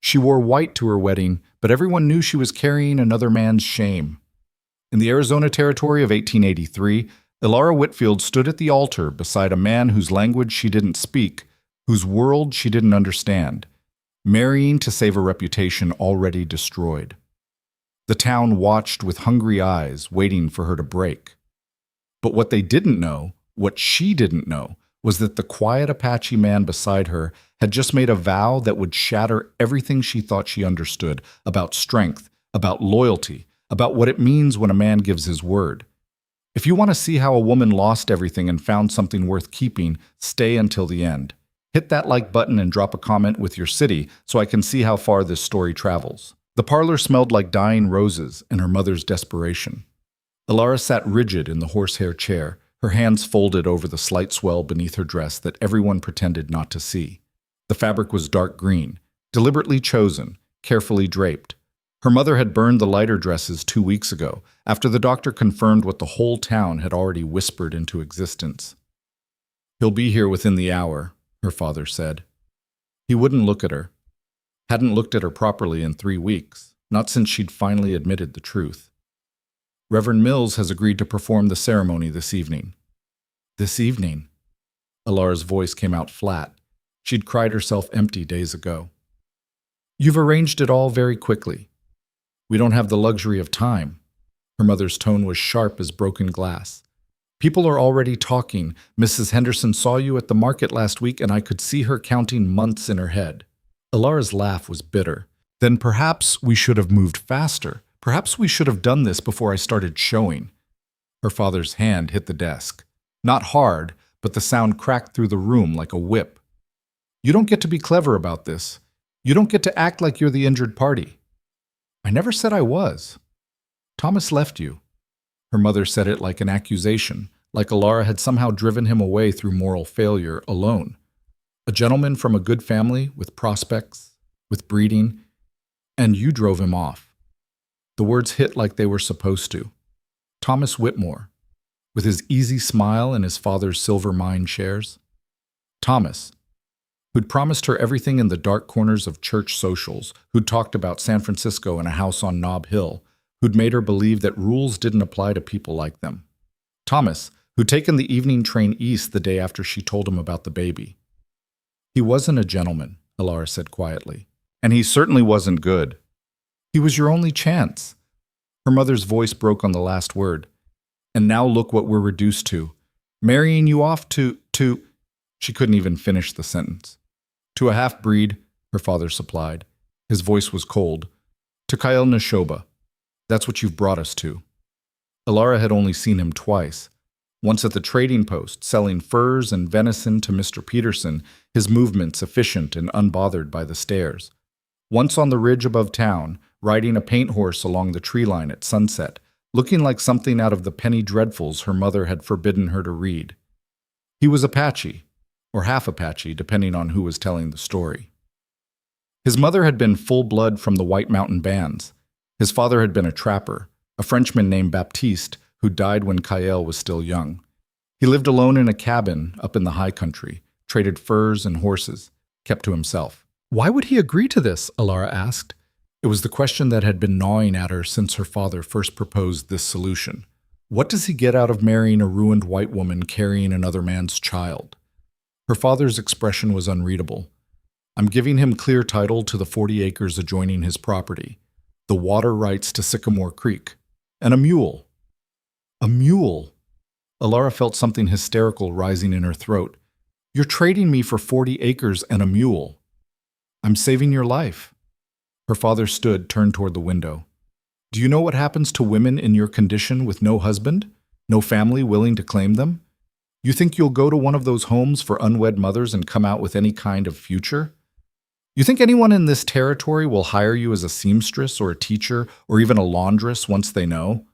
She wore white to her wedding, but everyone knew she was carrying another man's shame. In the Arizona Territory of 1883, Elara Whitfield stood at the altar beside a man whose language she didn't speak, whose world she didn't understand, marrying to save a reputation already destroyed. The town watched with hungry eyes, waiting for her to break. But what they didn't know, what she didn't know, was that the quiet Apache man beside her had just made a vow that would shatter everything she thought she understood about strength, about loyalty, about what it means when a man gives his word. If you want to see how a woman lost everything and found something worth keeping, stay until the end. Hit that like button and drop a comment with your city so I can see how far this story travels. The parlor smelled like dying roses and her mother's desperation. Elara sat rigid in the horsehair chair, her hands folded over the slight swell beneath her dress that everyone pretended not to see. The fabric was dark green, deliberately chosen, carefully draped. Her mother had burned the lighter dresses 2 weeks ago, after the doctor confirmed what the whole town had already whispered into existence. "He'll be here within the hour," her father said. He wouldn't look at her. Hadn't looked at her properly in 3 weeks, not since she'd finally admitted the truth. "Reverend Mills has agreed to perform the ceremony this evening." This evening? Elara's voice came out flat. She'd cried herself empty days ago. "You've arranged it all very quickly. We don't have the luxury of time." Her mother's tone was sharp as broken glass. "People are already talking. Mrs. Henderson saw you at the market last week, and I could see her counting months in her head." Elara's laugh was bitter. "Then perhaps we should have moved faster. Perhaps we should have done this before I started showing." Her father's hand hit the desk. Not hard, but the sound cracked through the room like a whip. "You don't get to be clever about this. You don't get to act like you're the injured party." "I never said I was." "Thomas left you." Her mother said it like an accusation, like Elara had somehow driven him away through moral failure alone. A gentleman from a good family, with prospects, with breeding, and you drove him off. The words hit like they were supposed to. Thomas Whitmore, with his easy smile and his father's silver mine shares. Thomas, who'd promised her everything in the dark corners of church socials, who'd talked about San Francisco and a house on Nob Hill, who'd made her believe that rules didn't apply to people like them. Thomas, who'd taken the evening train east the day after she told him about the baby. "He wasn't a gentleman," Elara said quietly, "and he certainly wasn't good. He was your only chance." Her mother's voice broke on the last word. "And now look what we're reduced to. Marrying you off to... She couldn't even finish the sentence. "To a half-breed," her father supplied. His voice was cold. "To Kyle Neshoba. That's what you've brought us to." Elara had only seen him twice. Once at the trading post, selling furs and venison to Mr. Peterson, his movements efficient and unbothered by the stairs. Once on the ridge above town, riding a paint horse along the tree line at sunset, looking like something out of the penny dreadfuls her mother had forbidden her to read. He was Apache, or half Apache, depending on who was telling the story. His mother had been full blood from the White Mountain bands. His father had been a trapper, a Frenchman named Baptiste, who died when Kyle was still young. He lived alone in a cabin up in the high country, traded furs and horses, kept to himself. "Why would he agree to this?" Elara asked. It was the question that had been gnawing at her since her father first proposed this solution. What does he get out of marrying a ruined white woman carrying another man's child? Her father's expression was unreadable. "I'm giving him clear title to the 40 acres adjoining his property, the water rights to Sycamore Creek, and a mule." A mule! Elara felt something hysterical rising in her throat. "You're trading me for 40 acres and a mule. I'm saving your life." Her father stood, turned toward the window. "Do you know what happens to women in your condition with no husband, no family willing to claim them? You think you'll go to one of those homes for unwed mothers and come out with any kind of future? You think anyone in this territory will hire you as a seamstress or a teacher or even a laundress once they know?"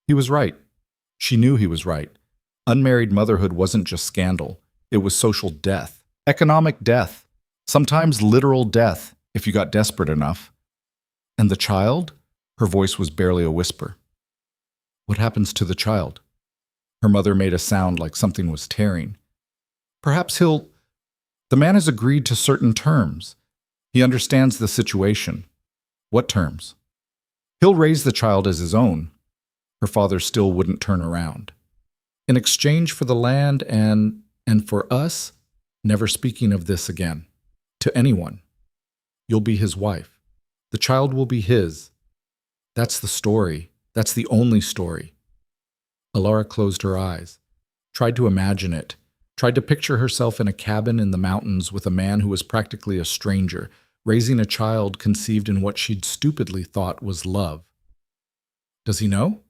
He was right. She knew he was right. Unmarried motherhood wasn't just scandal. It was social death. Economic death. Sometimes literal death, if you got desperate enough. "And the child?" Her voice was barely a whisper. "What happens to the child?" Her mother made a sound like something was tearing. "Perhaps he'll... The man has agreed to certain terms. He understands the situation. What terms? He'll raise the child as his own. Her father still wouldn't turn around. In exchange for the land and for us, never speaking of this again. To anyone. You'll be his wife. The child will be his. That's the story. That's the only story. Alara closed her eyes, tried to imagine it, tried to picture herself in a cabin in the mountains with a man who was practically a stranger, raising a child conceived in what she'd stupidly thought was love. Does he know?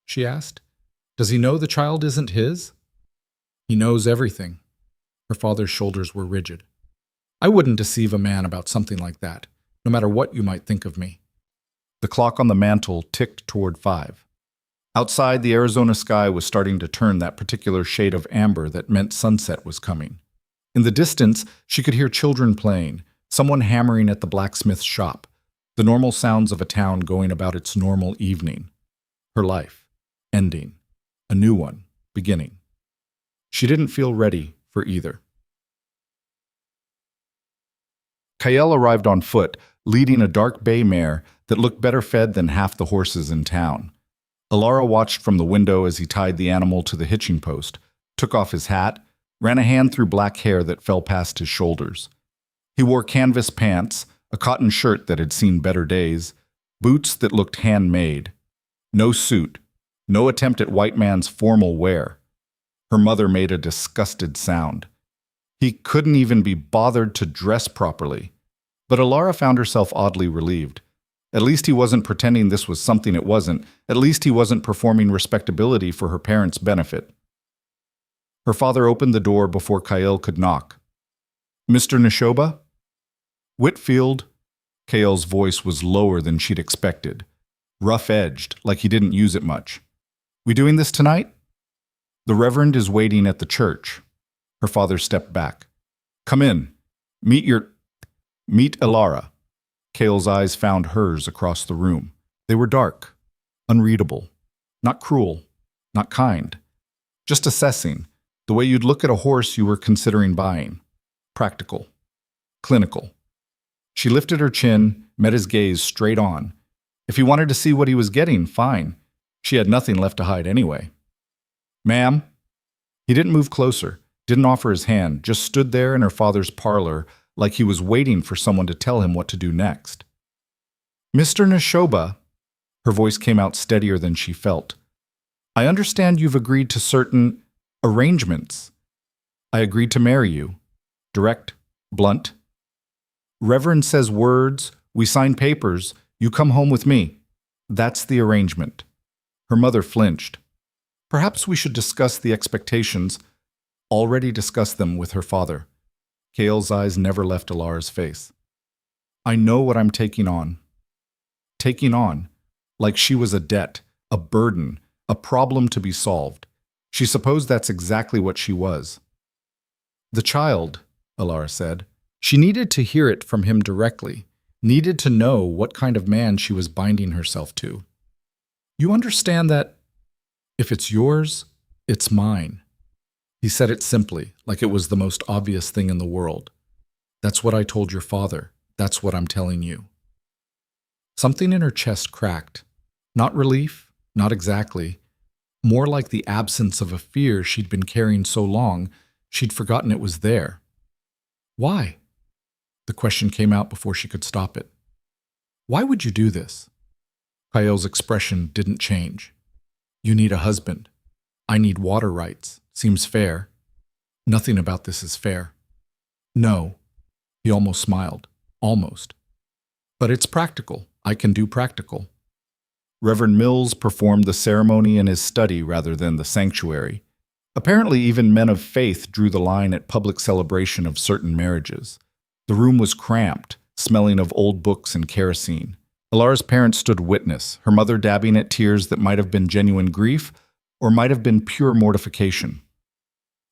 She asked. Does he know the child isn't his? He knows everything. Her father's shoulders were rigid. I wouldn't deceive a man about something like that, no matter what you might think of me. The clock on the mantel ticked toward 5. Outside, the Arizona sky was starting to turn that particular shade of amber that meant sunset was coming. In the distance, she could hear children playing, someone hammering at the blacksmith's shop, the normal sounds of a town going about its normal evening. Her life, ending. A new one, beginning. She didn't feel ready for either. Kael arrived on foot, leading a dark bay mare that looked better fed than half the horses in town. Alara watched from the window as he tied the animal to the hitching post, took off his hat, ran a hand through black hair that fell past his shoulders. He wore canvas pants, a cotton shirt that had seen better days, boots that looked handmade. No suit, no attempt at white man's formal wear. Her mother made a disgusted sound. He couldn't even be bothered to dress properly. But Alara found herself oddly relieved. At least he wasn't pretending this was something it wasn't. At least he wasn't performing respectability for her parents' benefit. Her father opened the door before Kael could knock. Mr. Neshoba? Whitfield? Kael's voice was lower than she'd expected. Rough-edged, like he didn't use it much. We doing this tonight? The Reverend is waiting at the church. Her father stepped back. Come in. Meet Alara. Kael's eyes found hers across the room. They were dark, unreadable, not cruel, not kind. Just assessing, the way you'd look at a horse you were considering buying. Practical. Clinical. She lifted her chin, met his gaze straight on. If he wanted to see what he was getting, fine. She had nothing left to hide anyway. Ma'am? He didn't move closer, didn't offer his hand, just stood there in her father's parlor like he was waiting for someone to tell him what to do next. Mr. Neshoba, her voice came out steadier than she felt. I understand you've agreed to certain arrangements. I agreed to marry you. Direct, blunt. Reverend says words, we sign papers, you come home with me. That's the arrangement. Her mother flinched. Perhaps we should discuss the expectations. Already discussed them with her father. Kael's eyes never left Alara's face. I know what I'm taking on. Taking on, like she was a debt, a burden, a problem to be solved. She supposed that's exactly what she was. The child, Alara said. She needed to hear it from him directly, needed to know what kind of man she was binding herself to. You understand that if it's yours, it's mine. He said it simply, like it was the most obvious thing in the world. That's what I told your father. That's what I'm telling you. Something in her chest cracked. Not relief, not exactly. More like the absence of a fear she'd been carrying so long, she'd forgotten it was there. Why? The question came out before she could stop it. Why would you do this? Kael's expression didn't change. You need a husband. I need water rights. Seems fair. Nothing about this is fair. No. He almost smiled. Almost. But it's practical. I can do practical. Reverend Mills performed the ceremony in his study rather than the sanctuary. Apparently even men of faith drew the line at public celebration of certain marriages. The room was cramped, smelling of old books and kerosene. Alara's parents stood witness, her mother dabbing at tears that might have been genuine grief or might have been pure mortification.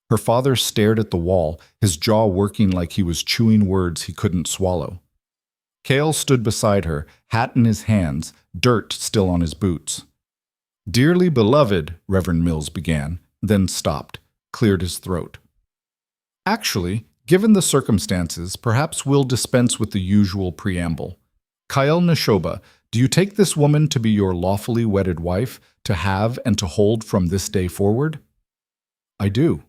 Her father stared at the wall, his jaw working like he was chewing words he couldn't swallow. Kael stood beside her, hat in his hands, dirt still on his boots. Dearly beloved, Reverend Mills began, then stopped, cleared his throat. Actually, Given the circumstances, perhaps we'll dispense with the usual preamble. Kael Neshoba, do you take this woman to be your lawfully wedded wife, to have and to hold from this day forward? I do.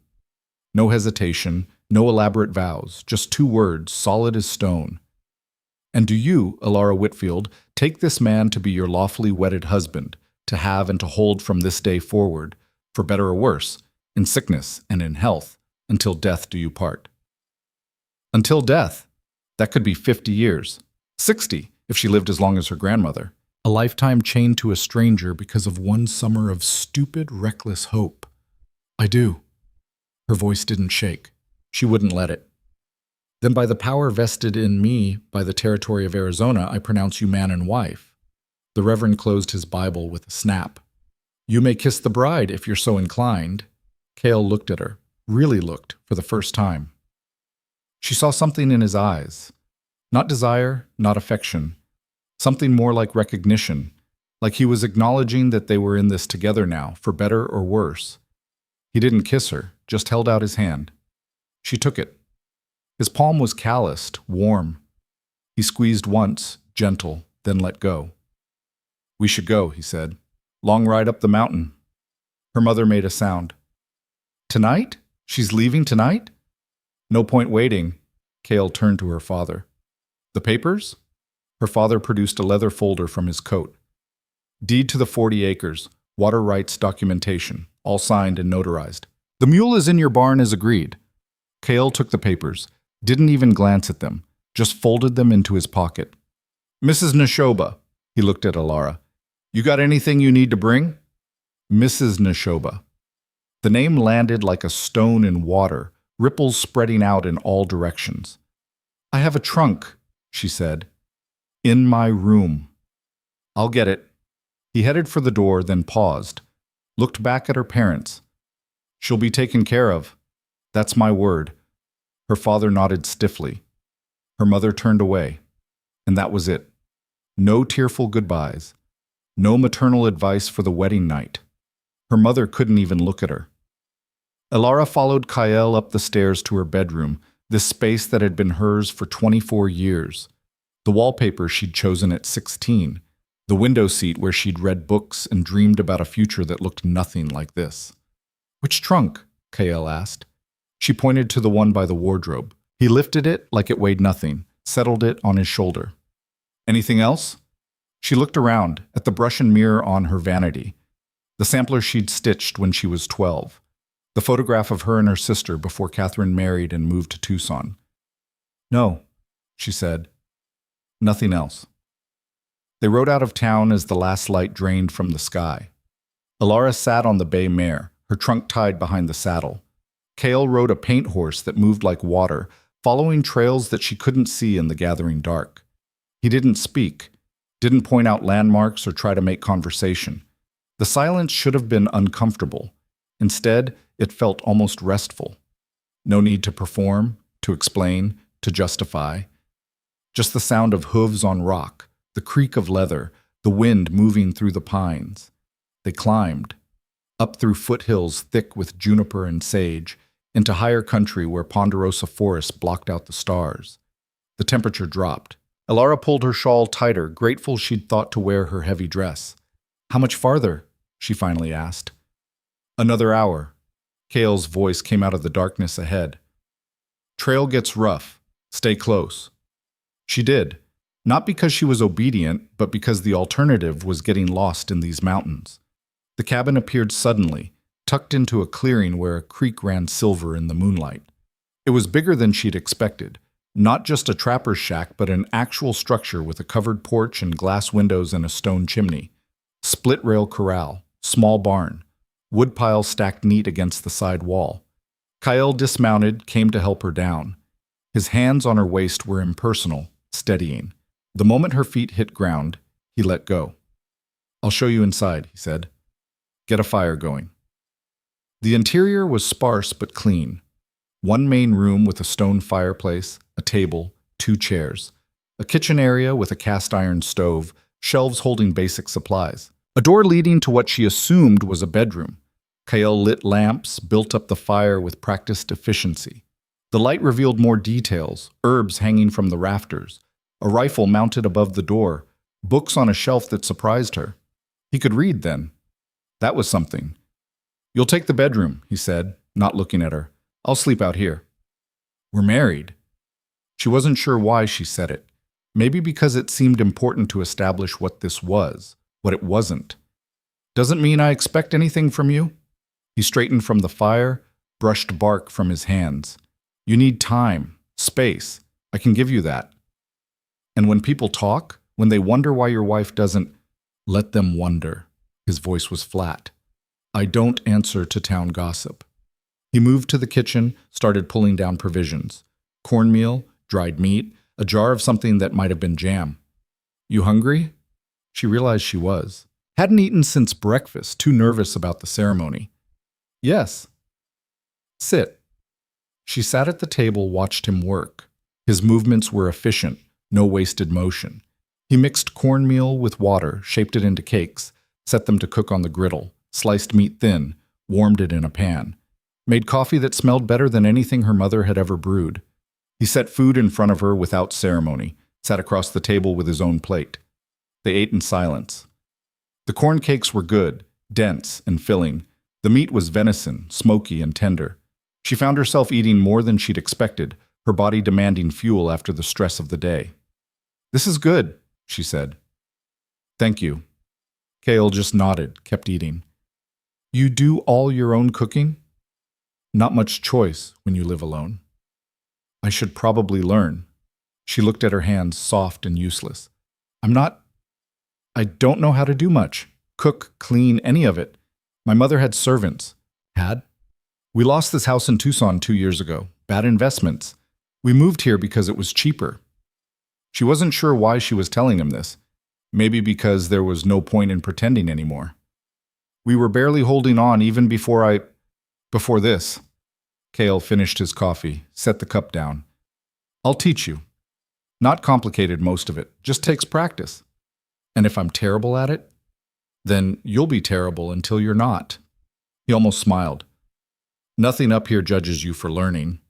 No hesitation, no elaborate vows, just 2 words, solid as stone. And do you, Alara Whitfield, take this man to be your lawfully wedded husband, to have and to hold from this day forward, for better or worse, in sickness and in health, until death do you part? Until death. That could be 50 years. 60, if she lived as long as her grandmother. A lifetime chained to a stranger because of one summer of stupid, reckless hope. I do. Her voice didn't shake. She wouldn't let it. Then by the power vested in me by the territory of Arizona, I pronounce you man and wife. The Reverend closed his Bible with a snap. You may kiss the bride if you're so inclined. Kael looked at her, really looked, for the first time. She saw something in his eyes. Not desire, not affection. Something more like recognition, like he was acknowledging that they were in this together now, for better or worse. He didn't kiss her, just held out his hand. She took it. His palm was calloused, warm. He squeezed once, gentle, then let go. We should go, he said. Long ride up the mountain. Her mother made a sound. Tonight? She's leaving tonight? No point waiting. Kael turned to her father. The papers? Her father produced a leather folder from his coat. Deed to the 40 acres, water rights documentation, all signed and notarized. The mule is in your barn as agreed. Kael took the papers, didn't even glance at them, just folded them into his pocket. Mrs. Neshoba, he looked at Alara. You got anything you need to bring? Mrs. Neshoba. The name landed like a stone in water, ripples spreading out in all directions. I have a trunk, she said. In my room. I'll get it. He headed for the door, then paused, looked back at her parents. She'll be taken care of. That's my word. Her father nodded stiffly. Her mother turned away. And that was it. No tearful goodbyes. No maternal advice for the wedding night. Her mother couldn't even look at her. Alara followed Kael up the stairs to her bedroom, this space that had been hers for 24 years. The wallpaper she'd chosen at 16. The window seat where she'd read books and dreamed about a future that looked nothing like this. Which trunk? Kael asked. She pointed to the one by the wardrobe. He lifted it like it weighed nothing, settled it on his shoulder. Anything else? She looked around at the brush and mirror on her vanity, the sampler she'd stitched when she was 12, the photograph of her and her sister before Catherine married and moved to Tucson. No, she said. Nothing else. They rode out of town as the last light drained from the sky. Alara sat on the bay mare, her trunk tied behind the saddle. Kael rode a paint horse that moved like water, following trails that she couldn't see in the gathering dark. He didn't speak, didn't point out landmarks or try to make conversation. The silence should have been uncomfortable. Instead, it felt almost restful. No need to perform, to explain, to justify. Just the sound of hooves on rock, the creak of leather, the wind moving through the pines. They climbed, up through foothills thick with juniper and sage, into higher country where ponderosa forests blocked out the stars. The temperature dropped. Alara pulled her shawl tighter, grateful she'd thought to wear her heavy dress. How much farther? She finally asked. Another hour. Kael's voice came out of the darkness ahead. Trail gets rough. Stay close. She did, not because she was obedient, but because the alternative was getting lost in these mountains. The cabin appeared suddenly, tucked into a clearing where a creek ran silver in the moonlight. It was bigger than she'd expected, not just a trapper's shack, but an actual structure with a covered porch and glass windows and a stone chimney. Split-rail corral, small barn, woodpile stacked neat against the side wall. Kael dismounted, came to help her down. His hands on her waist were impersonal, steadying. The moment her feet hit ground, he let go. I'll show you inside, he said. Get a fire going. The interior was sparse but clean. One main room with a stone fireplace, a table, 2 chairs. A kitchen area with a cast iron stove, shelves holding basic supplies. A door leading to what she assumed was a bedroom. Kael lit lamps, built up the fire with practiced efficiency. The The light revealed more details, herbs hanging from the rafters, a rifle mounted above the door, books on a shelf that surprised her. He could read then. That was something. "You'll take the bedroom," he said, not looking at her. "I'll sleep out here." "We're married." She wasn't sure why she said it. Maybe because it seemed important to establish what this was, what it wasn't. "Doesn't mean I expect anything from you." He straightened from the fire, brushed bark from his hands. "You need time, space. I can give you that. And when people talk, when they wonder why your wife doesn't, let them wonder." His voice was flat. "I don't answer to town gossip." He moved to the kitchen, started pulling down provisions. Cornmeal, dried meat, a jar of something that might have been jam. "You hungry?" She realized she was. Hadn't eaten since breakfast, too nervous about the ceremony. "Yes." "Sit." She sat at the table, watched him work. His movements were efficient, no wasted motion. He mixed cornmeal with water, shaped it into cakes, set them to cook on the griddle, sliced meat thin, warmed it in a pan. Made coffee that smelled better than anything her mother had ever brewed. He set food in front of her without ceremony, sat across the table with his own plate. They ate in silence. The corn cakes were good, dense and filling. The meat was venison, smoky and tender. She found herself eating more than she'd expected, her body demanding fuel after the stress of the day. "This is good," she said. "Thank you." Cale just nodded, kept eating. "You do all your own cooking?" "Not much choice when you live alone." "I should probably learn." She looked at her hands, soft and useless. I don't know how to do much. Cook, clean, any of it. My mother had servants." "Had?" "We lost this house in Tucson 2 years ago. Bad investments. We moved here because it was cheaper." She wasn't sure why she was telling him this. Maybe because there was no point in pretending anymore. "We were barely holding on even before this." Cale finished his coffee, set the cup down. "I'll teach you. Not complicated, most of it. Just takes practice. And if I'm terrible at it, then you'll be terrible until you're not." He almost smiled. "Nothing up here judges you for learning."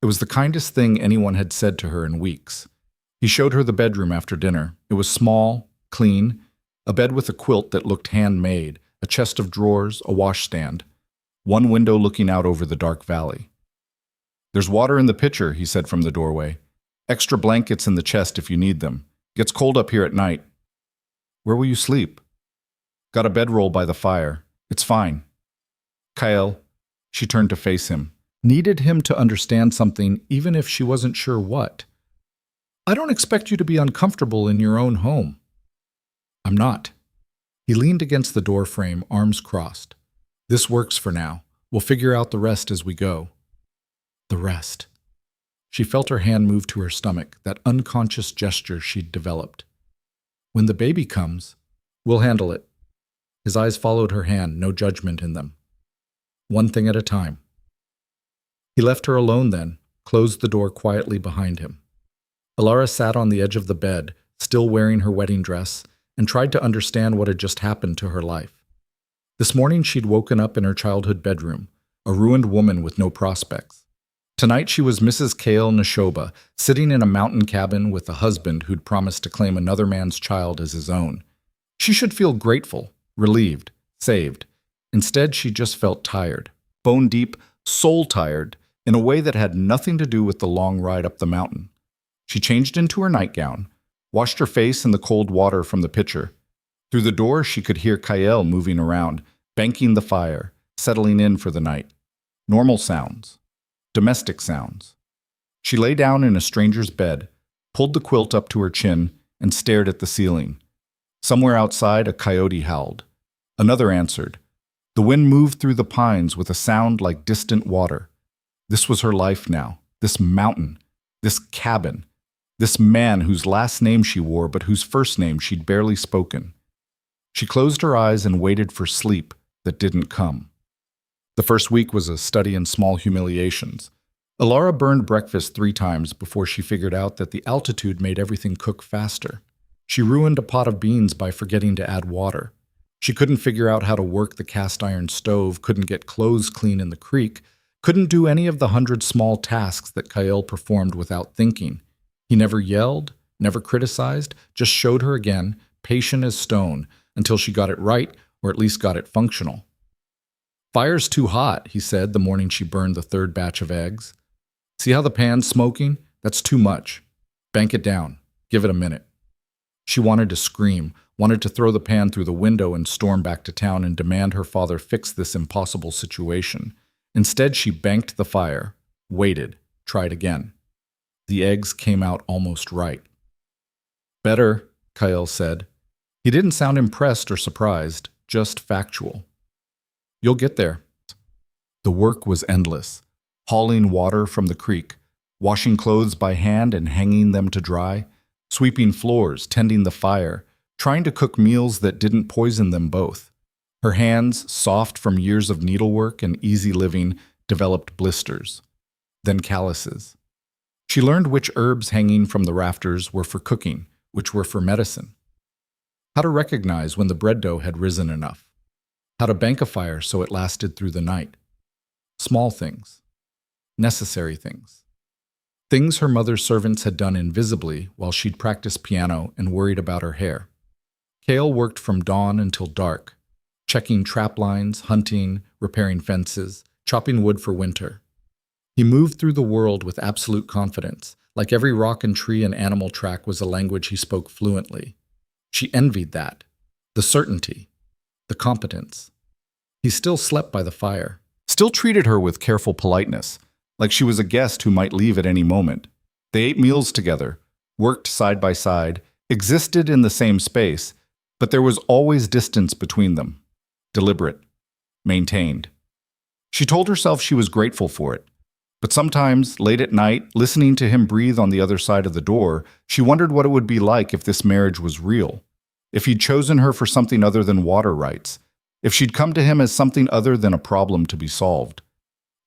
It was the kindest thing anyone had said to her in weeks. He showed her the bedroom after dinner. It was small, clean, a bed with a quilt that looked handmade, a chest of drawers, a washstand, one window looking out over the dark valley. "There's water in the pitcher," he said from the doorway. "Extra blankets in the chest if you need them. Gets cold up here at night." "Where will you sleep?" "Got a bedroll by the fire. It's fine." "Kyle," she turned to face him, needed him to understand something even if she wasn't sure what. "I don't expect you to be uncomfortable in your own home." "I'm not." He leaned against the door frame, arms crossed. "This works for now. We'll figure out the rest as we go." The rest. She felt her hand move to her stomach, that unconscious gesture she'd developed. "When the baby comes, we'll handle it." His eyes followed her hand, no judgment in them. "One thing at a time." He left her alone then, closed the door quietly behind him. Alara sat on the edge of the bed, still wearing her wedding dress, and tried to understand what had just happened to her life. This morning she'd woken up in her childhood bedroom, a ruined woman with no prospects. Tonight she was Mrs. Cale Neshoba, sitting in a mountain cabin with a husband who'd promised to claim another man's child as his own. She should feel grateful, relieved, saved. Instead, she just felt tired, bone deep, soul tired, in a way that had nothing to do with the long ride up the mountain. She changed into her nightgown, washed her face in the cold water from the pitcher. Through the door, she could hear Kyle moving around, banking the fire, settling in for the night. Normal sounds. Domestic sounds. She lay down in a stranger's bed, pulled the quilt up to her chin, and stared at the ceiling. Somewhere outside, a coyote howled. Another answered. The wind moved through the pines with a sound like distant water. This was her life now, this mountain, this cabin, this man whose last name she wore but whose first name she'd barely spoken. She closed her eyes and waited for sleep that didn't come. The first week was a study in small humiliations. Alara burned breakfast 3 times before she figured out that the altitude made everything cook faster. She ruined a pot of beans by forgetting to add water. She couldn't figure out how to work the cast iron stove, couldn't get clothes clean in the creek, Couldn't do any of the 100 small tasks that Kyle performed without thinking. He never yelled, never criticized, just showed her again, patient as stone, until she got it right, or at least got it functional. "Fire's too hot," he said the morning she burned the third batch of eggs. "See how the pan's smoking? That's too much. Bank it down. Give it a minute." She wanted to scream, wanted to throw the pan through the window and storm back to town and demand her father fix this impossible situation. Instead, she banked the fire, waited, tried again. The eggs came out almost right. "Better," Kyle said. He didn't sound impressed or surprised, just factual. "You'll get there." The work was endless. Hauling water from the creek, washing clothes by hand and hanging them to dry, sweeping floors, tending the fire, trying to cook meals that didn't poison them both. Her hands, soft from years of needlework and easy living, developed blisters, then calluses. She learned which herbs hanging from the rafters were for cooking, which were for medicine. How to recognize when the bread dough had risen enough. How to bank a fire so it lasted through the night. Small things. Necessary things. Things her mother's servants had done invisibly while she'd practiced piano and worried about her hair. Cale worked from dawn until dark, checking trap lines, hunting, repairing fences, chopping wood for winter. He moved through the world with absolute confidence, like every rock and tree and animal track was a language he spoke fluently. She envied that, the certainty, the competence. He still slept by the fire, still treated her with careful politeness, like she was a guest who might leave at any moment. They ate meals together, worked side by side, existed in the same space, but there was always distance between them. Deliberate, maintained. She told herself she was grateful for it, but sometimes, late at night, listening to him breathe on the other side of the door, she wondered what it would be like if this marriage was real, if he'd chosen her for something other than water rights, if she'd come to him as something other than a problem to be solved.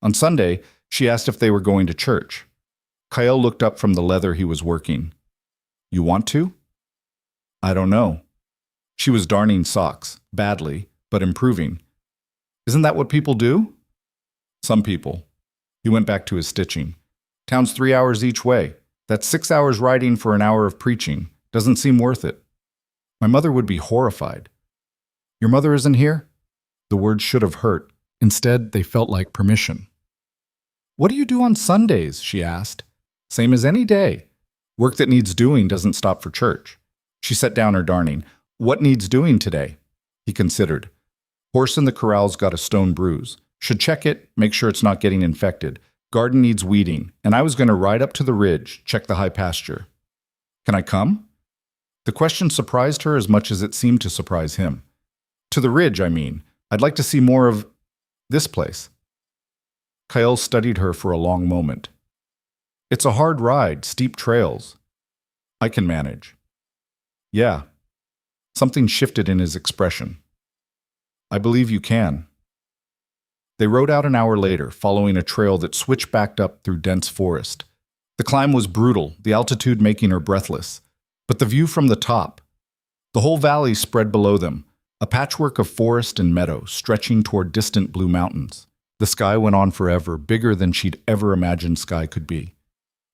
On Sunday, she asked if they were going to church. Kyle looked up from the leather he was working. "You want to?" "I don't know." She was darning socks, badly, but improving. "Isn't that what people do?" "Some people." He went back to his stitching. "Town's 3 hours each way. That's 6 hours riding for an hour of preaching. Doesn't seem worth it." "My mother would be horrified." "Your mother isn't here?" The words should have hurt. Instead, they felt like permission. "What do you do on Sundays?" she asked. "Same as any day. Work that needs doing doesn't stop for church." She set down her darning. "What needs doing today?" He considered. "Horse in the corral's got a stone bruise. Should check it, make sure it's not getting infected. Garden needs weeding, and I was going to ride up to the ridge, check the high pasture." "Can I come?" The question surprised her as much as it seemed to surprise him. "To the ridge, I mean. I'd like to see more of this place." Kyle studied her for a long moment. "It's a hard ride, steep trails." "I can manage." "Yeah." Something shifted in his expression. "I believe you can." They rode out an hour later, following a trail that switchbacked up through dense forest. The climb was brutal, the altitude making her breathless. But the view from the top. The whole valley spread below them, a patchwork of forest and meadow stretching toward distant blue mountains. The sky went on forever, bigger than she'd ever imagined sky could be.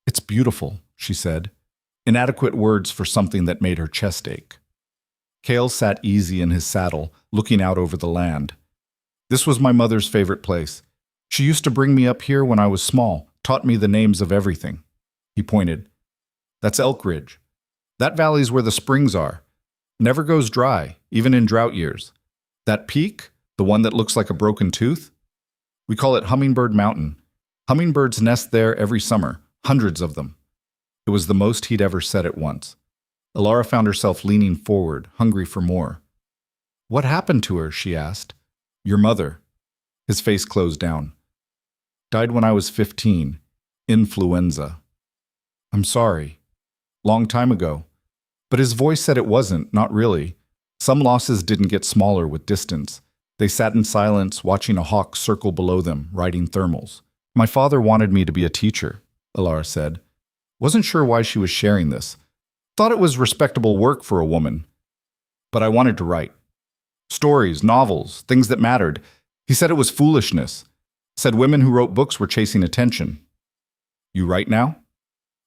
"It's beautiful," she said, inadequate words for something that made her chest ache. Cale sat easy in his saddle, looking out over the land. "This was my mother's favorite place. She used to bring me up here when I was small, taught me the names of everything." He pointed. "That's Elk Ridge. That valley's where the springs are. Never goes dry, even in drought years. That peak, the one that looks like a broken tooth? We call it Hummingbird Mountain. Hummingbirds nest there every summer, hundreds of them." It was the most he'd ever said at once. Alara found herself leaning forward, hungry for more. "What happened to her?" she asked. "Your mother." His face closed down. "Died when I was 15. Influenza." "I'm sorry." "Long time ago." But his voice said it wasn't, not really. Some losses didn't get smaller with distance. They sat in silence, watching a hawk circle below them, riding thermals. "My father wanted me to be a teacher," Alara said. Wasn't sure why she was sharing this. Thought it was respectable work for a woman. But I wanted to write. Stories, novels, things that mattered. He said it was foolishness. Said women who wrote books were chasing attention. You write now?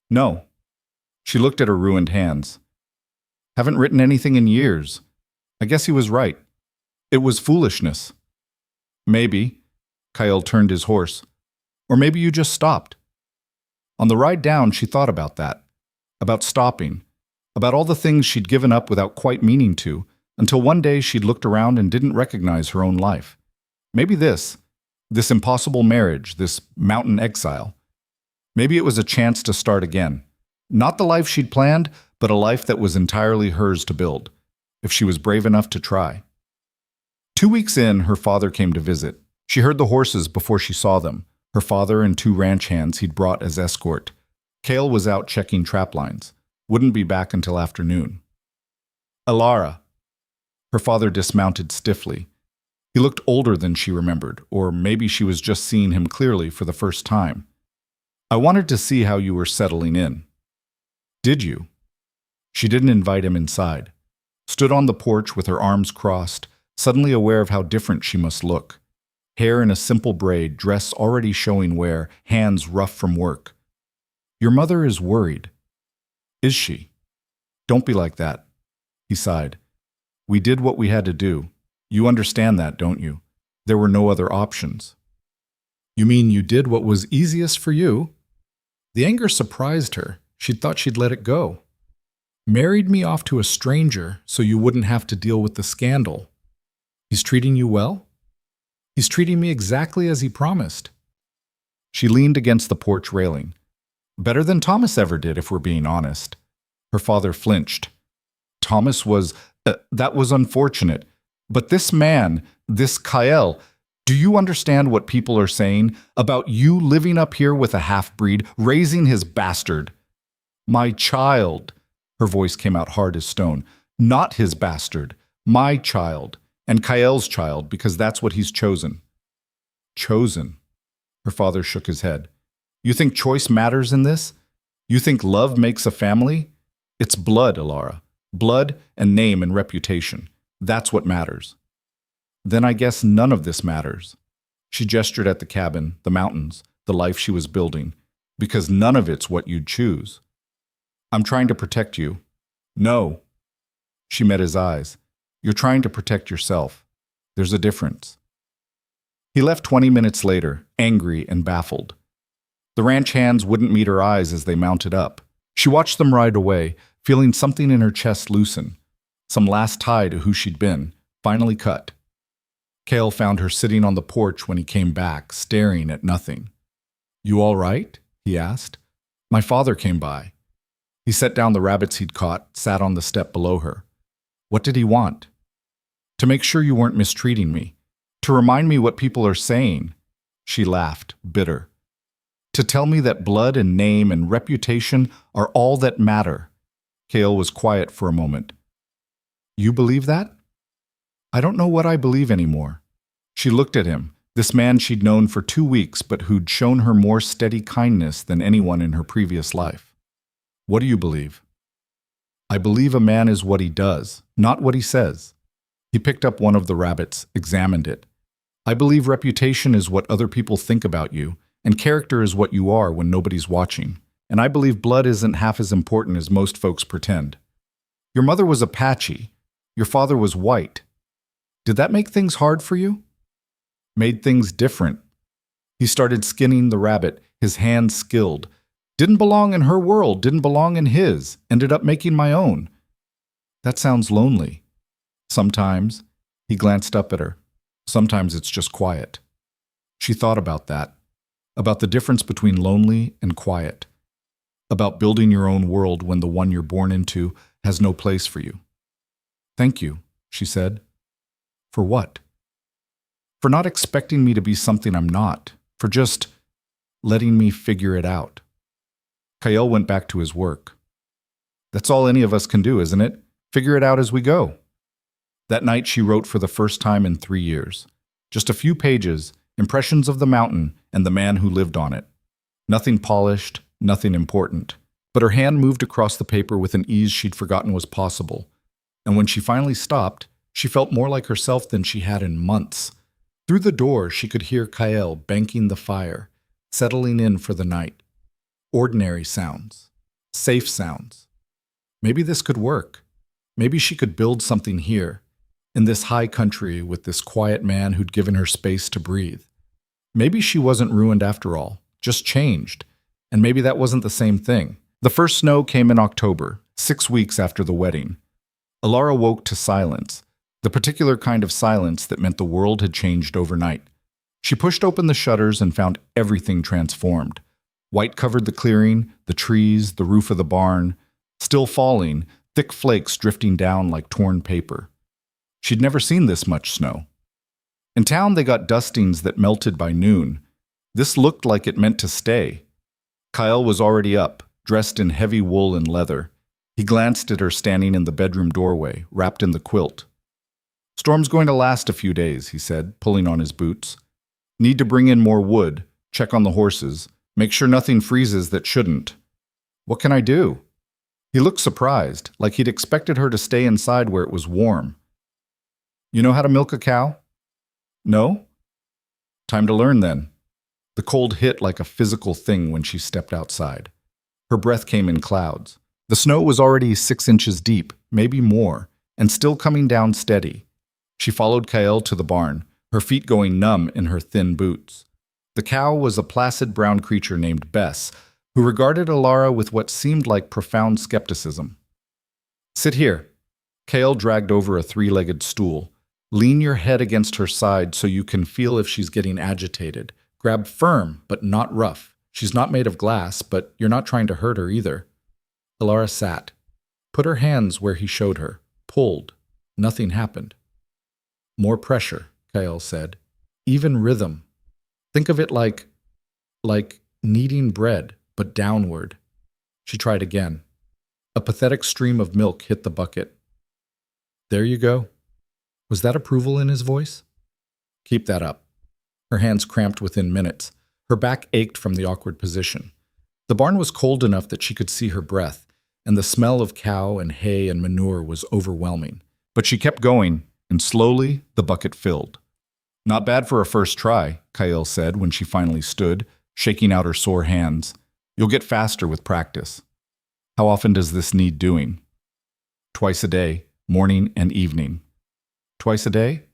No. She looked at her ruined hands. Haven't written anything in years. I guess he was right. It was foolishness. Maybe. Kyle turned his horse. Or maybe you just stopped. On the ride down, she thought about that. About stopping. About all the things she'd given up without quite meaning to, until one day she'd looked around and didn't recognize her own life. Maybe this impossible marriage, this mountain exile. Maybe it was a chance to start again. Not the life she'd planned, but a life that was entirely hers to build, if she was brave enough to try. 2 weeks in, her father came to visit. She heard the horses before she saw them, her father and 2 ranch hands he'd brought as escort. Cale was out checking trap lines. Wouldn't be back until afternoon. Alara. Her father dismounted stiffly. He looked older than she remembered, or maybe she was just seeing him clearly for the first time. I wanted to see how you were settling in. Did you? She didn't invite him inside. Stood on the porch with her arms crossed, suddenly aware of how different she must look. Hair in a simple braid, dress already showing wear, hands rough from work. Your mother is worried. Is she? Don't be like that. He sighed. We did what we had to do. You understand that, don't you? There were no other options. You mean you did what was easiest for you? The anger surprised her. She'd thought she'd let it go. Married me off to a stranger so you wouldn't have to deal with the scandal. He's treating you well? He's treating me exactly as he promised. She leaned against the porch railing. Better than Thomas ever did, if we're being honest. Her father flinched. Thomas was, that was unfortunate. But this man, this Kyle, do you understand what people are saying about you living up here with a half-breed, raising his bastard? My child. Her voice came out hard as stone. Not his bastard. My child. And Kyle's child, because that's what he's chosen. Chosen? Her father shook his head. You think choice matters in this? You think love makes a family? It's blood, Alara. Blood and name and reputation. That's what matters. Then I guess none of this matters. She gestured at the cabin, the mountains, the life she was building, because none of it's what you'd choose. I'm trying to protect you. No. She met his eyes. You're trying to protect yourself. There's a difference. He left 20 minutes later, angry and baffled. The ranch hands wouldn't meet her eyes as they mounted up. She watched them ride away, feeling something in her chest loosen. Some last tie to who she'd been, finally cut. Cale found her sitting on the porch when he came back, staring at nothing. You all right? He asked. My father came by. He set down the rabbits he'd caught, sat on the step below her. What did he want? To make sure you weren't mistreating me. To remind me what people are saying. She laughed, bitter. To tell me that blood and name and reputation are all that matter. Cale was quiet for a moment. You believe that? I don't know what I believe anymore. She looked at him, this man she'd known for 2 weeks but who'd shown her more steady kindness than anyone in her previous life. What do you believe? I believe a man is what he does, not what he says. He picked up one of the rabbits, examined it. I believe reputation is what other people think about you, and character is what you are when nobody's watching. And I believe blood isn't half as important as most folks pretend. Your mother was Apache. Your father was white. Did that make things hard for you? Made things different. He started skinning the rabbit, his hands skilled. Didn't belong in her world, didn't belong in his. Ended up making my own. That sounds lonely. Sometimes. He glanced up at her. Sometimes it's just quiet. She thought about that. About the difference between lonely and quiet. About building your own world when the one you're born into has no place for you. Thank you, she said. For what? For not expecting me to be something I'm not. For just letting me figure it out. Kyle went back to his work. That's all any of us can do, isn't it? Figure it out as we go. That night she wrote for the first time in 3 years. Just a few pages, impressions of the mountain and the man who lived on it. Nothing polished, nothing important. But her hand moved across the paper with an ease she'd forgotten was possible. And when she finally stopped, she felt more like herself than she had in months. Through the door, she could hear Kyle banking the fire, settling in for the night. Ordinary sounds. Safe sounds. Maybe this could work. Maybe she could build something here, in this high country with this quiet man who'd given her space to breathe. Maybe she wasn't ruined after all, just changed. And maybe that wasn't the same thing. The first snow came in October, 6 weeks after the wedding. Alara woke to silence, the particular kind of silence that meant the world had changed overnight. She pushed open the shutters and found everything transformed. White covered the clearing, the trees, the roof of the barn. Still falling, thick flakes drifting down like torn paper. She'd never seen this much snow. In town, they got dustings that melted by noon. This looked like it meant to stay. Kyle was already up, dressed in heavy wool and leather. He glanced at her standing in the bedroom doorway, wrapped in the quilt. "Storm's going to last a few days," he said, pulling on his boots. "Need to bring in more wood, check on the horses, make sure nothing freezes that shouldn't." "What can I do?" He looked surprised, like he'd expected her to stay inside where it was warm. "You know how to milk a cow?" "No?" "Time to learn then." The cold hit like a physical thing when she stepped outside. Her breath came in clouds. The snow was already 6 inches deep, maybe more, and still coming down steady. She followed Kyle to the barn, her feet going numb in her thin boots. The cow was a placid brown creature named Bess, who regarded Alara with what seemed like profound skepticism. "Sit here." Kale dragged over a 3-legged stool. "Lean your head against her side so you can feel if she's getting agitated. Grab firm, but not rough. She's not made of glass, but you're not trying to hurt her either." Alara sat. Put her hands where he showed her. Pulled. Nothing happened. "More pressure," Kyle said. "Even rhythm. Think of it like kneading bread, but downward." She tried again. A pathetic stream of milk hit the bucket. "There you go." Was that approval in his voice? "Keep that up." Her hands cramped within minutes. Her back ached from the awkward position. The barn was cold enough that she could see her breath, and the smell of cow and hay and manure was overwhelming. But she kept going, and slowly the bucket filled. "Not bad for a first try," Kyle said when she finally stood, shaking out her sore hands. "You'll get faster with practice." "How often does this need doing?" "Twice a day, morning and evening." "Twice a day?"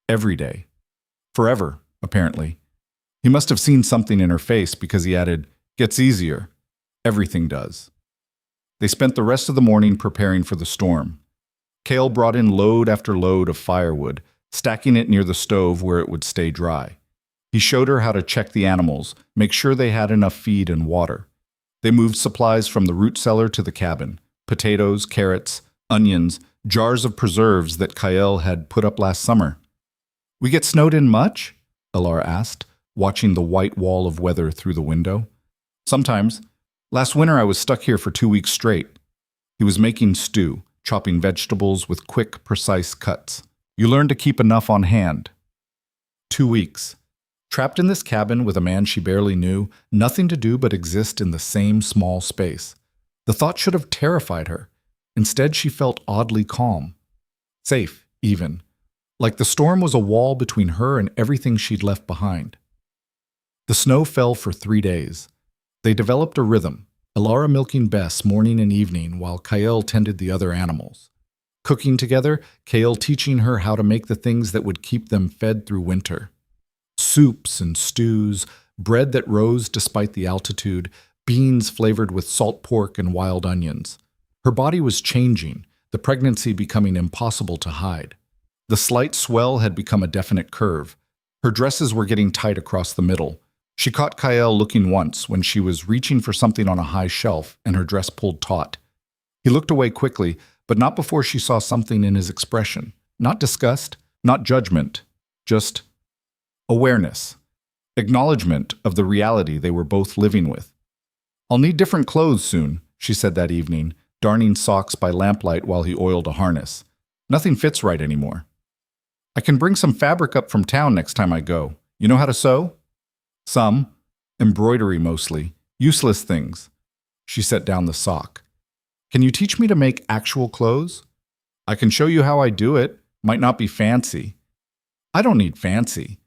"Every day." "Forever, apparently." He must have seen something in her face because he added, "Gets easier. Everything does." They spent the rest of the morning preparing for the storm. Kale brought in load after load of firewood, stacking it near the stove where it would stay dry. He showed her how to check the animals, make sure they had enough feed and water. They moved supplies from the root cellar to the cabin: potatoes, carrots, onions, jars of preserves that Kyle had put up last summer. "We get snowed in much?" Alara asked, watching the white wall of weather through the window. "Sometimes. Last winter I was stuck here for 2 weeks straight." He was making stew, chopping vegetables with quick, precise cuts. "You learn to keep enough on hand." 2 weeks. Trapped in this cabin with a man she barely knew, nothing to do but exist in the same small space. The thought should have terrified her. Instead, she felt oddly calm. Safe, even. Like the storm was a wall between her and everything she'd left behind. The snow fell for 3 days. They developed a rhythm, Alara milking Bess morning and evening while Kyle tended the other animals. Cooking together, Kale teaching her how to make the things that would keep them fed through winter. Soups and stews, bread that rose despite the altitude, beans flavored with salt pork and wild onions. Her body was changing, the pregnancy becoming impossible to hide. The slight swell had become a definite curve. Her dresses were getting tight across the middle. She caught Kyle looking once when she was reaching for something on a high shelf and her dress pulled taut. He looked away quickly, but not before she saw something in his expression. Not disgust, not judgment, just awareness. Acknowledgement of the reality they were both living with. "I'll need different clothes soon," she said that evening, darning socks by lamplight while he oiled a harness. "Nothing fits right anymore." "I can bring some fabric up from town next time I go. You know how to sew?" "Some. Embroidery mostly. Useless things." She set down the sock. "Can you teach me to make actual clothes?" "I can show you how I do it. Might not be fancy." "I don't need fancy."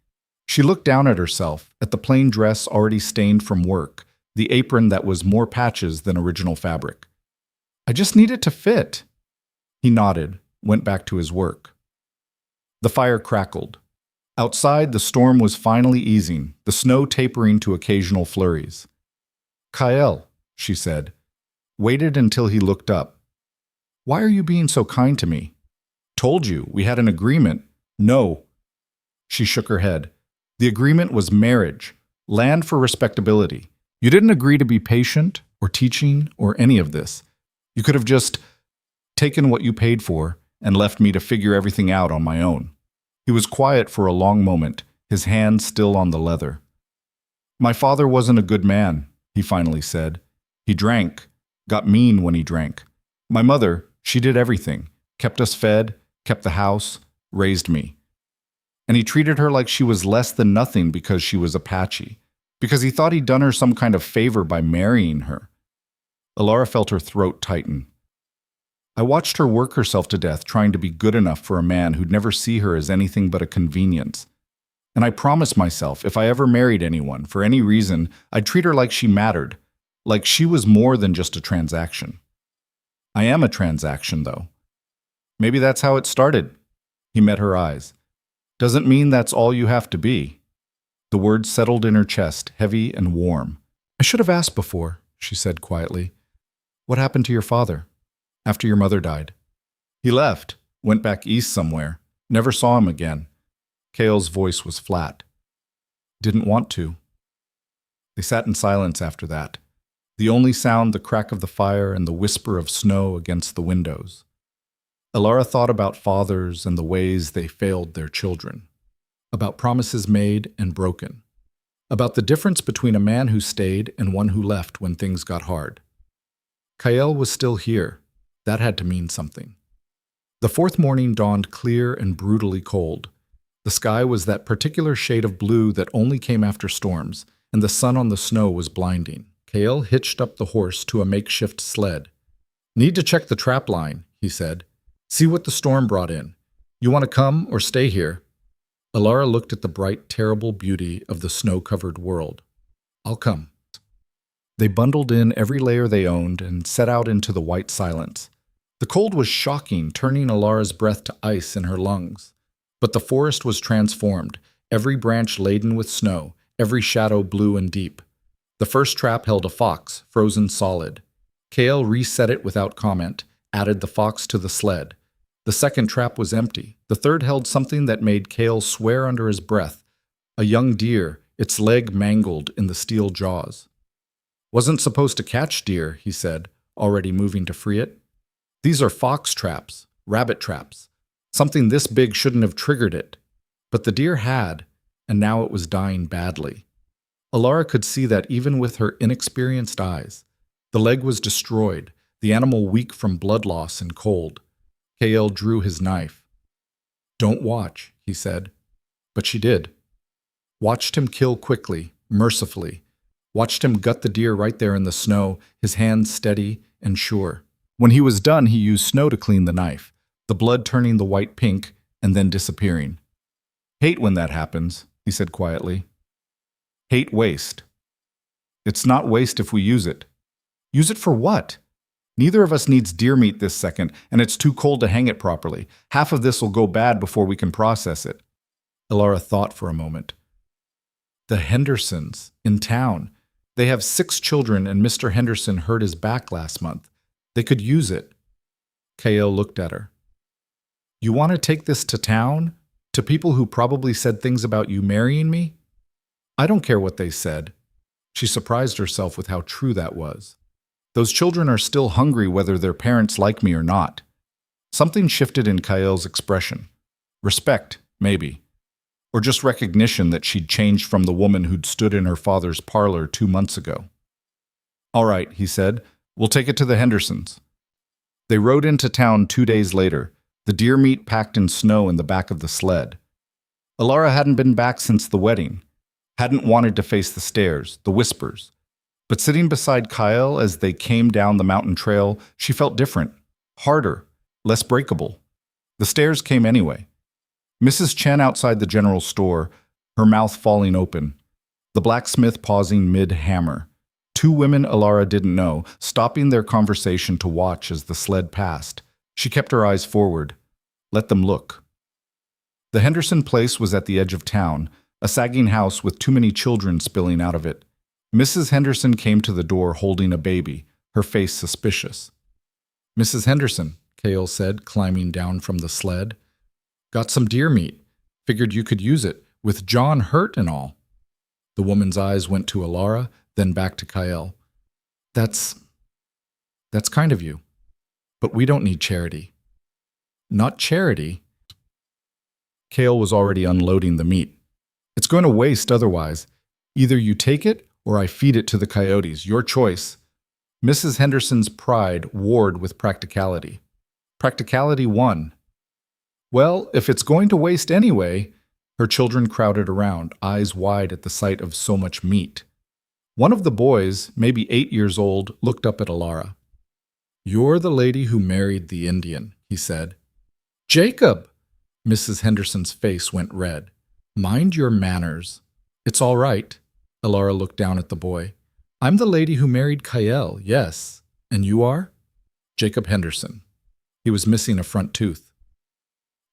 She looked down at herself, at the plain dress already stained from work, the apron that was more patches than original fabric. I just need it to fit. He nodded, went back to his work. The fire crackled. Outside, the storm was finally easing, the snow tapering to occasional flurries. Kyle, she said, waited until he looked up. Why are you being so kind to me? Told you, we had an agreement. No. She shook her head. The agreement was marriage, land for respectability. You didn't agree to be patient or teaching or any of this. You could have just taken what you paid for and left me to figure everything out on my own. He was quiet for a long moment, his hand still on the leather. My father wasn't a good man, he finally said. He drank, got mean when he drank. My mother, she did everything, kept us fed, kept the house, raised me. And he treated her like she was less than nothing because she was Apache, because he thought he'd done her some kind of favor by marrying her. Alara felt her throat tighten. I watched her work herself to death trying to be good enough for a man who'd never see her as anything but a convenience. And I promised myself if I ever married anyone, for any reason, I'd treat her like she mattered, like she was more than just a transaction. I am a transaction, though. Maybe that's how it started. He met her eyes. Doesn't mean that's all you have to be. The words settled in her chest, heavy and warm. I should have asked before, she said quietly. What happened to your father after your mother died? He left, went back east somewhere, never saw him again. Cale's voice was flat. Didn't want to. They sat in silence after that, the only sound the crack of the fire and the whisper of snow against the windows. Alara thought about fathers and the ways they failed their children, about promises made and broken, about the difference between a man who stayed and one who left when things got hard. Kyle was still here. That had to mean something. The fourth morning dawned clear and brutally cold. The sky was that particular shade of blue that only came after storms, and the sun on the snow was blinding. Kale hitched up the horse to a makeshift sled. Need to check the trap line, he said. See what the storm brought in. You want to come or stay here? Alara looked at the bright, terrible beauty of the snow-covered world. I'll come. They bundled in every layer they owned and set out into the white silence. The cold was shocking, turning Alara's breath to ice in her lungs. But the forest was transformed, every branch laden with snow, every shadow blue and deep. The first trap held a fox, frozen solid. Kale reset it without comment, added the fox to the sled. The second trap was empty. The third held something that made Kale swear under his breath, a young deer, its leg mangled in the steel jaws. Wasn't supposed to catch deer, he said, already moving to free it. These are fox traps, rabbit traps. Something this big shouldn't have triggered it. But the deer had, and now it was dying badly. Alara could see that even with her inexperienced eyes. The leg was destroyed, the animal weak from blood loss and cold. Kale drew his knife. Don't watch, he said. But she did. Watched him kill quickly, mercifully. Watched him gut the deer right there in the snow, his hands steady and sure. When he was done, he used snow to clean the knife, the blood turning the white pink and then disappearing. Hate when that happens, he said quietly. Hate waste. It's not waste if we use it. Use it for what? Neither of us needs deer meat this second, and it's too cold to hang it properly. Half of this will go bad before we can process it. Alara thought for a moment. The Hendersons, in town. They have 6 children, and Mr. Henderson hurt his back last month. They could use it. Kale looked at her. You want to take this to town? To people who probably said things about you marrying me? I don't care what they said. She surprised herself with how true that was. Those children are still hungry whether their parents like me or not. Something shifted in Kyle's expression. Respect, maybe. Or just recognition that she'd changed from the woman who'd stood in her father's parlor 2 months ago. All right, he said. We'll take it to the Hendersons. They rode into town 2 days later, the deer meat packed in snow in the back of the sled. Alara hadn't been back since the wedding, hadn't wanted to face the stairs, the whispers. But sitting beside Kyle as they came down the mountain trail, she felt different, harder, less breakable. The stairs came anyway. Mrs. Chen outside the general store, her mouth falling open. The blacksmith pausing mid-hammer. Two women Alara didn't know, stopping their conversation to watch as the sled passed. She kept her eyes forward. Let them look. The Henderson place was at the edge of town, a sagging house with too many children spilling out of it. Mrs. Henderson came to the door holding a baby, her face suspicious. "Mrs. Henderson," Cale said, climbing down from the sled. "Got some deer meat. Figured you could use it, with John hurt and all." The woman's eyes went to Alara, then back to Kyle. That's kind of you. But we don't need charity." "Not charity?" Cale was already unloading the meat. "It's going to waste otherwise. Either you take it or I feed it to the coyotes. Your choice." Mrs. Henderson's pride warred with practicality. Practicality won. "Well, if it's going to waste anyway." Her children crowded around, eyes wide at the sight of so much meat. One of the boys, maybe 8 years old, looked up at Alara. "You're the lady who married the Indian," he said. "Jacob!" Mrs. Henderson's face went red. "Mind your manners." "It's all right." Alara looked down at the boy. "I'm the lady who married Kyle, yes. And you are?" "Jacob Henderson." He was missing a front tooth.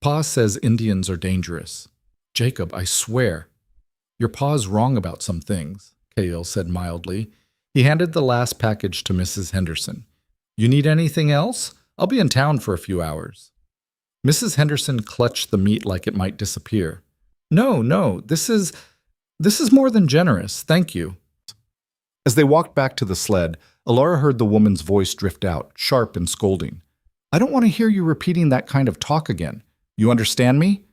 "Pa says Indians are dangerous." "Jacob, I swear." "Your pa's wrong about some things," Cale said mildly. He handed the last package to Mrs. Henderson. "You need anything else? I'll be in town for a few hours." Mrs. Henderson clutched the meat like it might disappear. No, this is more than generous, thank you." As they walked back to the sled, Alara heard the woman's voice drift out, sharp and scolding. "I don't want to hear you repeating that kind of talk again. You understand me?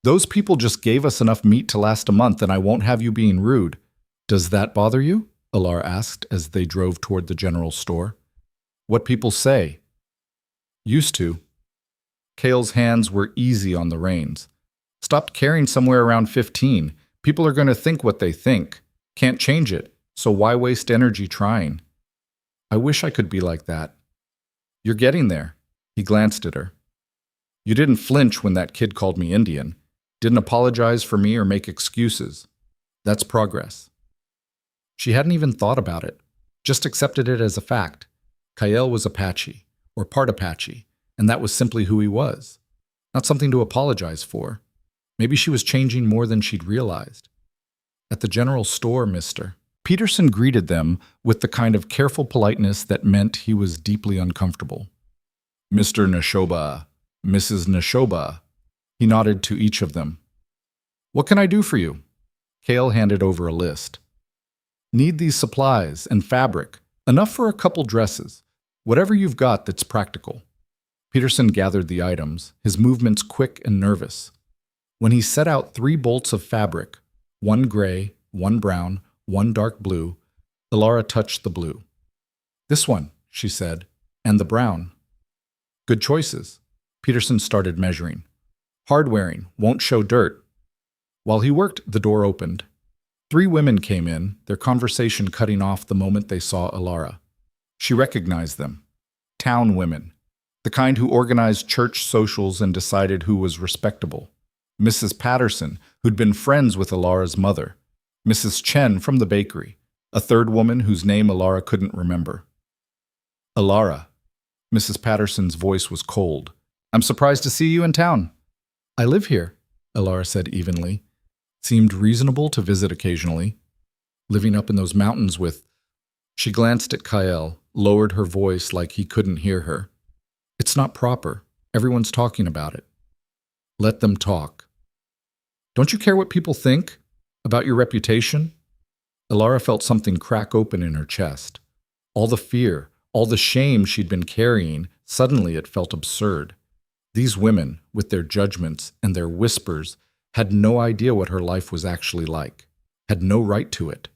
Those people just gave us enough meat to last a month, and I won't have you being rude." "Does that bother you?" Alara asked as they drove toward the general store. "What people say?" "Used to." Cale's hands were easy on the reins. "Stopped caring somewhere around 15. People are going to think what they think. Can't change it, so why waste energy trying?" "I wish I could be like that." "You're getting there." He glanced at her. "You didn't flinch when that kid called me Indian. Didn't apologize for me or make excuses. That's progress." She hadn't even thought about it, just accepted it as a fact. Kyle was Apache, or part Apache, and that was simply who he was. Not something to apologize for. Maybe she was changing more than she'd realized. "At the general store, mister." Peterson greeted them with the kind of careful politeness that meant he was deeply uncomfortable. "Mr. Neshoba, Mrs. Neshoba." He nodded to each of them. "What can I do for you?" Cale handed over a list. "Need these supplies and fabric, enough for a couple dresses. Whatever you've got that's practical." Peterson gathered the items, his movements quick and nervous. When he set out 3 bolts of fabric, 1 gray, 1 brown, 1 dark blue, Alara touched the blue. "This one," she said, "and the brown." "Good choices." Peterson started measuring. "Hard-wearing, won't show dirt." While he worked, the door opened. 3 women came in, their conversation cutting off the moment they saw Alara. She recognized them. Town women. The kind who organized church socials and decided who was respectable. Mrs. Patterson, who'd been friends with Alara's mother. Mrs. Chen from the bakery, a third woman whose name Alara couldn't remember. "Alara." Mrs. Patterson's voice was cold. "I'm surprised to see you in town." "I live here," Alara said evenly. Seemed reasonable to visit occasionally. Living up in those mountains with... She glanced at Kyle, lowered her voice like he couldn't hear her. "It's not proper. Everyone's talking about it." "Let them talk." "Don't you care what people think? About your reputation?" Alara felt something crack open in her chest. All the fear, all the shame she'd been carrying, suddenly it felt absurd. These women, with their judgments and their whispers, had no idea what her life was actually like, had no right to it.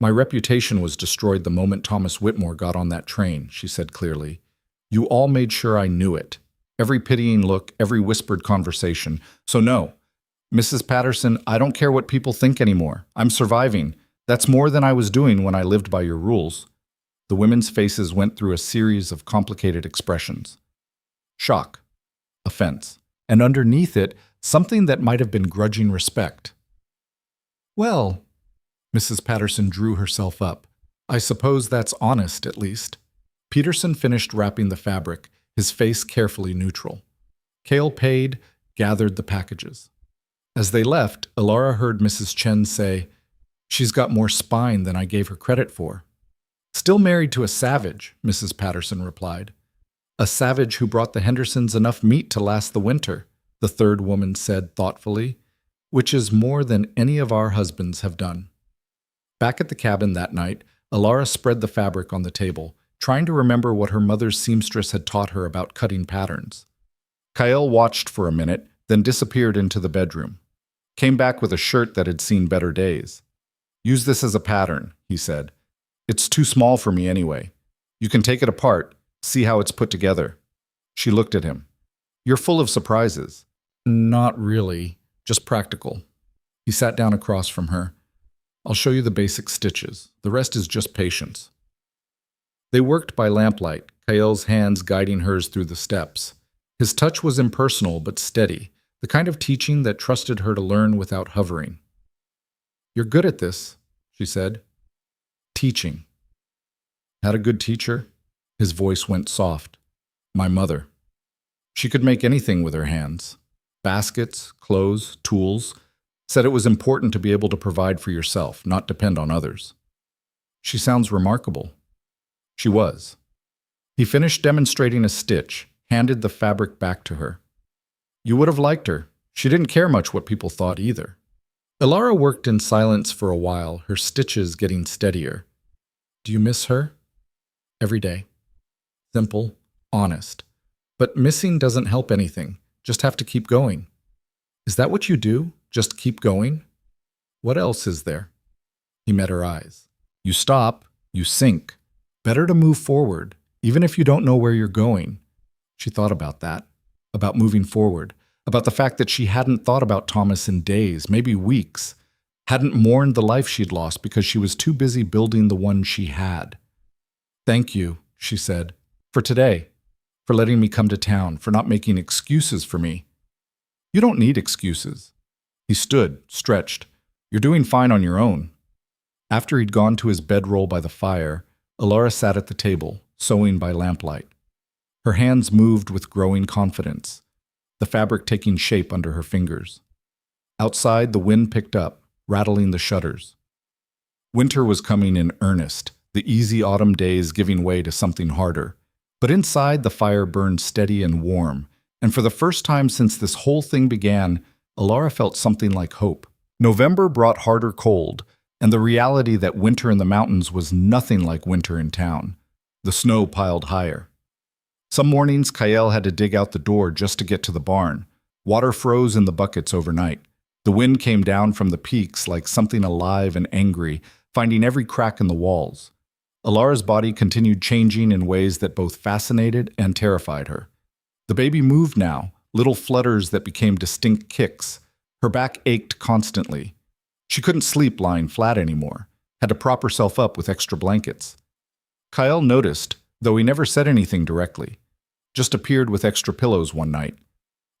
"My reputation was destroyed the moment Thomas Whitmore got on that train," she said clearly. "You all made sure I knew it. Every pitying look, every whispered conversation. So no, Mrs. Patterson, I don't care what people think anymore. I'm surviving. That's more than I was doing when I lived by your rules." The women's faces went through a series of complicated expressions. Shock, offense, and underneath it, something that might have been grudging respect. Well, Mrs. Patterson drew herself up. I suppose that's honest, at least. Peterson finished wrapping the fabric, his face carefully neutral. Cale paid, gathered the packages. As they left, Ilara heard Mrs. Chen say, "She's got more spine than I gave her credit for." "Still married to a savage," Mrs. Patterson replied. "A savage who brought the Hendersons enough meat to last the winter," the third woman said thoughtfully, "which is more than any of our husbands have done." Back at the cabin that night, Ilara spread the fabric on the table, trying to remember what her mother's seamstress had taught her about cutting patterns. Kyle watched for a minute, then disappeared into the bedroom. Came back with a shirt that had seen better days. "Use this as a pattern," he said. "It's too small for me anyway. You can take it apart, see how it's put together." She looked at him. "You're full of surprises." "Not really, just practical." He sat down across from her. "I'll show you the basic stitches. The rest is just patience." They worked by lamplight, Kyle's hands guiding hers through the steps. His touch was impersonal but steady, the kind of teaching that trusted her to learn without hovering. "You're good at this," she said. "Teaching." "Had a good teacher?" His voice went soft. "My mother. She could make anything with her hands. Baskets, clothes, tools. Said it was important to be able to provide for yourself, not depend on others." "She sounds remarkable." She was. He finished demonstrating a stitch, handed the fabric back to her. "You would have liked her. She didn't care much what people thought either." Ilara worked in silence for a while, her stitches getting steadier. "Do you miss her?" "Every day." Simple, honest. "But missing doesn't help anything. Just have to keep going." "Is that what you do? Just keep going?" "What else is there?" He met her eyes. "You stop, you sink. Better to move forward, even if you don't know where you're going." She thought about that, about moving forward, about the fact that she hadn't thought about Thomas in days, maybe weeks, hadn't mourned the life she'd lost because she was too busy building the one she had. "Thank you," she said, "for today, for letting me come to town, for not making excuses for me." "You don't need excuses." He stood, stretched. "You're doing fine on your own." After he'd gone to his bedroll by the fire, Ilara sat at the table, sewing by lamplight. Her hands moved with growing confidence, the fabric taking shape under her fingers. Outside, the wind picked up, rattling the shutters. Winter was coming in earnest, the easy autumn days giving way to something harder. But inside, the fire burned steady and warm, and for the first time since this whole thing began, Ilara felt something like hope. November brought harder cold, and the reality that winter in the mountains was nothing like winter in town. The snow piled higher. Some mornings, Kyle had to dig out the door just to get to the barn. Water froze in the buckets overnight. The wind came down from the peaks like something alive and angry, finding every crack in the walls. Ilara's body continued changing in ways that both fascinated and terrified her. The baby moved now, little flutters that became distinct kicks. Her back ached constantly. She couldn't sleep lying flat anymore, had to prop herself up with extra blankets. Kyle noticed, though he never said anything directly. Just appeared with extra pillows one night.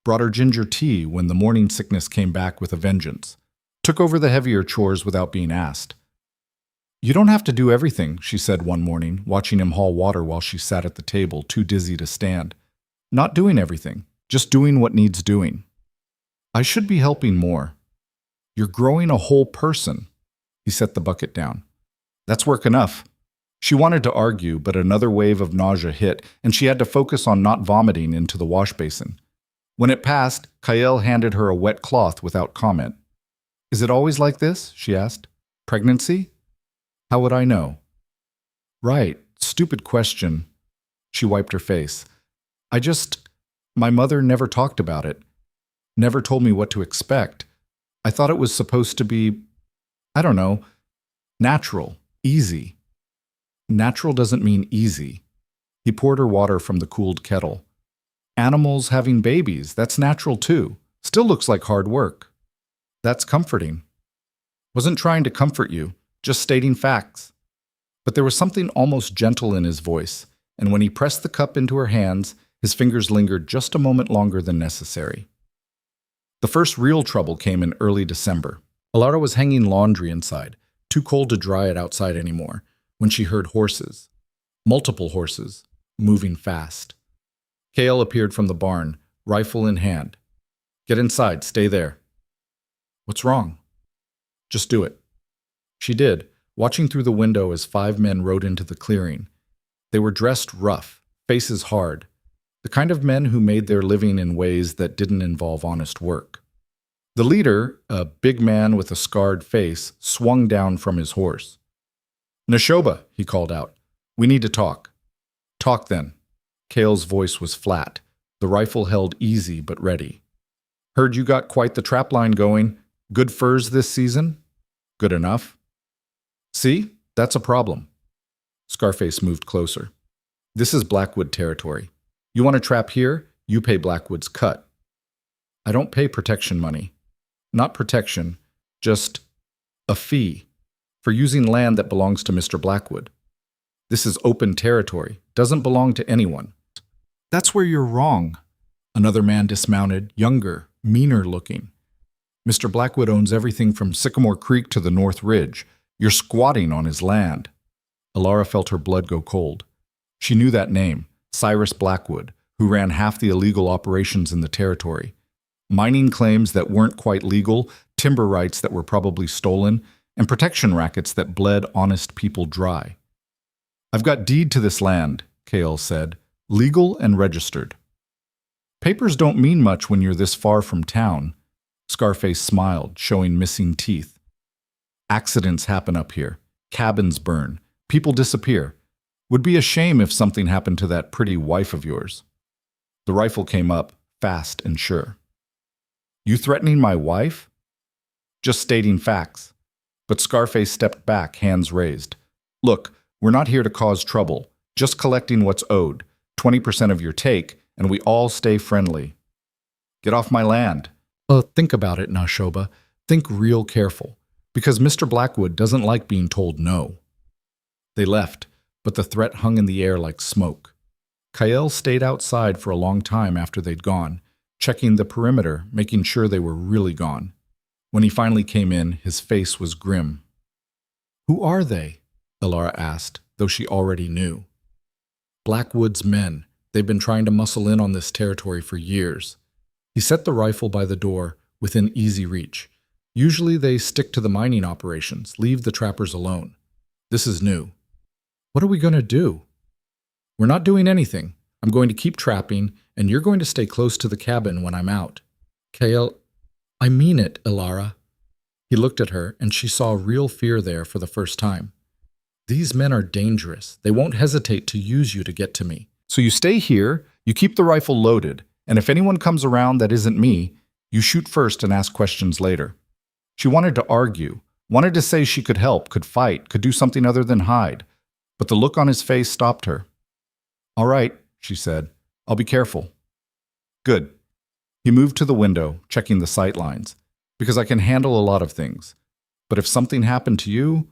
Brought her ginger tea when the morning sickness came back with a vengeance. Took over the heavier chores without being asked. "You don't have to do everything," she said one morning, watching him haul water while she sat at the table, too dizzy to stand. "Not doing everything, just doing what needs doing." "I should be helping more." "You're growing a whole person." He set the bucket down. "That's work enough." She wanted to argue, but another wave of nausea hit, and she had to focus on not vomiting into the wash basin. When it passed, Kyle handed her a wet cloth without comment. "Is it always like this?" she asked. "Pregnancy?" "How would I know?" "Right, stupid question." She wiped her face. My mother never talked about it. Never told me what to expect. I thought it was supposed to be, I don't know, natural, easy." "Natural doesn't mean easy." He poured her water from the cooled kettle. "Animals having babies, that's natural too. Still looks like hard work." "That's comforting." "Wasn't trying to comfort you, just stating facts." But there was something almost gentle in his voice, and when he pressed the cup into her hands, his fingers lingered just a moment longer than necessary. The first real trouble came in early December. Alara was hanging laundry inside, too cold to dry it outside anymore, when she heard horses. Multiple horses, moving fast. Kale appeared from the barn, rifle in hand. "Get inside, stay there." "What's wrong?" "Just do it." She did, watching through the window as 5 men rode into the clearing. They were dressed rough, faces hard, the kind of men who made their living in ways that didn't involve honest work. The leader, a big man with a scarred face, swung down from his horse. "Neshoba," he called out. "We need to talk." "Talk then." Kale's voice was flat, the rifle held easy but ready. "Heard you got quite the trap line going. Good furs this season?" "Good enough." "See, that's a problem." Scarface moved closer. "This is Blackwood territory. You want to trap here, you pay Blackwood's cut." "I don't pay protection money." "Not protection, just a fee for using land that belongs to Mr. Blackwood. This is open territory, doesn't belong to anyone." "That's where you're wrong." Another man dismounted, younger, meaner looking. "Mr. Blackwood owns everything from Sycamore Creek to the North Ridge. You're squatting on his land." Alara felt her blood go cold. She knew that name, Cyrus Blackwood, who ran half the illegal operations in the territory. Mining claims that weren't quite legal, timber rights that were probably stolen, and protection rackets that bled honest people dry. "I've got deed to this land," Kale said, "legal and registered." "Papers don't mean much when you're this far from town." Scarface smiled, showing missing teeth. "Accidents happen up here. Cabins burn. People disappear. Would be a shame if something happened to that pretty wife of yours." The rifle came up, fast and sure. "You threatening my wife?" "Just stating facts." But Scarface stepped back, hands raised. "Look, we're not here to cause trouble. Just collecting what's owed. 20% of your take, and we all stay friendly." "Get off my land." Think about it, Nashoba. Think real careful. Because Mr. Blackwood doesn't like being told no." They left, but the threat hung in the air like smoke. Kyle stayed outside for a long time after they'd gone, checking the perimeter, making sure they were really gone. When he finally came in, his face was grim. "Who are they?" Alara asked, though she already knew. "Blackwood's men. They've been trying to muscle in on this territory for years." He set the rifle by the door, within easy reach. Usually they stick to the mining operations, leave the trappers alone. This is new. "What are we going to do?" "We're not doing anything. I'm going to keep trapping, and you're going to stay close to the cabin when I'm out." Kale, "I mean it, Alara." He looked at her, and she saw real fear there for the first time. "These men are dangerous. They won't hesitate to use you to get to me. So you stay here, you keep the rifle loaded, and if anyone comes around that isn't me, you shoot first and ask questions later." She wanted to argue, wanted to say she could help, could fight, could do something other than hide, but the look on his face stopped her. "All right," she said. "I'll be careful." "Good." He moved to the window, checking the sight lines. "Because I can handle a lot of things. But if something happened to you—"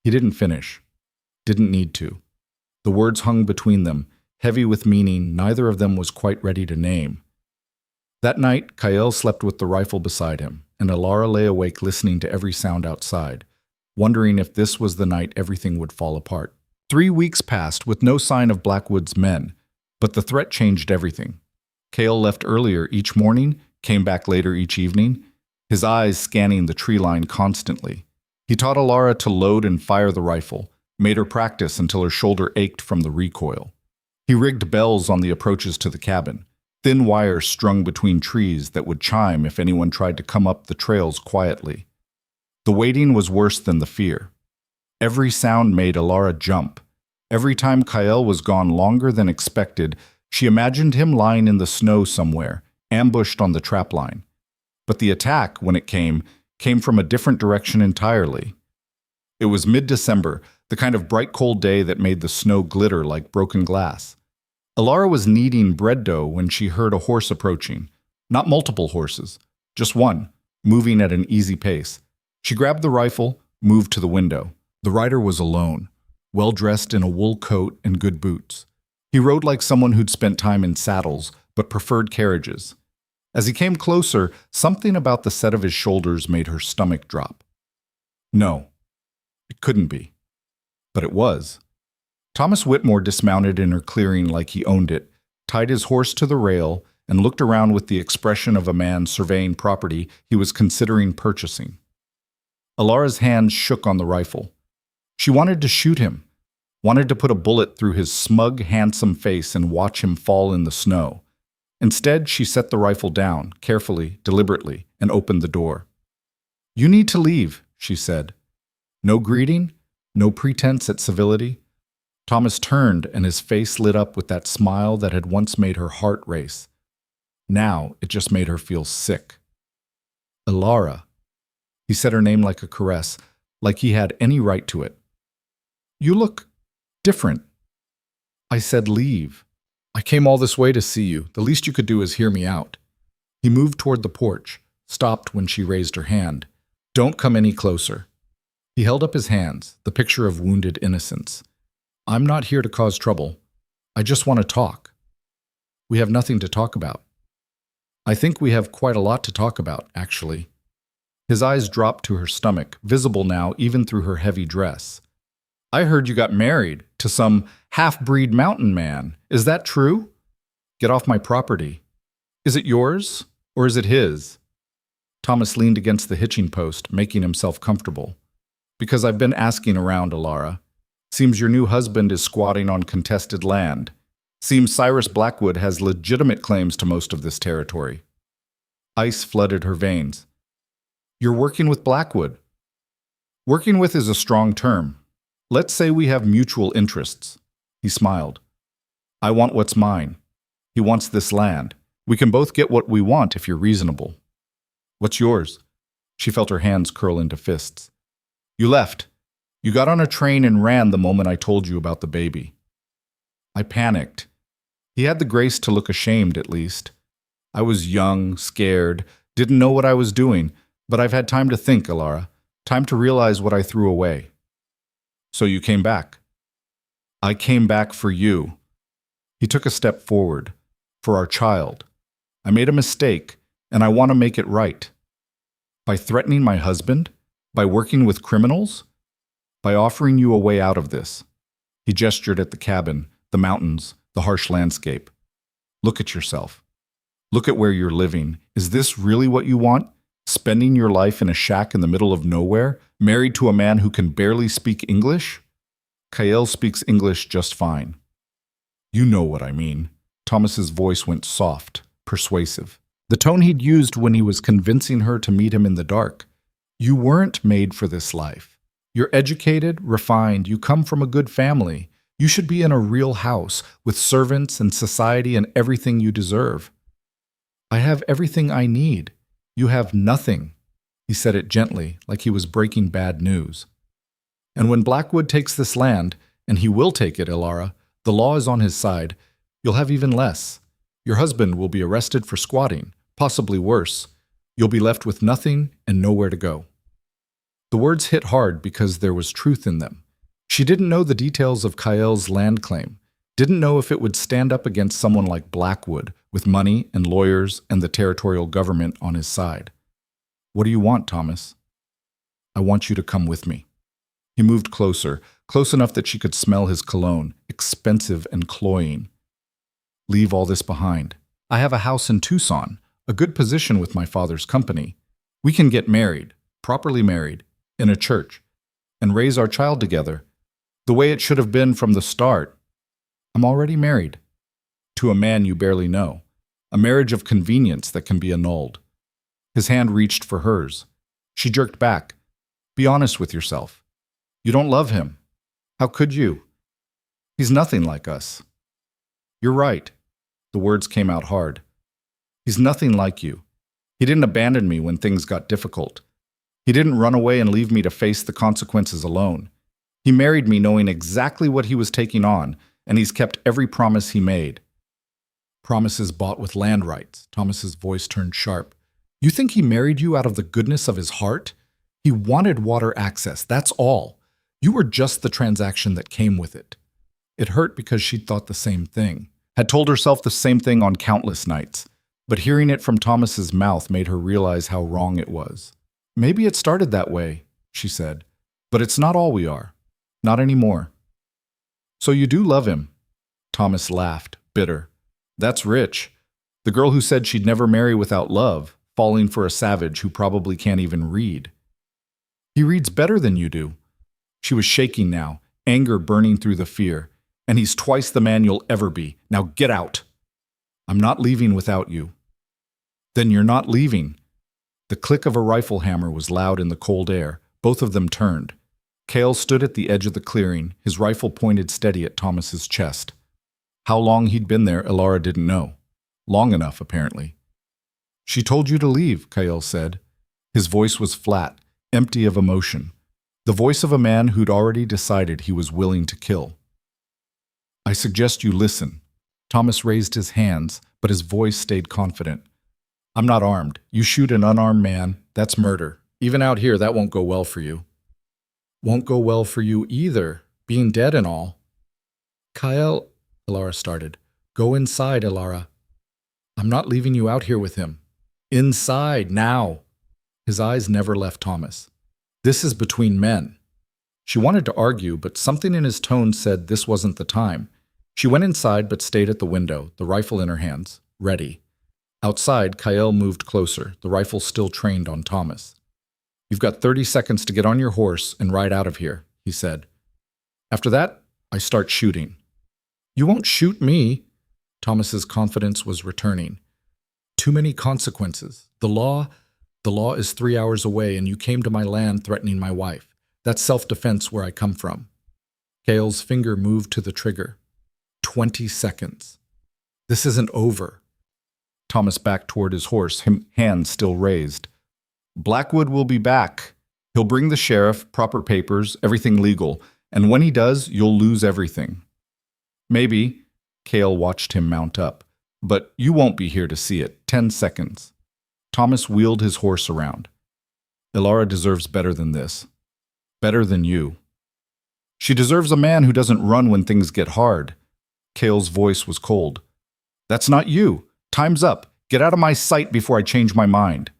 He didn't finish. Didn't need to. The words hung between them, heavy with meaning neither of them was quite ready to name. That night, Kyle slept with the rifle beside him, and Alara lay awake listening to every sound outside, wondering if this was the night everything would fall apart. 3 weeks passed with no sign of Blackwood's men, but the threat changed everything. Kale left earlier each morning, came back later each evening, his eyes scanning the tree line constantly. He taught Alara to load and fire the rifle, made her practice until her shoulder ached from the recoil. He rigged bells on the approaches to the cabin, thin wires strung between trees that would chime if anyone tried to come up the trails quietly. The waiting was worse than the fear. Every sound made Alara jump. Every time Kyle was gone longer than expected, she imagined him lying in the snow somewhere, ambushed on the trap line. But the attack, when it came from a different direction entirely. It was mid-December, the kind of bright cold day that made the snow glitter like broken glass. Alara was kneading bread dough when she heard a horse approaching. Not multiple horses, just one, moving at an easy pace. She grabbed the rifle, moved to the window. The rider was alone, well-dressed in a wool coat and good boots. He rode like someone who'd spent time in saddles, but preferred carriages. As he came closer, something about the set of his shoulders made her stomach drop. No, it couldn't be. But it was. Thomas Whitmore dismounted in her clearing like he owned it, tied his horse to the rail, and looked around with the expression of a man surveying property he was considering purchasing. Alara's hands shook on the rifle. She wanted to shoot him, wanted to put a bullet through his smug, handsome face and watch him fall in the snow. Instead, she set the rifle down, carefully, deliberately, and opened the door. "You need to leave," she said. No greeting, no pretense at civility. Thomas turned, and his face lit up with that smile that had once made her heart race. Now, it just made her feel sick. Alara. He said her name like a caress, like he had any right to it. "You look different." "I said leave. I came all this way to see you. The least you could do is hear me out." He moved toward the porch, stopped when she raised her hand. "Don't come any closer." He held up his hands, the picture of wounded innocence. "I'm not here to cause trouble. I just want to talk." "We have nothing to talk about." "I think we have quite a lot to talk about, actually." His eyes dropped to her stomach, visible now even through her heavy dress. "I heard you got married to some half-breed mountain man. Is that true?" "Get off my property." "Is it yours, or is it his?" Thomas leaned against the hitching post, making himself comfortable. "Because I've been asking around, Alara. Seems your new husband is squatting on contested land. Seems Cyrus Blackwood has legitimate claims to most of this territory." Ice flooded her veins. "You're working with Blackwood." "Working with is a strong term. Let's say we have mutual interests." He smiled. "I want what's mine. He wants this land. We can both get what we want if you're reasonable." "What's yours?" She felt her hands curl into fists. "You left. You got on a train and ran the moment I told you about the baby." I panicked. He had the grace to look ashamed, at least. I was young, scared, didn't know what I was doing, but I've had time to think, Alara. Time to realize what I threw away. "So you came back?" "I came back for you." He took a step forward. "For our child. I made a mistake, and I want to make it right." "By threatening my husband? By working with criminals?" "By offering you a way out of this." He gestured at the cabin, the mountains, the harsh landscape. "Look at yourself. Look at where you're living. Is this really what you want? Spending your life in a shack in the middle of nowhere, married to a man who can barely speak English?" "Kael speaks English just fine." "You know what I mean." Thomas's voice went soft, persuasive. The tone he'd used when he was convincing her to meet him in the dark. "You weren't made for this life. You're educated, refined, you come from a good family. You should be in a real house, with servants and society and everything you deserve." "I have everything I need. You have nothing." He said it gently, like he was breaking bad news. "And when Blackwood takes this land, and he will take it, Alara, the law is on his side, you'll have even less. Your husband will be arrested for squatting, possibly worse. You'll be left with nothing and nowhere to go." The words hit hard because there was truth in them. She didn't know the details of Kael's land claim, didn't know if it would stand up against someone like Blackwood, with money and lawyers and the territorial government on his side. "What do you want, Thomas?" "I want you to come with me." He moved closer, close enough that she could smell his cologne, expensive and cloying. "Leave all this behind. I have a house in Tucson, a good position with my father's company. We can get married, properly married, in a church, and raise our child together, the way it should have been from the start. I'm already married. To a man you barely know. A marriage of convenience that can be annulled." His hand reached for hers. She jerked back. "Be honest with yourself. You don't love him. How could you? He's nothing like us." "You're right." The words came out hard. "He's nothing like you. He didn't abandon me when things got difficult. He didn't run away and leave me to face the consequences alone. He married me knowing exactly what he was taking on, and he's kept every promise he made." "Promises bought with land rights." Thomas's voice turned sharp. "You think he married you out of the goodness of his heart? He wanted water access, that's all. You were just the transaction that came with it." It hurt because she'd thought the same thing, had told herself the same thing on countless nights. But hearing it from Thomas's mouth made her realize how wrong it was. Maybe it started that way, she said, but it's not all we are. Not anymore. So you do love him? Thomas laughed, bitter. That's rich. The girl who said she'd never marry without love, falling for a savage who probably can't even read. He reads better than you do. She was shaking now, anger burning through the fear. And he's twice the man you'll ever be. Now get out. I'm not leaving without you. Then you're not leaving. The click of a rifle hammer was loud in the cold air. Both of them turned. Cale stood at the edge of the clearing, his rifle pointed steady at Thomas's chest. How long he'd been there, Elara didn't know. Long enough, apparently. She told you to leave, Cale said. His voice was flat, empty of emotion. The voice of a man who'd already decided he was willing to kill. I suggest you listen. Thomas raised his hands, but his voice stayed confident. I'm not armed. You shoot an unarmed man, that's murder. Even out here, that won't go well for you. Won't go well for you either, being dead and all. Kyle, Elara started. Go inside, Elara. I'm not leaving you out here with him. Inside, now. His eyes never left Thomas. This is between men. She wanted to argue, but something in his tone said this wasn't the time. She went inside but stayed at the window, the rifle in her hands, ready. Outside, Kyle moved closer, the rifle still trained on Thomas. You've got 30 seconds to get on your horse and ride out of here, he said. After that, I start shooting. You won't shoot me. Thomas's confidence was returning. Too many consequences. The law is 3 hours away and you came to my land threatening my wife. That's self-defense where I come from. Cale's finger moved to the trigger. 20 seconds. This isn't over. Thomas backed toward his horse, hands still raised. Blackwood will be back. He'll bring the sheriff, proper papers, everything legal, and when he does, you'll lose everything. Maybe, Cale watched him mount up, but you won't be here to see it. 10 seconds. Thomas wheeled his horse around. Elara deserves better than this. Better than you. She deserves a man who doesn't run when things get hard. Cale's voice was cold. That's not you. Time's up. Get out of my sight before I change my mind.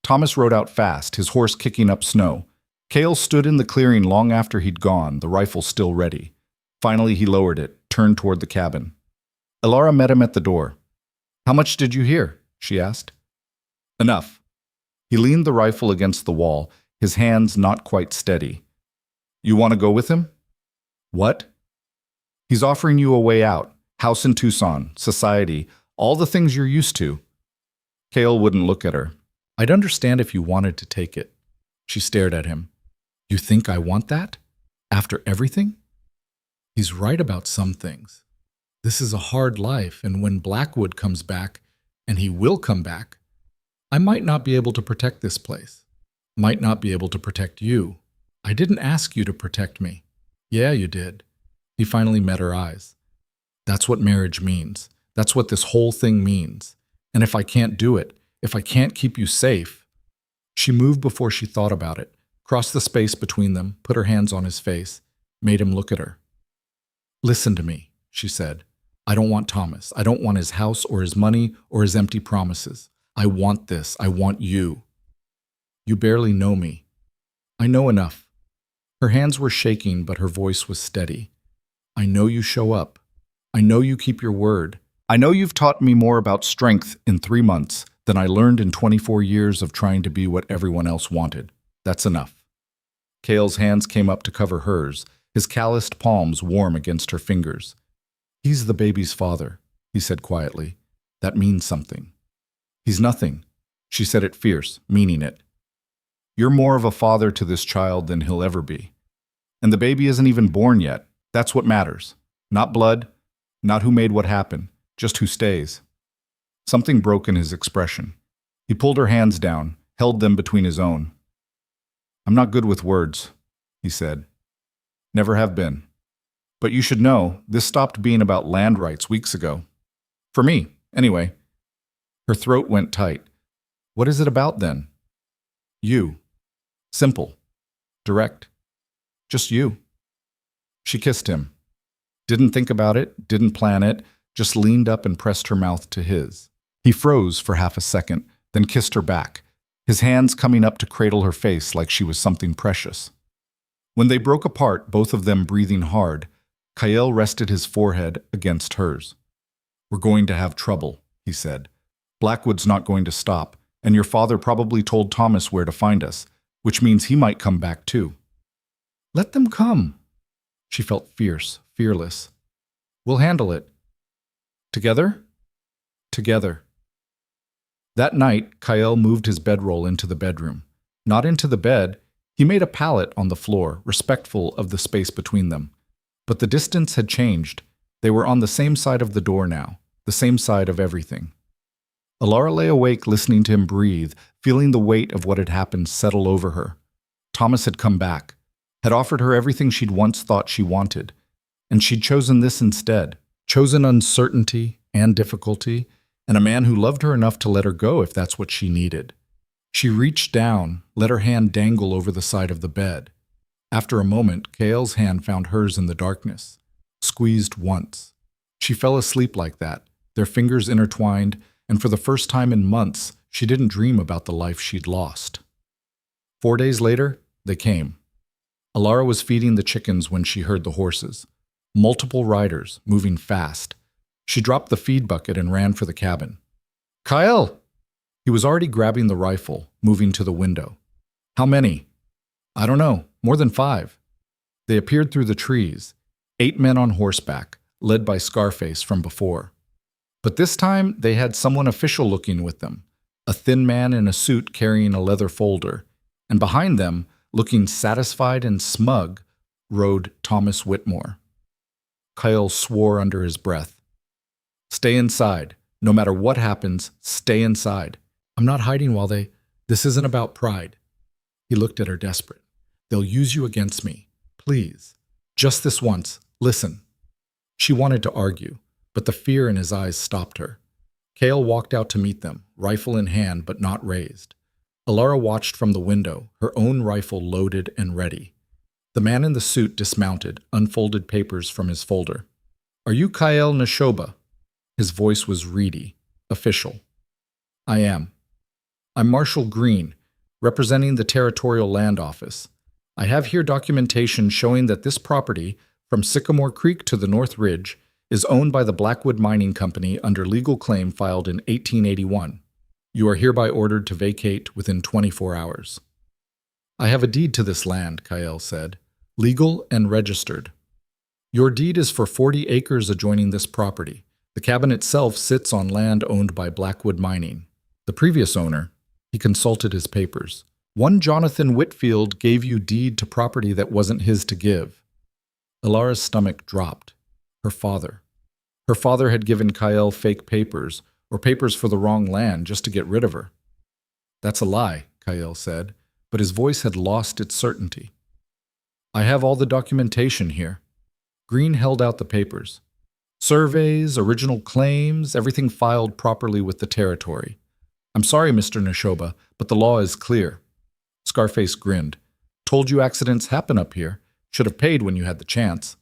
Thomas rode out fast, his horse kicking up snow. Cale stood in the clearing long after he'd gone, the rifle still ready. Finally, he lowered it, turned toward the cabin. Elara met him at the door. How much did you hear? She asked. Enough. He leaned the rifle against the wall, his hands not quite steady. You want to go with him? What? He's offering you a way out. House in Tucson, society, all the things you're used to. Cale wouldn't look at her. I'd understand if you wanted to take it. She stared at him. You think I want that? After everything? He's right about some things. This is a hard life, and when Blackwood comes back, and he will come back, I might not be able to protect this place. Might not be able to protect you. I didn't ask you to protect me. Yeah, you did. He finally met her eyes. That's what marriage means. That's what this whole thing means. And if I can't do it, if I can't keep you safe... She moved before she thought about it, crossed the space between them, put her hands on his face, made him look at her. Listen to me, she said. I don't want Thomas. I don't want his house or his money or his empty promises. I want this. I want you. You barely know me. I know enough. Her hands were shaking, but her voice was steady. I know you show up. I know you keep your word. I know you've taught me more about strength in 3 months than I learned in 24 years of trying to be what everyone else wanted. That's enough. Cale's hands came up to cover hers, his calloused palms warm against her fingers. He's the baby's father, he said quietly. That means something. He's nothing. She said it fierce, meaning it. You're more of a father to this child than he'll ever be. And the baby isn't even born yet. That's what matters. Not blood, not who made what happen, just who stays. Something broke in his expression. He pulled her hands down, held them between his own. I'm not good with words, he said. Never have been. But you should know, this stopped being about land rights weeks ago. For me, anyway. Her throat went tight. What is it about then? You. Simple. Direct. Just you. She kissed him. Didn't think about it, didn't plan it, just leaned up and pressed her mouth to his. He froze for half a second, then kissed her back, his hands coming up to cradle her face like she was something precious. When they broke apart, both of them breathing hard, Kyle rested his forehead against hers. "We're going to have trouble," he said. "Blackwood's not going to stop, and your father probably told Thomas where to find us, which means he might come back too." "Let them come." She felt fierce, fearless. "We'll handle it." "Together?" "Together." That night, Kyle moved his bedroll into the bedroom. Not into the bed. He made a pallet on the floor, respectful of the space between them. But the distance had changed. They were on the same side of the door now, the same side of everything. Alara lay awake listening to him breathe, feeling the weight of what had happened settle over her. Thomas had come back, had offered her everything she'd once thought she wanted, and she'd chosen this instead, chosen uncertainty and difficulty, and a man who loved her enough to let her go if that's what she needed. She reached down, let her hand dangle over the side of the bed. After a moment, Kyle's hand found hers in the darkness, squeezed once. She fell asleep like that, their fingers intertwined, and for the first time in months, she didn't dream about the life she'd lost. 4 days later, they came. Alara was feeding the chickens when she heard the horses. Multiple riders, moving fast. She dropped the feed bucket and ran for the cabin. "Kyle!" He was already grabbing the rifle, moving to the window. "How many?" "I don't know. More than 5. They appeared through the trees. 8 men on horseback, led by Scarface from before. But this time, they had someone official-looking with them, a thin man in a suit carrying a leather folder, and behind them, looking satisfied and smug, rode Thomas Whitmore. Kyle swore under his breath. "Stay inside. No matter what happens, stay inside. I'm not hiding while they... This isn't about pride." He looked at her desperate. "They'll use you against me. Please. Just this once. Listen." She wanted to argue, but the fear in his eyes stopped her. Kyle walked out to meet them, rifle in hand but not raised. Alara watched from the window, her own rifle loaded and ready. The man in the suit dismounted, unfolded papers from his folder. "Are you Kyle Neshoba?" His voice was reedy, official. "I am. I'm Marshal Green, representing the Territorial Land Office. I have here documentation showing that this property, from Sycamore Creek to the North Ridge, is owned by the Blackwood Mining Company under legal claim filed in 1881. You are hereby ordered to vacate within 24 hours. "I have a deed to this land," Kyle said, "legal and registered. Your deed is for 40 acres adjoining this property. The cabin itself sits on land owned by Blackwood Mining. The previous owner," he consulted his papers, "one Jonathan Whitfield gave you deed to property that wasn't his to give." Alara's stomach dropped. Her father. Her father had given Kyle fake papers, or papers for the wrong land, just to get rid of her. "That's a lie," Kyle said, but his voice had lost its certainty. "I have all the documentation here." Green held out the papers. "Surveys, original claims, everything filed properly with the territory. I'm sorry, Mr. Neshoba, but the law is clear." Scarface grinned. "Told you accidents happen up here. Should have paid when you had the chance."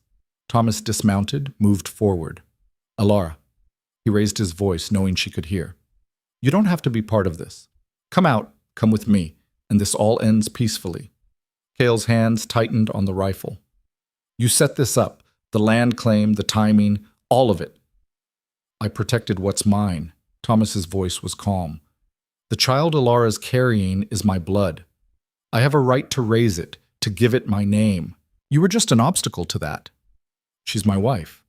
Thomas dismounted, moved forward. "Alara." He raised his voice, knowing she could hear. "You don't have to be part of this. Come out, come with me, and this all ends peacefully." Kyle's hands tightened on the rifle. "You set this up, the land claim, the timing, all of it." "I protected what's mine." Thomas's voice was calm. "The child Alara's carrying is my blood. I have a right to raise it, to give it my name. You were just an obstacle to that. She's my wife.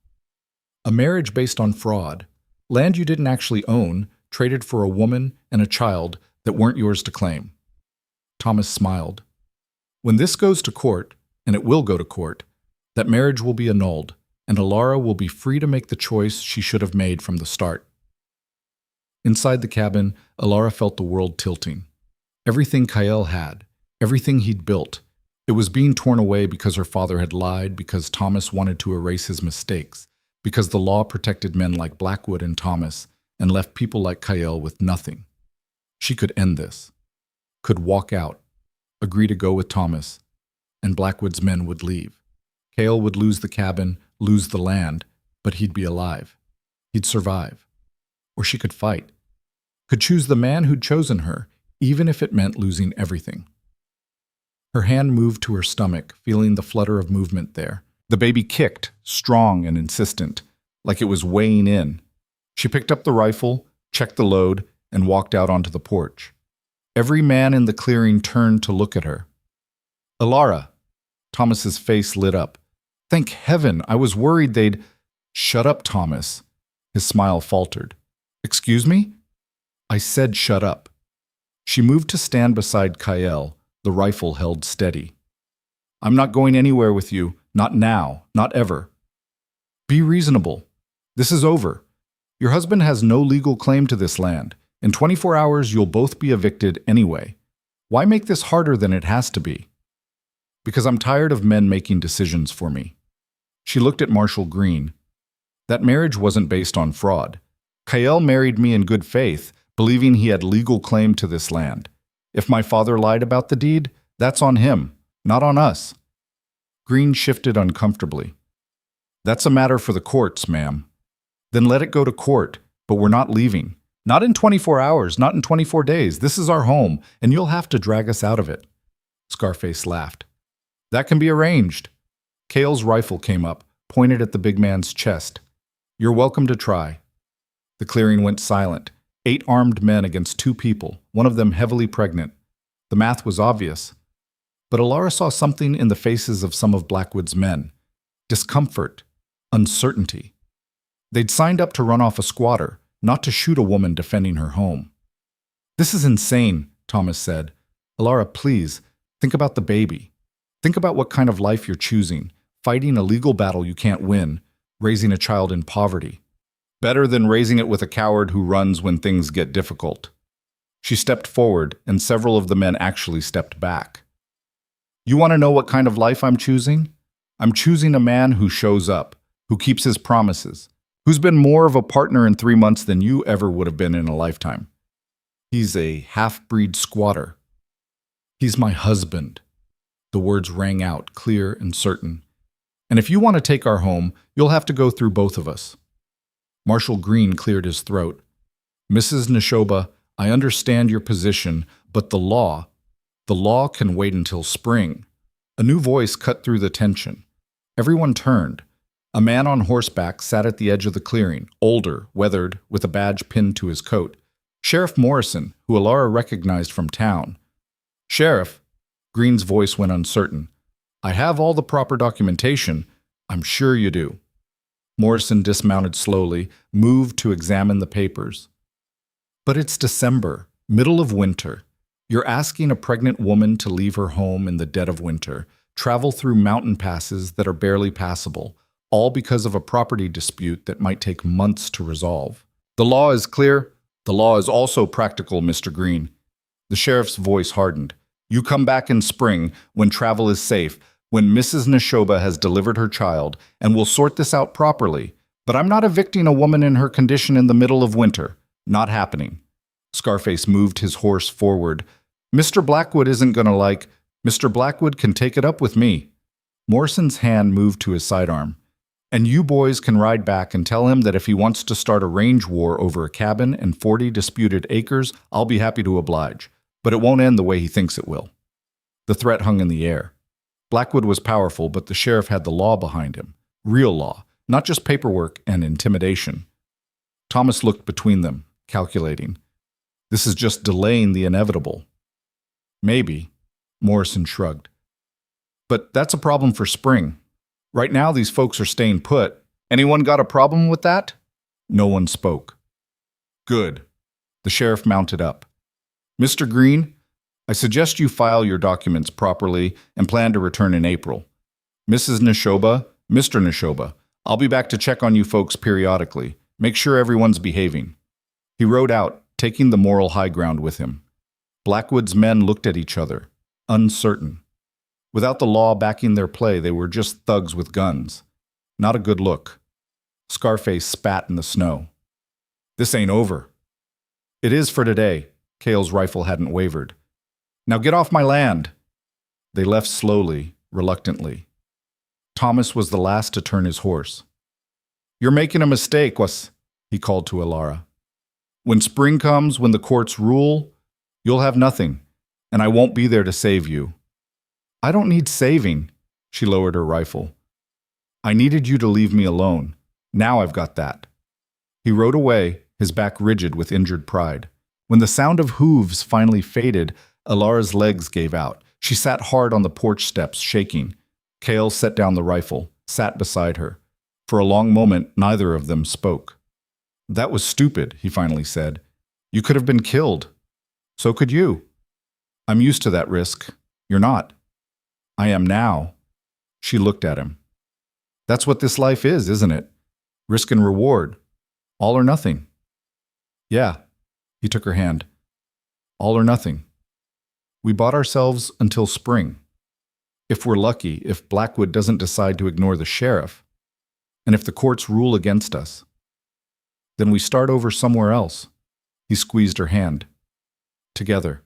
A marriage based on fraud, land you didn't actually own, traded for a woman and a child that weren't yours to claim." Thomas smiled. "When this goes to court, and it will go to court, that marriage will be annulled, and Alara will be free to make the choice she should have made from the start." Inside the cabin, Alara felt the world tilting. Everything Kyle had, everything he'd built, it was being torn away because her father had lied, because Thomas wanted to erase his mistakes, because the law protected men like Blackwood and Thomas and left people like Kyle with nothing. She could end this, could walk out, agree to go with Thomas, and Blackwood's men would leave. Kyle would lose the cabin, lose the land, but he'd be alive. He'd survive. Or she could fight. could choose the man who'd chosen her, even if it meant losing everything. Her hand moved to her stomach, feeling the flutter of movement there. The baby kicked, strong and insistent, like it was weighing in. She picked up the rifle, checked the load, and walked out onto the porch. Every man in the clearing turned to look at her. "Alara!" Thomas's face lit up. "Thank heaven, I was worried they'd—" "Shut up, Thomas." His smile faltered. "Excuse me?" "I said shut up." She moved to stand beside Kyle, the rifle held steady. "I'm not going anywhere with you, not now, not ever." "Be reasonable. This is over. Your husband has no legal claim to this land. In 24 hours, you'll both be evicted anyway. Why make this harder than it has to be?" "Because I'm tired of men making decisions for me." She looked at Marshall Green. "That marriage wasn't based on fraud. Kyle married me in good faith, believing he had legal claim to this land. If my father lied about the deed, that's on him, not on us." Green shifted uncomfortably. "That's a matter for the courts, ma'am." "Then let it go to court, but we're not leaving. Not in 24 hours, not in 24 days. This is our home, and you'll have to drag us out of it." Scarface laughed. "That can be arranged." Cale's rifle came up, pointed at the big man's chest. "You're welcome to try." The clearing went silent. 8 armed men against 2 people, one of them heavily pregnant. The math was obvious. But Alara saw something in the faces of some of Blackwood's men. Discomfort, uncertainty. They'd signed up to run off a squatter, not to shoot a woman defending her home. "This is insane," Thomas said. "Alara, please, think about the baby. Think about what kind of life you're choosing, fighting a legal battle you can't win, raising a child in poverty. Better than raising it with a coward who runs when things get difficult." She stepped forward, and several of the men actually stepped back. "You want to know what kind of life I'm choosing? I'm choosing a man who shows up, who keeps his promises, who's been more of a partner in 3 months than you ever would have been in a lifetime. He's a half-breed squatter. He's my husband." The words rang out, clear and certain. "And if you want to take our home, you'll have to go through both of us." Marshall Green cleared his throat. "Mrs. Neshoba, I understand your position, but the law can wait until spring." A new voice cut through the tension. Everyone turned. A man on horseback sat at the edge of the clearing, older, weathered, with a badge pinned to his coat. Sheriff Morrison, who Alara recognized from town. "Sheriff," Green's voice went uncertain. "I have all the proper documentation. I'm sure you do." Morrison dismounted slowly, moved to examine the papers. "But it's December, middle of winter. You're asking a pregnant woman to leave her home in the dead of winter, travel through mountain passes that are barely passable, all because of a property dispute that might take months to resolve. The law is clear. The law is also practical, Mr. Green." The sheriff's voice hardened. "You come back in spring, when travel is safe, when Mrs. Neshoba has delivered her child, and we'll sort this out properly. But I'm not evicting a woman in her condition in the middle of winter. Not happening." Scarface moved his horse forward. "Mr. Blackwood isn't going to like—" "Mr. Blackwood can take it up with me." Morrison's hand moved to his sidearm. "And you boys can ride back and tell him that if he wants to start a range war over a cabin and 40 disputed acres, I'll be happy to oblige. But it won't end the way he thinks it will." The threat hung in the air. Blackwood was powerful, but the sheriff had the law behind him. Real law, not just paperwork and intimidation. Thomas looked between them, calculating. This is just delaying the inevitable. "Maybe," Morrison shrugged. "But that's a problem for spring. Right now, these folks are staying put. Anyone got a problem with that?" No one spoke. "Good." The sheriff mounted up. "Mr. Green, I suggest you file your documents properly and plan to return in April. Mrs. Neshoba, Mr. Neshoba, I'll be back to check on you folks periodically. Make sure everyone's behaving." He rode out, taking the moral high ground with him. Blackwood's men looked at each other, uncertain. Without the law backing their play, they were just thugs with guns. Not a good look. Scarface spat in the snow. "This ain't over." "It is for today." Cale's rifle hadn't wavered. "Now get off my land." They left slowly, reluctantly. Thomas was the last to turn his horse. "You're making a mistake, he called to Alara. When spring comes, when the courts rule, you'll have nothing, and I won't be there to save you. I don't need saving, she lowered her rifle. I needed you to leave me alone. Now I've got that. He rode away, his back rigid with injured pride. When the sound of hooves finally faded, Alara's legs gave out. She sat hard on the porch steps, shaking. Cale set down the rifle, sat beside her. For a long moment, neither of them spoke. That was stupid, he finally said. You could have been killed. So could you. I'm used to that risk. You're not. I am now. She looked at him. That's what this life is, isn't it? Risk and reward. All or nothing. Yeah. He took her hand. All or nothing. We bought ourselves until spring. If we're lucky, if Blackwood doesn't decide to ignore the sheriff, and if the courts rule against us, then we start over somewhere else. He squeezed her hand. Together.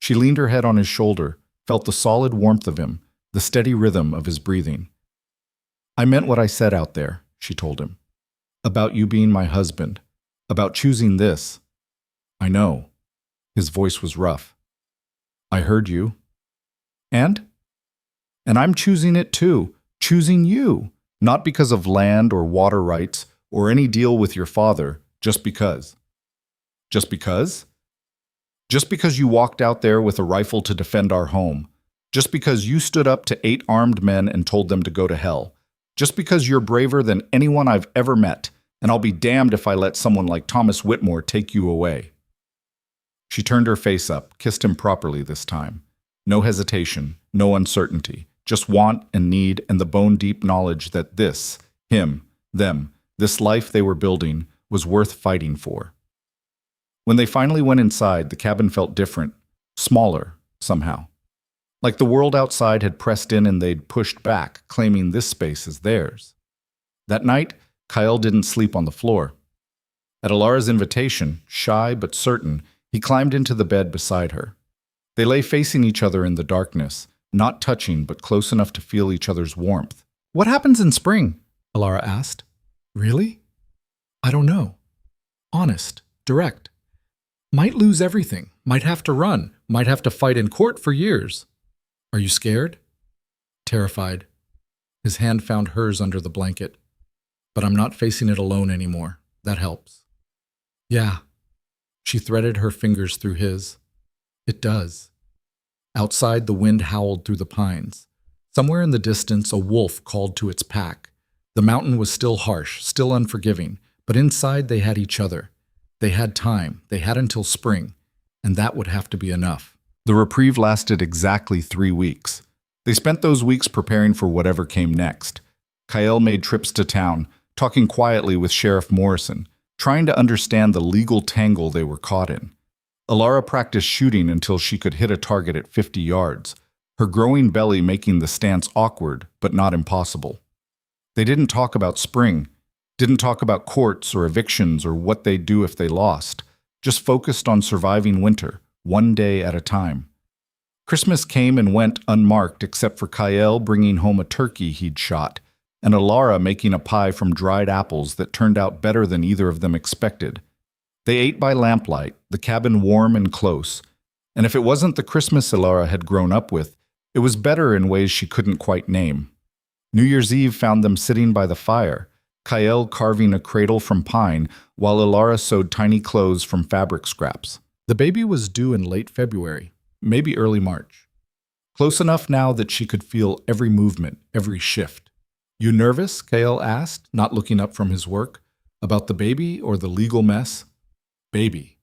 She leaned her head on his shoulder, felt the solid warmth of him, the steady rhythm of his breathing. I meant what I said out there, she told him. About you being my husband. About choosing this. I know. His voice was rough. I heard you. And? And I'm choosing it too. Choosing you. Not because of land or water rights or any deal with your father, just because. Just because? Just because you walked out there with a rifle to defend our home. Just because you stood up to 8 armed men and told them to go to hell. Just because you're braver than anyone I've ever met, and I'll be damned if I let someone like Thomas Whitmore take you away. She turned her face up, kissed him properly this time. No hesitation, no uncertainty, just want and need and the bone-deep knowledge that this, him, them, this life they were building was worth fighting for. When they finally went inside, the cabin felt different, smaller, somehow. Like the world outside had pressed in and they'd pushed back, claiming this space as theirs. That night, Kyle didn't sleep on the floor. At Alara's invitation, shy but certain, he climbed into the bed beside her. They lay facing each other in the darkness, not touching but close enough to feel each other's warmth. What happens in spring? Alara asked. Really? I don't know. Honest, direct. Might lose everything, might have to run, might have to fight in court for years. Are you scared? Terrified. His hand found hers under the blanket. But I'm not facing it alone anymore. That helps. Yeah. She threaded her fingers through his. It does. Outside, the wind howled through the pines. Somewhere in the distance, a wolf called to its pack. The mountain was still harsh, still unforgiving, but inside they had each other. They had time. They had until spring, and that would have to be enough. The reprieve lasted exactly 3 weeks. They spent those weeks preparing for whatever came next. Kyle made trips to town, talking quietly with Sheriff Morrison, trying to understand the legal tangle they were caught in. Alara practiced shooting until she could hit a target at 50 yards, her growing belly making the stance awkward but not impossible. They didn't talk about spring, didn't talk about courts or evictions or what they'd do if they lost, just focused on surviving winter, one day at a time. Christmas came and went unmarked except for Kyle bringing home a turkey he'd shot, and Alara making a pie from dried apples that turned out better than either of them expected. They ate by lamplight, the cabin warm and close, and if it wasn't the Christmas Alara had grown up with, it was better in ways she couldn't quite name. New Year's Eve found them sitting by the fire, Kyle carving a cradle from pine while Alara sewed tiny clothes from fabric scraps. The baby was due in late February, maybe early March. Close enough now that she could feel every movement, every shift. You nervous? Kyle asked, not looking up from his work. About the baby or the legal mess? Baby.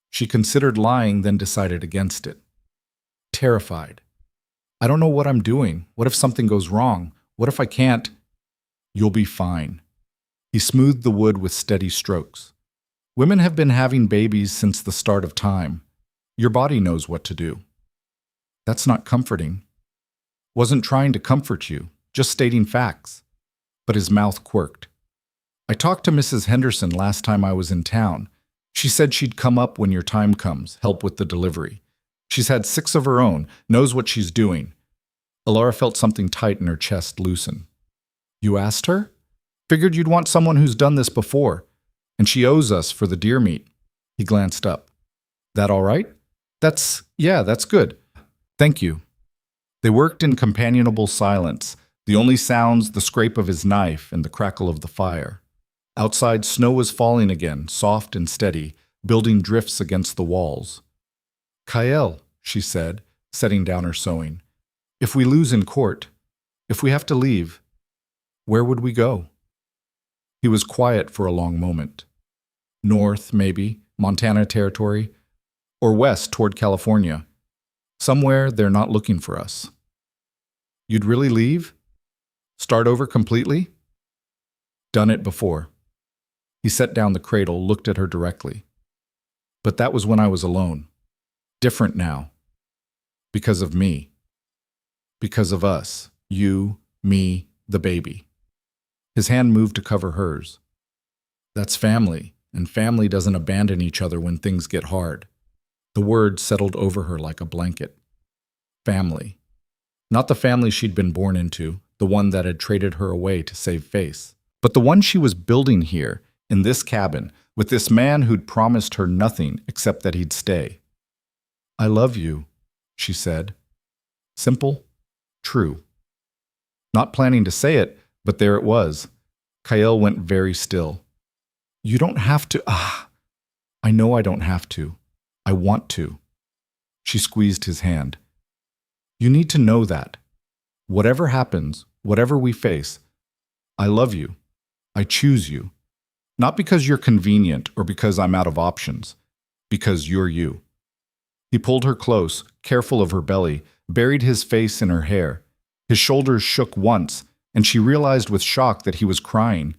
She considered lying, then decided against it. Terrified. I don't know what I'm doing. What if something goes wrong? What if I can't? You'll be fine. He smoothed the wood with steady strokes. Women have been having babies since the start of time. Your body knows what to do. That's not comforting. Wasn't trying to comfort you, just stating facts. But his mouth quirked. I talked to Mrs. Henderson last time I was in town. She said she'd come up when your time comes, help with the delivery. She's had 6 of her own, knows what she's doing. Alara felt something tight in her chest loosen. You asked her? Figured you'd want someone who's done this before. And she owes us for the deer meat. He glanced up. That all right? That's good. Thank you. They worked in companionable silence, the only sounds the scrape of his knife and the crackle of the fire. Outside, snow was falling again, soft and steady, building drifts against the walls. Kael, she said, setting down her sewing, if we lose in court, if we have to leave, where would we go? He was quiet for a long moment. North, maybe, Montana Territory, or west toward California. Somewhere they're not looking for us. You'd really leave? Start over completely? Done it before. He set down the cradle, looked at her directly. But that was when I was alone. Different now. Because of me. Because of us. You, me, the baby. His hand moved to cover hers. That's family, and family doesn't abandon each other when things get hard. The word settled over her like a blanket. Family. Not the family she'd been born into, the one that had traded her away to save face, but the one she was building here, in this cabin, with this man who'd promised her nothing except that he'd stay. I love you, she said. Simple, true. Not planning to say it, but there it was. Kael went very still. You don't have to. I know I don't have to. I want to. She squeezed his hand. You need to know that. Whatever happens, whatever we face, I love you. I choose you. Not because you're convenient or because I'm out of options. Because you're you. He pulled her close, careful of her belly, buried his face in her hair. His shoulders shook once, and she realized with shock that he was crying.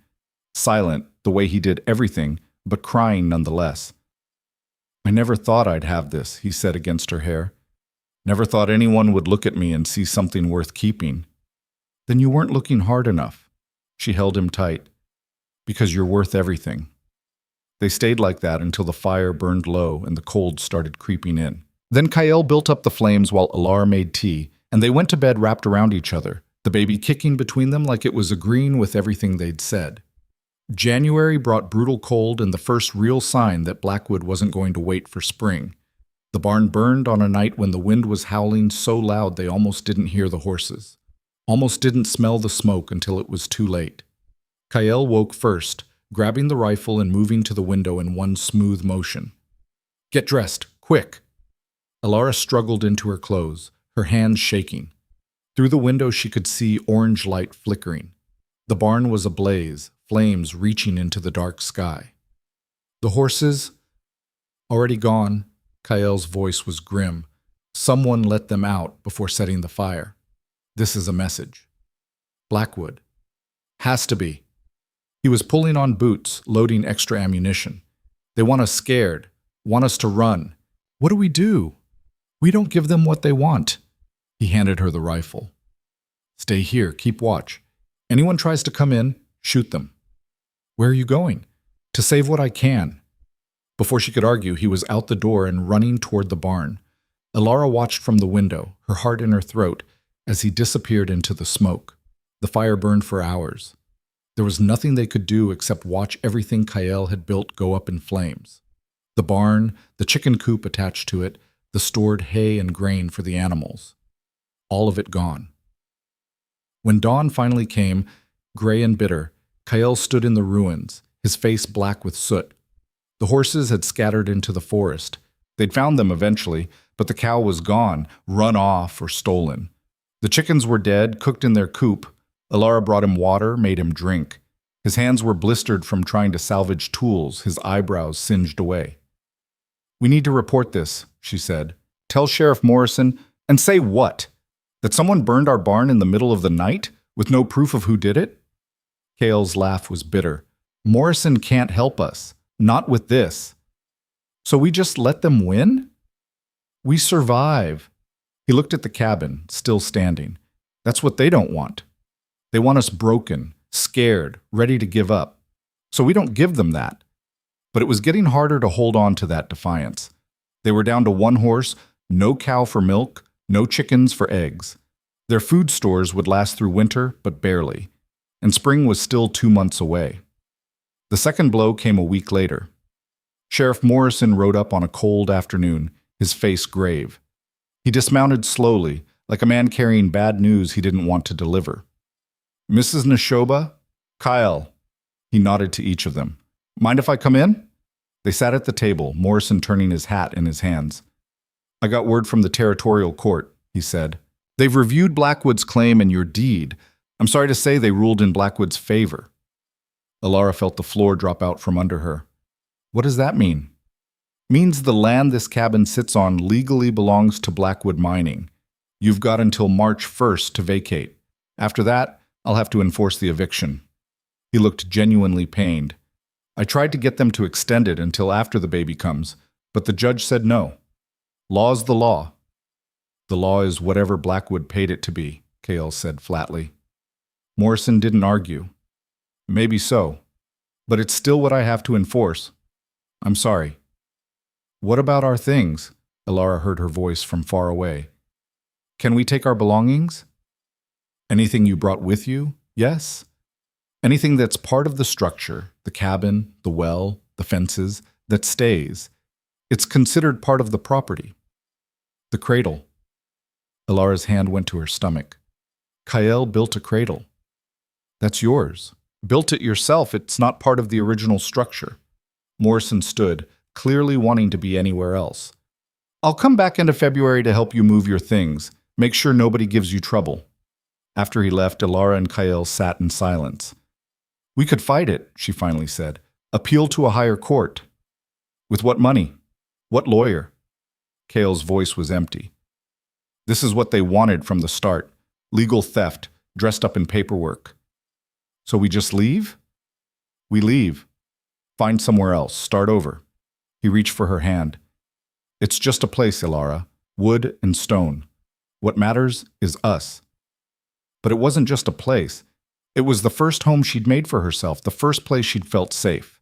Silent, the way he did everything, but crying nonetheless. I never thought I'd have this, he said against her hair. Never thought anyone would look at me and see something worth keeping. Then you weren't looking hard enough. She held him tight. Because you're worth everything. They stayed like that until the fire burned low and the cold started creeping in. Then Kael built up the flames while Alara made tea, and they went to bed wrapped around each other, the baby kicking between them like it was agreeing with everything they'd said. January brought brutal cold and the first real sign that Blackwood wasn't going to wait for spring. The barn burned on a night when the wind was howling so loud they almost didn't hear the horses, almost didn't smell the smoke until it was too late. Kael woke first, grabbing the rifle and moving to the window in one smooth motion. Get dressed, quick! Alara struggled into her clothes, her hands shaking. Through the window she could see orange light flickering. The barn was ablaze, flames reaching into the dark sky. The horses? Already gone. Kael's voice was grim. Someone let them out before setting the fire. This is a message. Blackwood. Has to be. He was pulling on boots, loading extra ammunition. They want us scared, want us to run. What do we do? We don't give them what they want. He handed her the rifle. Stay here, keep watch. Anyone tries to come in, shoot them. Where are you going? To save what I can. Before she could argue, he was out the door and running toward the barn. Alara watched from the window, her heart in her throat, as he disappeared into the smoke. The fire burned for hours. There was nothing they could do except watch everything Kael had built go up in flames. The barn, the chicken coop attached to it, the stored hay and grain for the animals. All of it gone. When dawn finally came, gray and bitter, Kael stood in the ruins, his face black with soot. The horses had scattered into the forest. They'd found them eventually, but the cow was gone, run off or stolen. The chickens were dead, cooked in their coop. Alara brought him water, made him drink. His hands were blistered from trying to salvage tools, his eyebrows singed away. We need to report this, she said. Tell Sheriff Morrison, and say what? That someone burned our barn in the middle of the night, with no proof of who did it? Kael's laugh was bitter. Morrison can't help us. Not with this. So we just let them win? We survive. He looked at the cabin, still standing. That's what they don't want. They want us broken, scared, ready to give up. So we don't give them that. But it was getting harder to hold on to that defiance. They were down to one horse, no cow for milk, no chickens for eggs. Their food stores would last through winter, but barely. And spring was still 2 months away. The second blow came a week later. Sheriff Morrison rode up on a cold afternoon, his face grave. He dismounted slowly, like a man carrying bad news he didn't want to deliver. Mrs. Neshoba? Kyle. He nodded to each of them. Mind if I come in? They sat at the table, Morrison turning his hat in his hands. I got word from the territorial court, he said. They've reviewed Blackwood's claim and your deed. I'm sorry to say they ruled in Blackwood's favor. Alara felt the floor drop out from under her. What does that mean? Means the land this cabin sits on legally belongs to Blackwood Mining. You've got until March 1st to vacate. After that, I'll have to enforce the eviction. He looked genuinely pained. I tried to get them to extend it until after the baby comes, but the judge said no. Law's the law. The law is whatever Blackwood paid it to be, Cale said flatly. Morrison didn't argue. Maybe so, but it's still what I have to enforce. I'm sorry. What about our things? Alara heard her voice from far away. Can we take our belongings? Anything you brought with you? Yes. Anything that's part of the structure, the cabin, the well, the fences, that stays. It's considered part of the property. The cradle. Alara's hand went to her stomach. Kyle built a cradle. That's yours. Built it yourself. It's not part of the original structure. Morrison stood, clearly wanting to be anywhere else. I'll come back into February to help you move your things. Make sure nobody gives you trouble. After he left, Alara and Kyle sat in silence. We could fight it, she finally said. Appeal to a higher court. With what money? What lawyer? Kyle's voice was empty. This is what they wanted from the start. Legal theft, dressed up in paperwork. So we just leave? We leave. Find somewhere else. Start over. He reached for her hand. It's just a place, Alara. Wood and stone. What matters is us. But it wasn't just a place. It was the first home she'd made for herself, the first place she'd felt safe.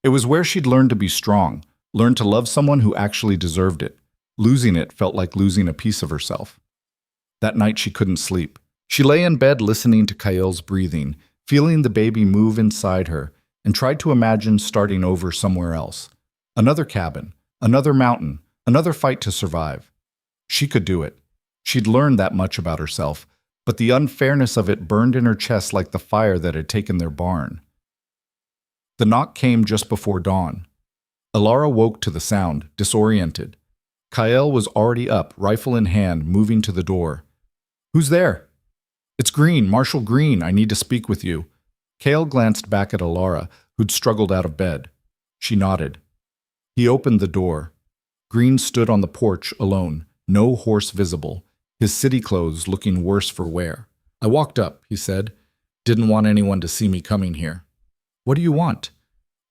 It was where she'd learned to be strong, learned to love someone who actually deserved it. Losing it felt like losing a piece of herself. That night she couldn't sleep. She lay in bed listening to Kyle's breathing, feeling the baby move inside her, and tried to imagine starting over somewhere else. Another cabin, another mountain, another fight to survive. She could do it. She'd learned that much about herself, but the unfairness of it burned in her chest like the fire that had taken their barn. The knock came just before dawn. Alara woke to the sound, disoriented. Kyle was already up, rifle in hand, moving to the door. Who's there? It's Green, Marshal Green. I need to speak with you. Cale glanced back at Alara, who'd struggled out of bed. She nodded. He opened the door. Green stood on the porch alone, no horse visible, his city clothes looking worse for wear. I walked up, he said. Didn't want anyone to see me coming here. What do you want?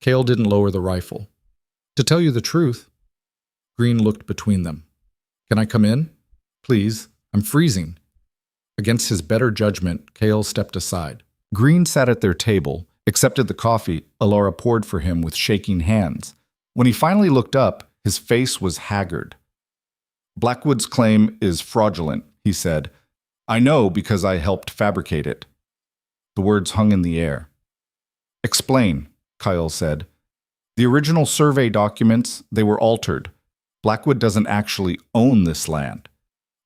Cale didn't lower the rifle. To tell you the truth. Green looked between them. Can I come in? Please, I'm freezing. Against his better judgment, Cale stepped aside. Green sat at their table, accepted the coffee Alara poured for him with shaking hands. When he finally looked up, his face was haggard. Blackwood's claim is fraudulent, he said. I know because I helped fabricate it. The words hung in the air. Explain, Kyle said. The original survey documents, they were altered. Blackwood doesn't actually own this land.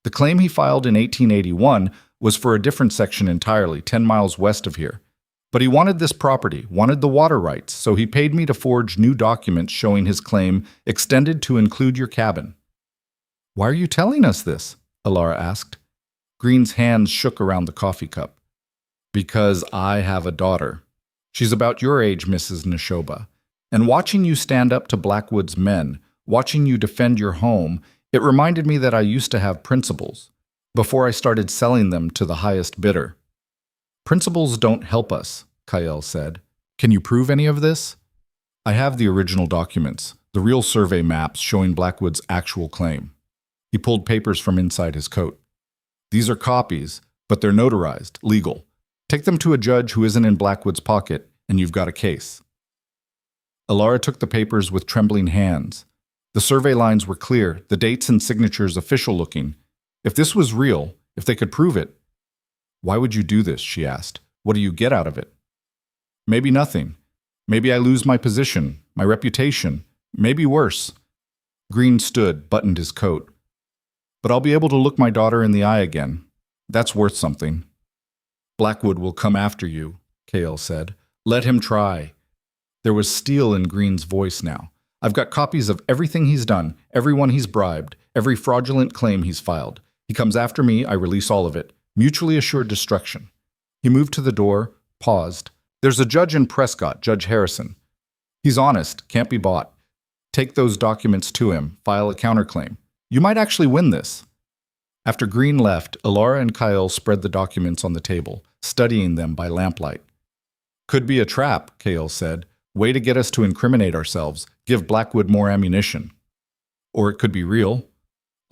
The claim he filed in 1881 was for a different section entirely, 10 miles west of here. But he wanted this property, wanted the water rights, so he paid me to forge new documents showing his claim extended to include your cabin. Why are you telling us this? Alara asked. Green's hands shook around the coffee cup. Because I have a daughter. She's about your age, Mrs. Neshoba. And watching you stand up to Blackwood's men, watching you defend your home, it reminded me that I used to have principles, before I started selling them to the highest bidder. Principles don't help us, Kyle said. Can you prove any of this? I have the original documents, the real survey maps showing Blackwood's actual claim. He pulled papers from inside his coat. These are copies, but they're notarized, legal. Take them to a judge who isn't in Blackwood's pocket, and you've got a case. Alara took the papers with trembling hands. The survey lines were clear, the dates and signatures official-looking. If this was real, if they could prove it. Why would you do this, she asked. What do you get out of it? Maybe nothing. Maybe I lose my position, my reputation. Maybe worse. Green stood, buttoned his coat. But I'll be able to look my daughter in the eye again. That's worth something. Blackwood will come after you, Cale said. Let him try. There was steel in Green's voice now. I've got copies of everything he's done, everyone he's bribed, every fraudulent claim he's filed. He comes after me, I release all of it. Mutually assured destruction. He moved to the door, paused. There's a judge in Prescott, Judge Harrison. He's honest, can't be bought. Take those documents to him, file a counterclaim. You might actually win this. After Green left, Alara and Kyle spread the documents on the table, studying them by lamplight. Could be a trap, Cale said. Way to get us to incriminate ourselves, give Blackwood more ammunition. Or it could be real.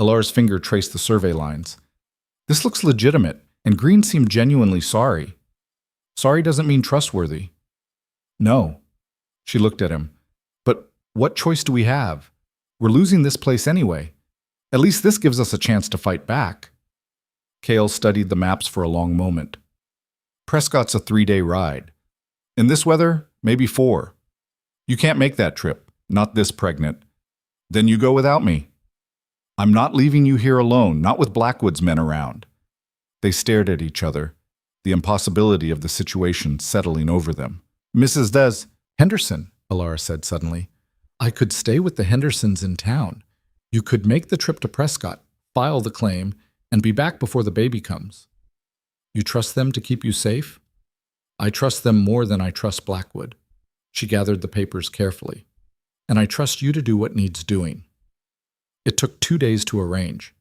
Alara's finger traced the survey lines. This looks legitimate, and Green seemed genuinely sorry. Sorry doesn't mean trustworthy. No. She looked at him. But what choice do we have? We're losing this place anyway. At least this gives us a chance to fight back. Cale studied the maps for a long moment. Prescott's a 3-day ride. In this weather, maybe 4. You can't make that trip, not this pregnant. Then you go without me. I'm not leaving you here alone, not with Blackwood's men around. They stared at each other, the impossibility of the situation settling over them. Mrs. Henderson, Alara said suddenly. I could stay with the Hendersons in town. You could make the trip to Prescott, file the claim, and be back before the baby comes. You trust them to keep you safe? I trust them more than I trust Blackwood. She gathered the papers carefully. And I trust you to do what needs doing. It took 2 days to arrange.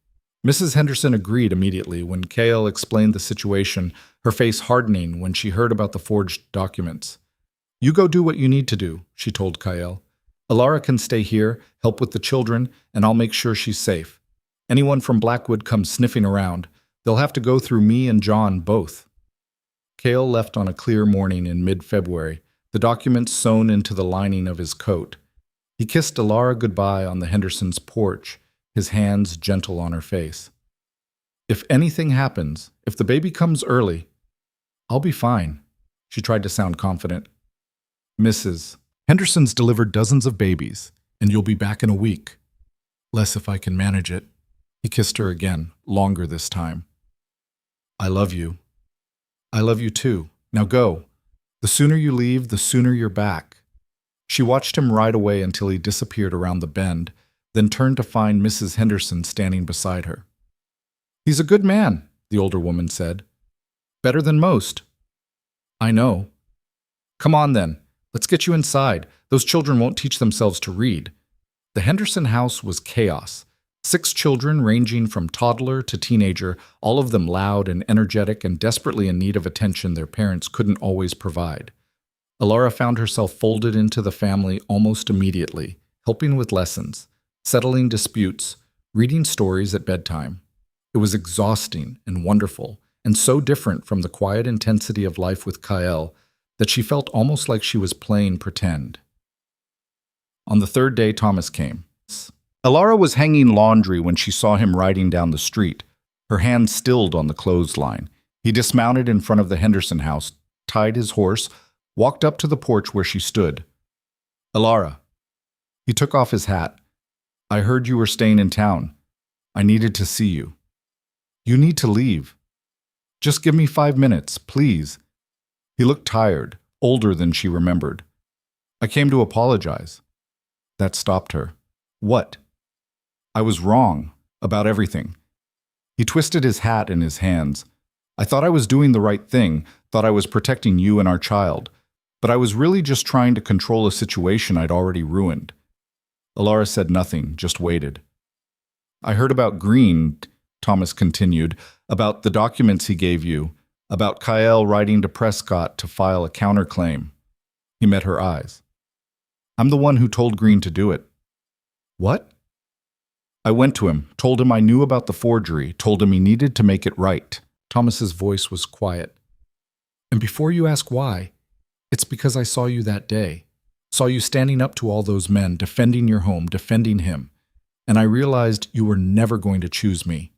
Mrs. Henderson agreed immediately when Cale explained the situation, her face hardening when she heard about the forged documents. You go do what you need to do, she told Kyle. Alara can stay here, help with the children, and I'll make sure she's safe. Anyone from Blackwood comes sniffing around. They'll have to go through me and John both. Cale left on a clear morning in mid-February, the documents sewn into the lining of his coat. He kissed Alara goodbye on the Hendersons' porch, his hands gentle on her face. If anything happens, if the baby comes early, I'll be fine. She tried to sound confident. Mrs. Henderson's delivered dozens of babies, and you'll be back in a week. Less if I can manage it. He kissed her again, longer this time. I love you. I love you too. Now go. The sooner you leave, the sooner you're back. She watched him ride away until he disappeared around the bend, then turned to find Mrs. Henderson standing beside her. He's a good man, the older woman said. Better than most. I know. Come on then. Let's get you inside. Those children won't teach themselves to read. The Henderson house was chaos. 6 children ranging from toddler to teenager, all of them loud and energetic and desperately in need of attention their parents couldn't always provide. Alara found herself folded into the family almost immediately, helping with lessons, settling disputes, reading stories at bedtime. It was exhausting and wonderful, and so different from the quiet intensity of life with Kyle that she felt almost like she was playing pretend. On the 3rd day, Thomas came. Alara was hanging laundry when she saw him riding down the street, her hand stilled on the clothesline. He dismounted in front of the Henderson house, tied his horse, walked up to the porch where she stood. Alara. He took off his hat. I heard you were staying in town. I needed to see you. You need to leave. Just give me 5 minutes, please. He looked tired, older than she remembered. I came to apologize. That stopped her. What? I was wrong about everything. He twisted his hat in his hands. I thought I was doing the right thing, thought I was protecting you and our child, but I was really just trying to control a situation I'd already ruined. Alara said nothing, just waited. I heard about Green, Thomas continued, about the documents he gave you, about Kyle writing to Prescott to file a counterclaim. He met her eyes. I'm the one who told Green to do it. What? I went to him, told him I knew about the forgery, told him he needed to make it right. Thomas's voice was quiet. And before you ask why, it's because I saw you that day. Saw you standing up to all those men, defending your home, defending him. And I realized you were never going to choose me.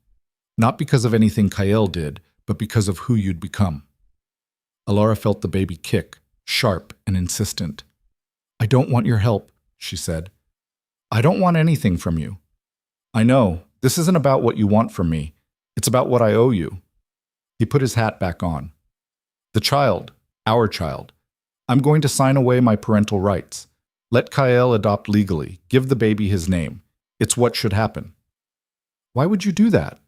Not because of anything Kyle did, but because of who you'd become. Alara felt the baby kick, sharp and insistent. I don't want your help, she said. I don't want anything from you. I know, this isn't about what you want from me. It's about what I owe you. He put his hat back on. The child, our child. I'm going to sign away my parental rights. Let Kyle adopt legally. Give the baby his name. It's what should happen. Why would you do that?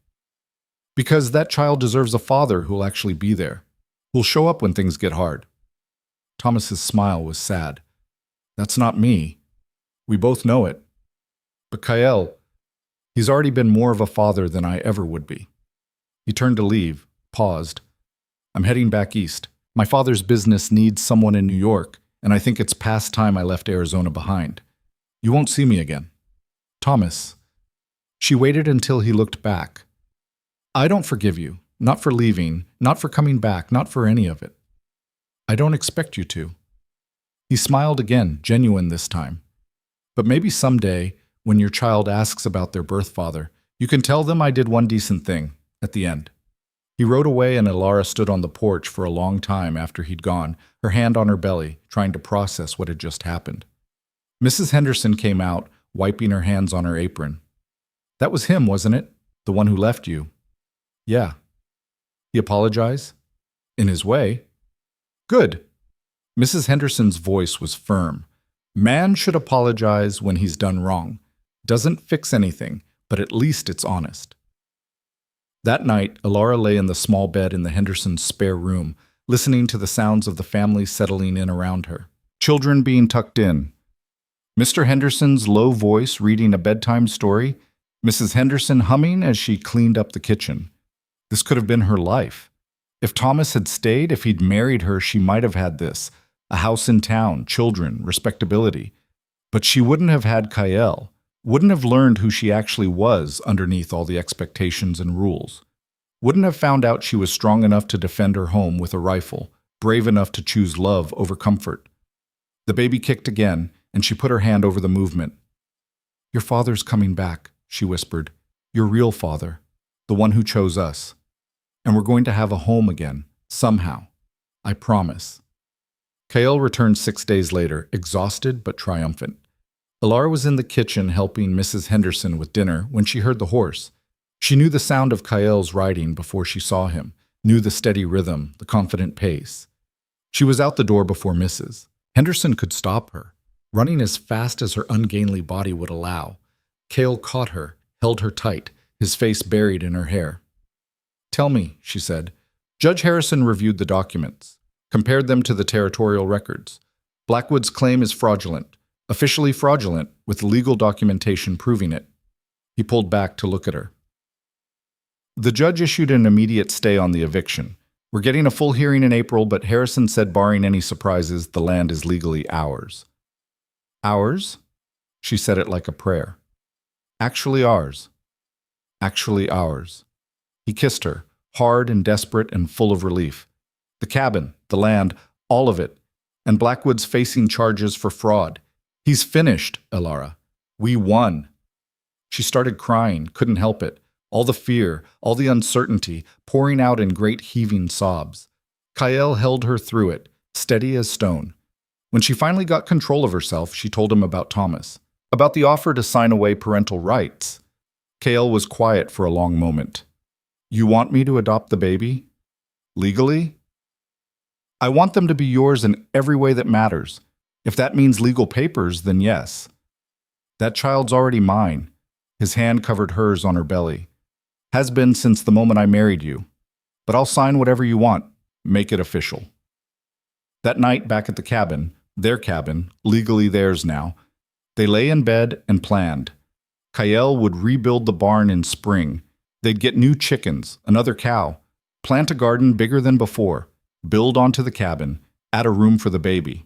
Because that child deserves a father who'll actually be there, who'll show up when things get hard. Thomas's smile was sad. That's not me. We both know it. But Kyle, he's already been more of a father than I ever would be. He turned to leave, paused. I'm heading back east. My father's business needs someone in New York, and I think it's past time I left Arizona behind. You won't see me again. Thomas. She waited until he looked back. I don't forgive you, not for leaving, not for coming back, not for any of it. I don't expect you to. He smiled again, genuine this time. But maybe someday, when your child asks about their birth father, you can tell them I did one decent thing at the end. He rode away and Ilara stood on the porch for a long time after he'd gone, her hand on her belly, trying to process what had just happened. Mrs. Henderson came out, wiping her hands on her apron. That was him, wasn't it? The one who left you. Yeah. He apologized? In his way. Good. Mrs. Henderson's voice was firm. Man should apologize when he's done wrong. Doesn't fix anything, but at least it's honest. That night, Ilara lay in the small bed in the Hendersons' spare room, listening to the sounds of the family settling in around her. Children being tucked in. Mr. Henderson's low voice reading a bedtime story. Mrs. Henderson humming as she cleaned up the kitchen. This could have been her life. If Thomas had stayed, if he'd married her, she might have had this. A house in town, children, respectability. But she wouldn't have had Kyle. Wouldn't have learned who she actually was underneath all the expectations and rules. Wouldn't have found out she was strong enough to defend her home with a rifle, brave enough to choose love over comfort. The baby kicked again, and she put her hand over the movement. Your father's coming back, she whispered. Your real father, the one who chose us. And we're going to have a home again, somehow. I promise. Kyle returned 6 days later, exhausted but triumphant. Ilara was in the kitchen helping Mrs. Henderson with dinner when she heard the horse. She knew the sound of Kyle's riding before she saw him, knew the steady rhythm, the confident pace. She was out the door before Mrs. Henderson could stop her, running as fast as her ungainly body would allow. Kyle caught her, held her tight, his face buried in her hair. Tell me, she said. Judge Harrison reviewed the documents, compared them to the territorial records. Blackwood's claim is fraudulent. Officially fraudulent, with legal documentation proving it. He pulled back to look at her. The judge issued an immediate stay on the eviction. We're getting a full hearing in April, but Harrison said barring any surprises, the land is legally ours. Ours? She said it like a prayer. Actually ours. Actually ours. He kissed her, hard and desperate and full of relief. The cabin, the land, all of it. And Blackwood's facing charges for fraud. He's finished, Ilara. We won. She started crying, couldn't help it. All the fear, all the uncertainty, pouring out in great heaving sobs. Kyle held her through it, steady as stone. When she finally got control of herself, she told him about Thomas, about the offer to sign away parental rights. Kyle was quiet for a long moment. You want me to adopt the baby? Legally? I want them to be yours in every way that matters. If that means legal papers, then yes. That child's already mine. His hand covered hers on her belly. Has been since the moment I married you. But I'll sign whatever you want. Make it official. That night back at the cabin, their cabin, legally theirs now, they lay in bed and planned. Kyle would rebuild the barn in spring. They'd get new chickens, another cow, plant a garden bigger than before, build onto the cabin, add a room for the baby.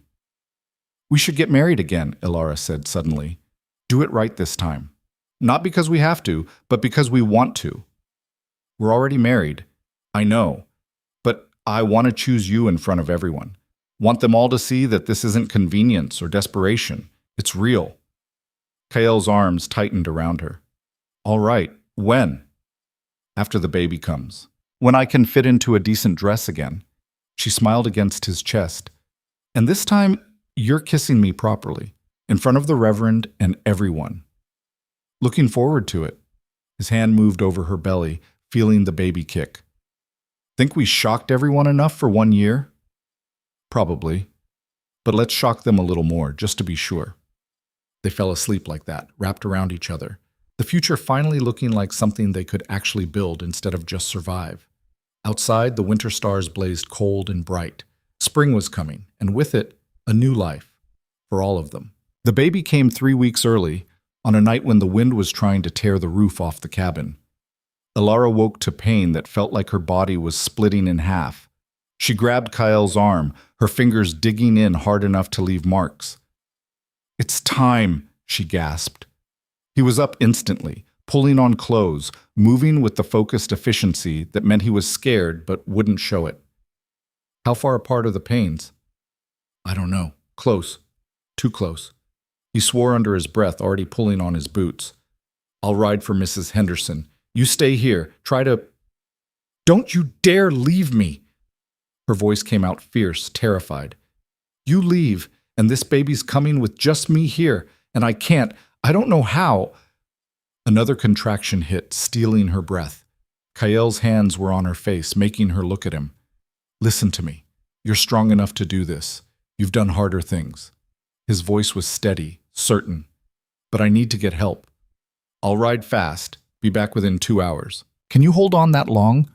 We should get married again, Ilara said suddenly. Do it right this time. Not because we have to, but because we want to. We're already married. I know. But I want to choose you in front of everyone. Want them all to see that this isn't convenience or desperation. It's real. Kyle's arms tightened around her. All right. When? After the baby comes. When I can fit into a decent dress again. She smiled against his chest. And this time, you're kissing me properly, in front of the Reverend and everyone. Looking forward to it. His hand moved over her belly, feeling the baby kick. Think we shocked everyone enough for 1 year? Probably. But let's shock them a little more, just to be sure. They fell asleep like that, wrapped around each other. The future finally looking like something they could actually build instead of just survive. Outside, the winter stars blazed cold and bright. Spring was coming, and with it, a new life. For all of them. The baby came 3 weeks early, on a night when the wind was trying to tear the roof off the cabin. Alara woke to pain that felt like her body was splitting in half. She grabbed Kyle's arm, her fingers digging in hard enough to leave marks. "It's time," she gasped. He was up instantly, pulling on clothes, moving with the focused efficiency that meant he was scared but wouldn't show it. "How far apart are the pains?" "I don't know. Close. Too close." He swore under his breath, already pulling on his boots. "I'll ride for Mrs. Henderson. You stay here. Try to—" "Don't you dare leave me!" Her voice came out fierce, terrified. "You leave, and this baby's coming with just me here, and I can't. I don't know how." Another contraction hit, stealing her breath. Kael's hands were on her face, making her look at him. "Listen to me. You're strong enough to do this. You've done harder things." His voice was steady, certain. "But I need to get help. I'll ride fast. Be back within 2 hours. Can you hold on that long?"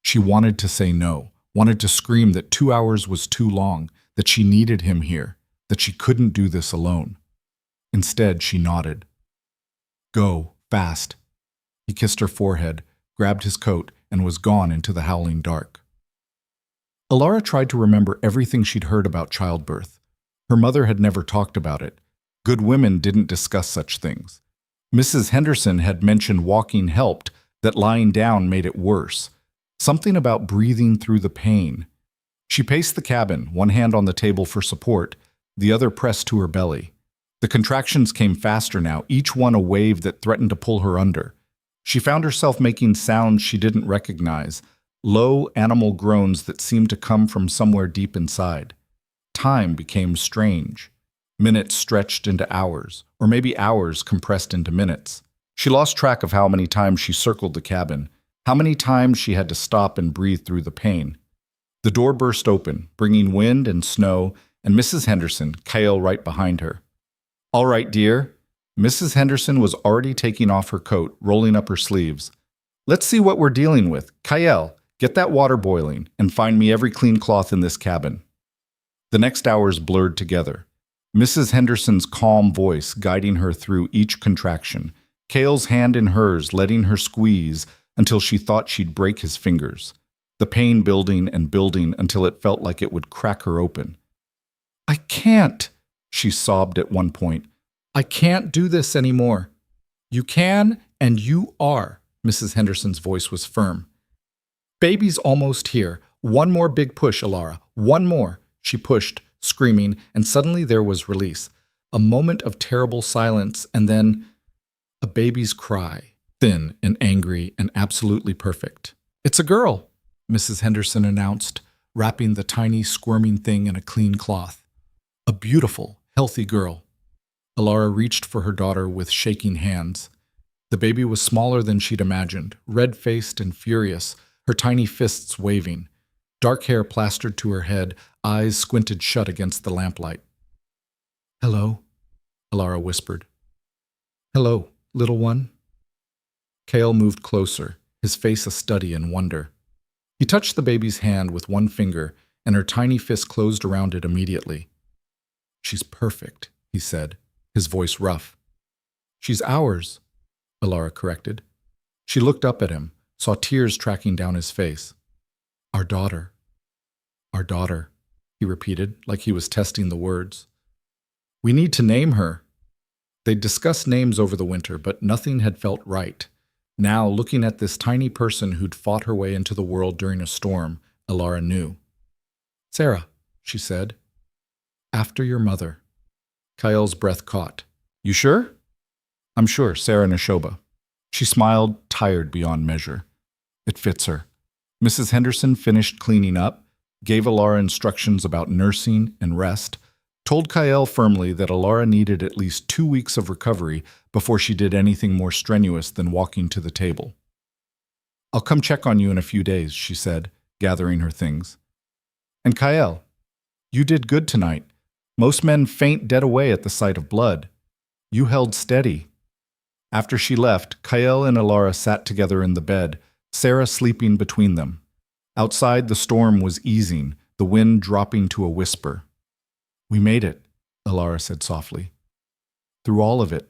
She wanted to say no, wanted to scream that 2 hours was too long, that she needed him here, that she couldn't do this alone. Instead, she nodded. "Go, fast." He kissed her forehead, grabbed his coat, and was gone into the howling dark. Alara tried to remember everything she'd heard about childbirth. Her mother had never talked about it. Good women didn't discuss such things. Mrs. Henderson had mentioned walking helped, that lying down made it worse. Something about breathing through the pain. She paced the cabin, one hand on the table for support, the other pressed to her belly. The contractions came faster now, each one a wave that threatened to pull her under. She found herself making sounds she didn't recognize, low animal groans that seemed to come from somewhere deep inside. Time became strange. Minutes stretched into hours, or maybe hours compressed into minutes. She lost track of how many times she circled the cabin, how many times she had to stop and breathe through the pain. The door burst open, bringing wind and snow, and Mrs. Henderson, Kyle right behind her. "All right, dear." Mrs. Henderson was already taking off her coat, rolling up her sleeves. "Let's see what we're dealing with. Kyle, get that water boiling, and find me every clean cloth in this cabin." The next hours blurred together. Mrs. Henderson's calm voice guiding her through each contraction, Kale's hand in hers letting her squeeze until she thought she'd break his fingers, the pain building and building until it felt like it would crack her open. "I can't," she sobbed at one point. "I can't do this anymore." "You can, and you are," Mrs. Henderson's voice was firm. "Baby's almost here. One more big push, Alara. One more." She pushed, screaming, and suddenly there was release. A moment of terrible silence, and then a baby's cry, thin and angry and absolutely perfect. "It's a girl," Mrs. Henderson announced, wrapping the tiny, squirming thing in a clean cloth. A beautiful, healthy girl. Alara reached for her daughter with shaking hands. The baby was smaller than she'd imagined, red-faced and furious, her tiny fists waving. Dark hair plastered to her head, eyes squinted shut against the lamplight. "Hello," Alara whispered. "Hello, little one." Kale moved closer, his face a study in wonder. He touched the baby's hand with one finger, and her tiny fist closed around it immediately. "She's perfect," he said, his voice rough. "She's ours," Alara corrected. She looked up at him, saw tears tracking down his face. "Our daughter. Our daughter," he repeated, like he was testing the words. "We need to name her." They'd discussed names over the winter, but nothing had felt right. Now, looking at this tiny person who'd fought her way into the world during a storm, Alara knew. "Sarah," she said. "After your mother." Kyle's breath caught. "You sure?" "I'm sure, Sarah Neshoba." She smiled, tired beyond measure. It fits her. Mrs. Henderson finished cleaning up, gave Alara instructions about nursing and rest, told Kyle firmly that Alara needed at least 2 weeks of recovery before she did anything more strenuous than walking to the table. "I'll come check on you in a few days," she said, gathering her things. "And Kyle, you did good tonight. Most men faint dead away at the sight of blood. You held steady." After she left, Kyle and Alara sat together in the bed, Sarah sleeping between them. Outside, the storm was easing, the wind dropping to a whisper. "We made it," Alara said softly. "Through all of it.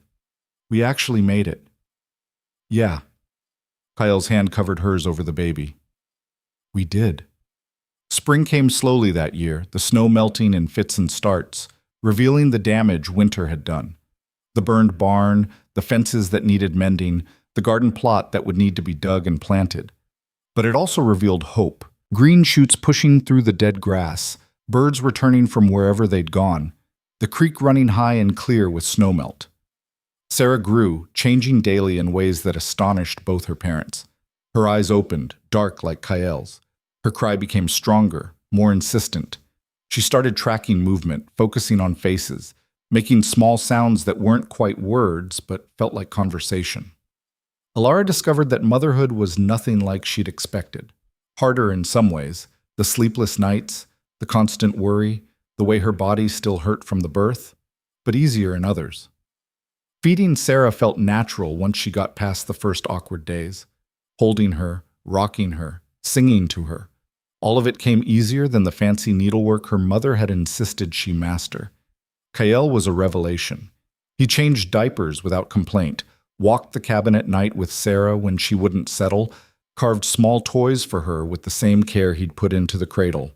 We actually made it." "Yeah." Kyle's hand covered hers over the baby. "We did." Spring came slowly that year, the snow melting in fits and starts, revealing the damage winter had done. The burned barn, the fences that needed mending, the garden plot that would need to be dug and planted. But it also revealed hope. Green shoots pushing through the dead grass, birds returning from wherever they'd gone, the creek running high and clear with snowmelt. Sarah grew, changing daily in ways that astonished both her parents. Her eyes opened, dark like Kyle's. Her cry became stronger, more insistent. She started tracking movement, focusing on faces, making small sounds that weren't quite words but felt like conversation. Alara discovered that motherhood was nothing like she'd expected. Harder in some ways, the sleepless nights, the constant worry, the way her body still hurt from the birth, but easier in others. Feeding Sarah felt natural once she got past the first awkward days. Holding her, rocking her, singing to her. All of it came easier than the fancy needlework her mother had insisted she master. Kyle was a revelation. He changed diapers without complaint, walked the cabin at night with Sarah when she wouldn't settle, carved small toys for her with the same care he'd put into the cradle.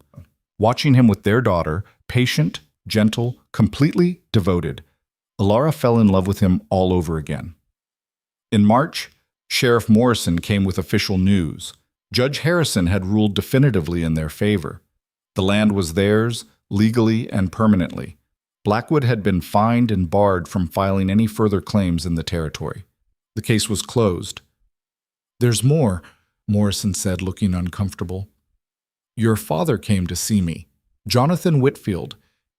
Watching him with their daughter, patient, gentle, completely devoted, Alara fell in love with him all over again. In March, Sheriff Morrison came with official news. Judge Harrison had ruled definitively in their favor. The land was theirs, legally and permanently. Blackwood had been fined and barred from filing any further claims in the territory. The case was closed. "There's more," Morrison said, looking uncomfortable. "Your father came to see me, Jonathan Whitfield.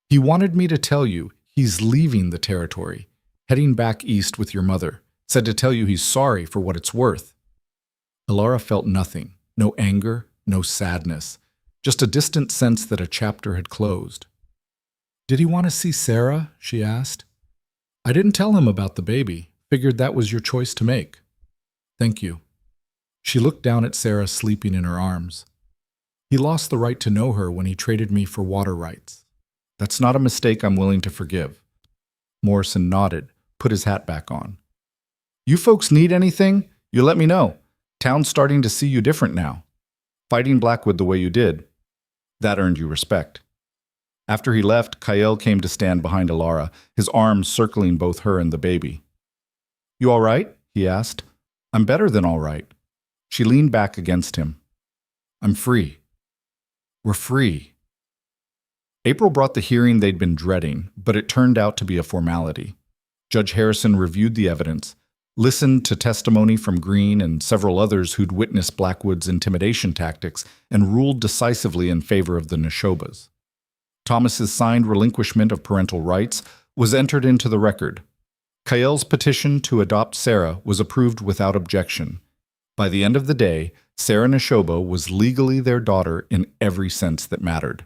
He wanted me to tell you he's leaving the territory, heading back east with your mother. Said to tell you he's sorry for what it's worth." Alara felt nothing, no anger, no sadness, just a distant sense that a chapter had closed. "Did he want to see Sarah?" she asked. "I didn't tell him about the baby. Figured that was your choice to make." "Thank you." She looked down at Sarah sleeping in her arms. "He lost the right to know her when he traded me for water rights. That's not a mistake I'm willing to forgive." Morrison nodded, put his hat back on. "You folks need anything? You let me know. Town's starting to see you different now. Fighting Blackwood the way you did. That earned you respect." After he left, Kyle came to stand behind Alara, his arms circling both her and the baby. "You all right?" he asked. "I'm better than all right." She leaned back against him. "I'm free. We're free." April brought the hearing they'd been dreading, but it turned out to be a formality. Judge Harrison reviewed the evidence, listened to testimony from Green and several others who'd witnessed Blackwood's intimidation tactics, and ruled decisively in favor of the Neshobas. Thomas's signed relinquishment of parental rights was entered into the record. Kyle's petition to adopt Sarah was approved without objection. By the end of the day, Sarah Neshoba was legally their daughter in every sense that mattered.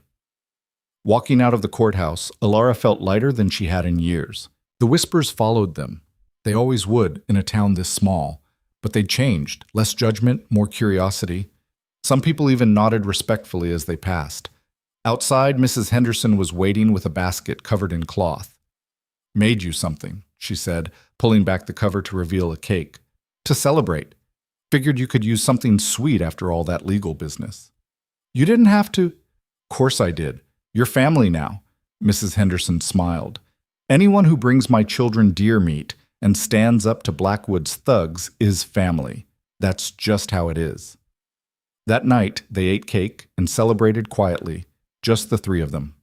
Walking out of the courthouse, Alara felt lighter than she had in years. The whispers followed them. They always would in a town this small, but they'd changed. Less judgment, more curiosity. Some people even nodded respectfully as they passed. Outside, Mrs. Henderson was waiting with a basket covered in cloth. "Made you something," she said, pulling back the cover to reveal a cake. "To celebrate. Figured you could use something sweet after all that legal business." "You didn't have to." "Course I did. You're family now," Mrs. Henderson smiled. "Anyone who brings my children deer meat and stands up to Blackwood's thugs is family. That's just how it is." That night, they ate cake and celebrated quietly, just the three of them.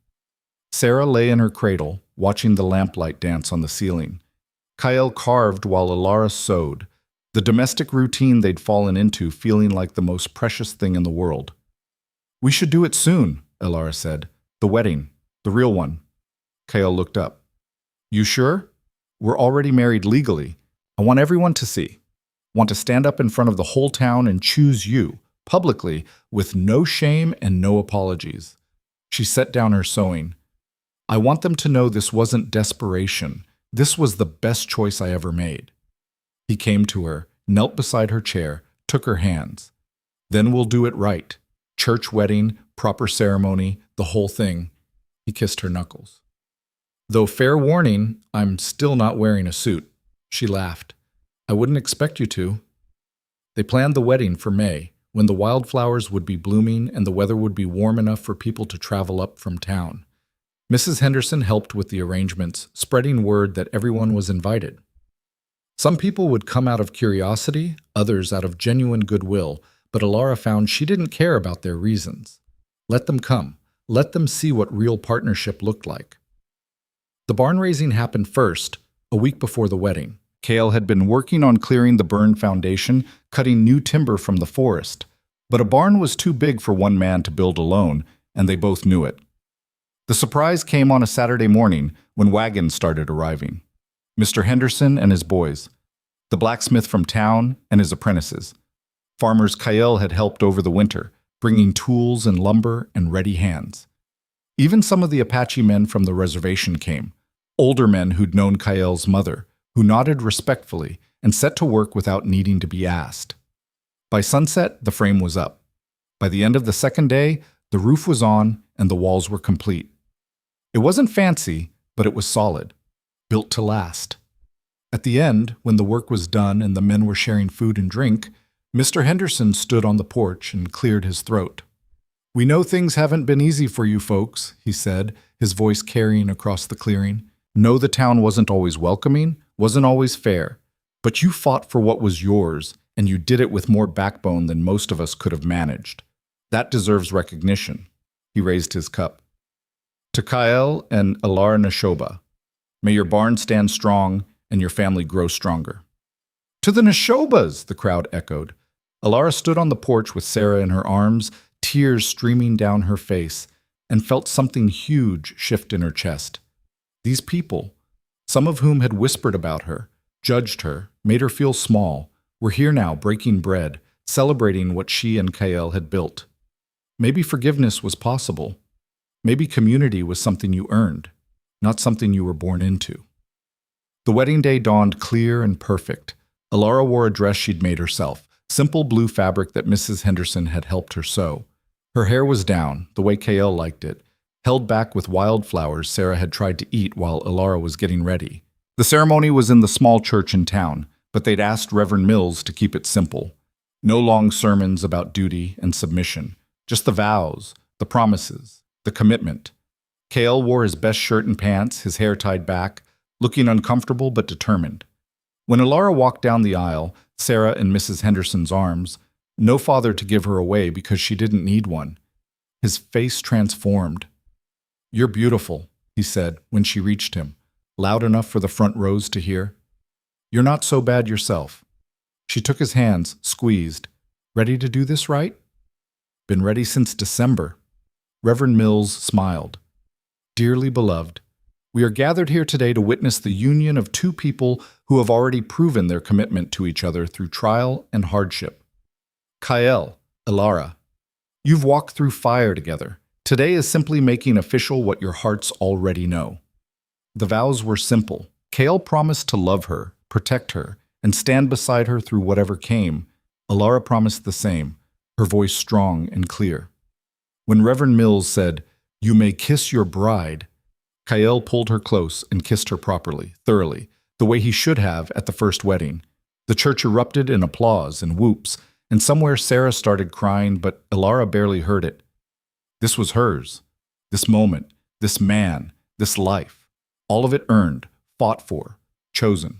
Sarah lay in her cradle, watching the lamplight dance on the ceiling. Kyle carved while Alara sewed, the domestic routine they'd fallen into feeling like the most precious thing in the world. "We should do it soon," Alara said. "The wedding. The real one." Kyle looked up. You sure? We're already married legally. I want everyone to see. Want to stand up in front of the whole town and choose you, publicly, with no shame and no apologies. She set down her sewing. I want them to know this wasn't desperation. This was the best choice I ever made. He came to her, knelt beside her chair, took her hands. Then we'll do it right. Church wedding, proper ceremony, the whole thing. He kissed her knuckles. Though fair warning, I'm still not wearing a suit. She laughed. I wouldn't expect you to. They planned the wedding for May, when the wildflowers would be blooming and the weather would be warm enough for people to travel up from town. Mrs. Henderson helped with the arrangements, spreading word that everyone was invited. Some people would come out of curiosity, others out of genuine goodwill, but Alara found she didn't care about their reasons. Let them come. Let them see what real partnership looked like. The barn raising happened first, a week before the wedding. Cale had been working on clearing the burned foundation, cutting new timber from the forest. But a barn was too big for one man to build alone, and they both knew it. The surprise came on a Saturday morning when wagons started arriving. Mr. Henderson and his boys, the blacksmith from town and his apprentices. Farmers Kyle had helped over the winter, bringing tools and lumber and ready hands. Even some of the Apache men from the reservation came, older men who'd known Kyle's mother, who nodded respectfully and set to work without needing to be asked. By sunset, the frame was up. By the end of the second day, the roof was on and the walls were complete. It wasn't fancy, but it was solid, built to last. At the end, when the work was done and the men were sharing food and drink, Mr. Henderson stood on the porch and cleared his throat. We know things haven't been easy for you folks, he said, his voice carrying across the clearing. Know the town wasn't always welcoming, wasn't always fair, but you fought for what was yours, and you did it with more backbone than most of us could have managed. That deserves recognition. He raised his cup. To Kyle and Alara Neshoba, may your barn stand strong and your family grow stronger. To the Neshobas, the crowd echoed. Alara stood on the porch with Sarah in her arms, tears streaming down her face, and felt something huge shift in her chest. These people, some of whom had whispered about her, judged her, made her feel small, were here now breaking bread, celebrating what she and Kyle had built. Maybe forgiveness was possible. Maybe community was something you earned, not something you were born into. The wedding day dawned clear and perfect. Alara wore a dress she'd made herself, simple blue fabric that Mrs. Henderson had helped her sew. Her hair was down, the way Kyle liked it, held back with wildflowers Sarah had tried to eat while Alara was getting ready. The ceremony was in the small church in town, but they'd asked Reverend Mills to keep it simple. No long sermons about duty and submission, just the vows, the promises, the commitment. Kale wore his best shirt and pants, his hair tied back, looking uncomfortable but determined. When Alara walked down the aisle, Sarah in Mrs. Henderson's arms, no father to give her away because she didn't need one. His face transformed. You're beautiful, he said when she reached him, loud enough for the front rows to hear. You're not so bad yourself. She took his hands, squeezed. Ready to do this right? Been ready since December. Reverend Mills smiled. Dearly beloved, we are gathered here today to witness the union of two people who have already proven their commitment to each other through trial and hardship. Kyle, Alara, you've walked through fire together. Today is simply making official what your hearts already know. The vows were simple. Kale promised to love her, protect her, and stand beside her through whatever came. Alara promised the same, her voice strong and clear. When Reverend Mills said, "You may kiss your bride," Kyle pulled her close and kissed her properly, thoroughly, the way he should have at the first wedding. The church erupted in applause and whoops, and somewhere Sarah started crying, but Alara barely heard it. This was hers. This moment, this man, this life. All of it earned, fought for, chosen.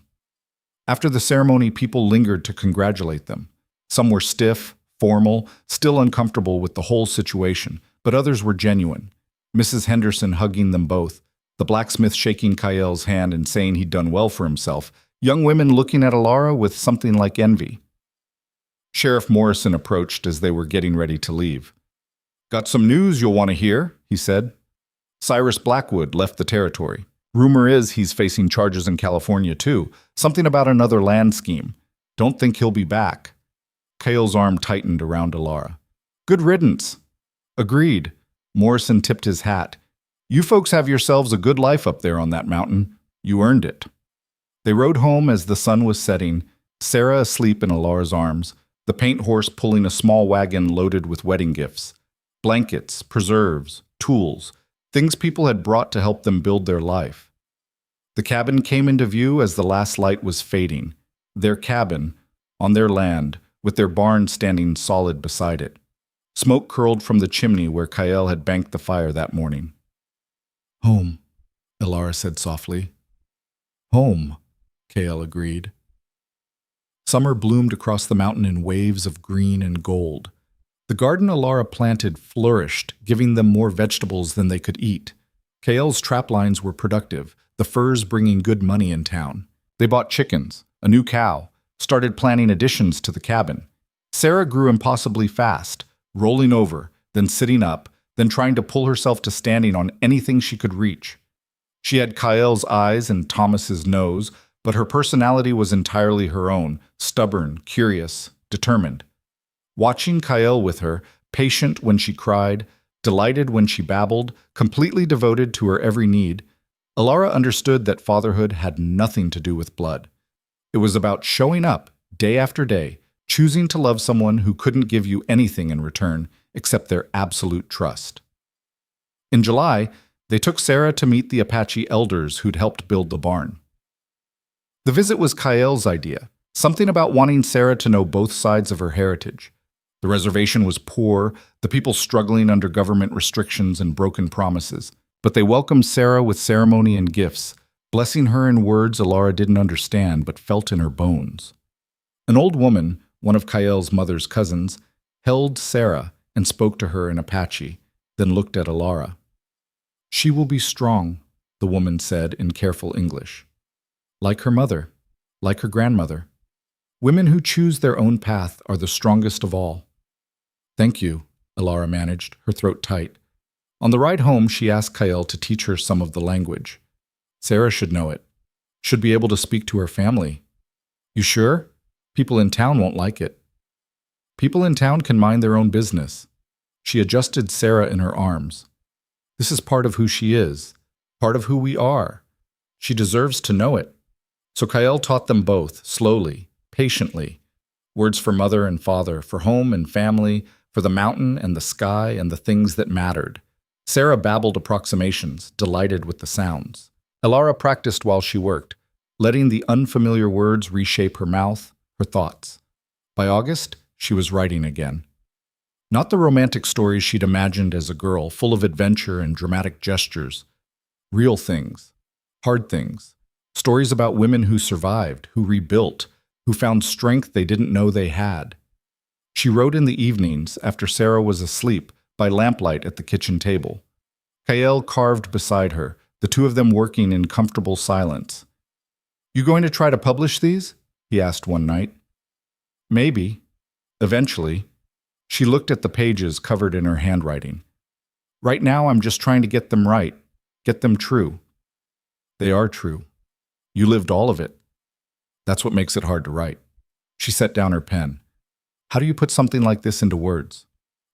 After the ceremony, people lingered to congratulate them. Some were stiff, formal, still uncomfortable with the whole situation, but others were genuine. Mrs. Henderson hugging them both, the blacksmith shaking Kyle's hand and saying he'd done well for himself, young women looking at Alara with something like envy. Sheriff Morrison approached as they were getting ready to leave. Got some news you'll want to hear, he said. Cyrus Blackwood left the territory. Rumor is he's facing charges in California too. Something about another land scheme. Don't think he'll be back. Cale's arm tightened around Alara. Good riddance. Agreed. Morrison tipped his hat. You folks have yourselves a good life up there on that mountain. You earned it. They rode home as the sun was setting, Sarah asleep in Alara's arms, the paint horse pulling a small wagon loaded with wedding gifts. Blankets, preserves, tools, things people had brought to help them build their life. The cabin came into view as the last light was fading. Their cabin, on their land, with their barn standing solid beside it. Smoke curled from the chimney where Kael had banked the fire that morning. Home, Alara said softly. Home, Kael agreed. Summer bloomed across the mountain in waves of green and gold. The garden Alara planted flourished, giving them more vegetables than they could eat. Kael's traplines were productive, the furs bringing good money in town. They bought chickens, a new cow, started planning additions to the cabin. Sarah grew impossibly fast, rolling over, then sitting up, then trying to pull herself to standing on anything she could reach. She had Kael's eyes and Thomas's nose, but her personality was entirely her own, stubborn, curious, determined. Watching Kael with her, patient when she cried, delighted when she babbled, completely devoted to her every need, Alara understood that fatherhood had nothing to do with blood. It was about showing up, day after day, choosing to love someone who couldn't give you anything in return except their absolute trust. In July, they took Sarah to meet the Apache elders who'd helped build the barn. The visit was Kael's idea, something about wanting Sarah to know both sides of her heritage. The reservation was poor, the people struggling under government restrictions and broken promises, but they welcomed Sarah with ceremony and gifts, blessing her in words Alara didn't understand but felt in her bones. An old woman, one of Kael's mother's cousins, held Sarah and spoke to her in Apache, then looked at Alara. She will be strong, the woman said in careful English. Like her mother, like her grandmother. Women who choose their own path are the strongest of all. Thank you, Alara managed, her throat tight. On the ride home, she asked Kael to teach her some of the language. Sarah should know it, should be able to speak to her family. You sure? People in town won't like it. People in town can mind their own business. She adjusted Sarah in her arms. This is part of who she is, part of who we are. She deserves to know it. So Kael taught them both, slowly, patiently. Words for mother and father, for home and family, for the mountain and the sky and the things that mattered. Sarah babbled approximations, delighted with the sounds. Alara practiced while she worked, letting the unfamiliar words reshape her mouth, her thoughts. By August, she was writing again. Not the romantic stories she'd imagined as a girl, full of adventure and dramatic gestures. Real things, hard things. Stories about women who survived, who rebuilt, who found strength they didn't know they had. She wrote in the evenings, after Sarah was asleep, by lamplight at the kitchen table. Kael carved beside her, the two of them working in comfortable silence. You going to try to publish these? He asked one night. Maybe. Eventually. She looked at the pages covered in her handwriting. Right now I'm just trying to get them right, get them true. They are true. You lived all of it. That's what makes it hard to write. She set down her pen. How do you put something like this into words?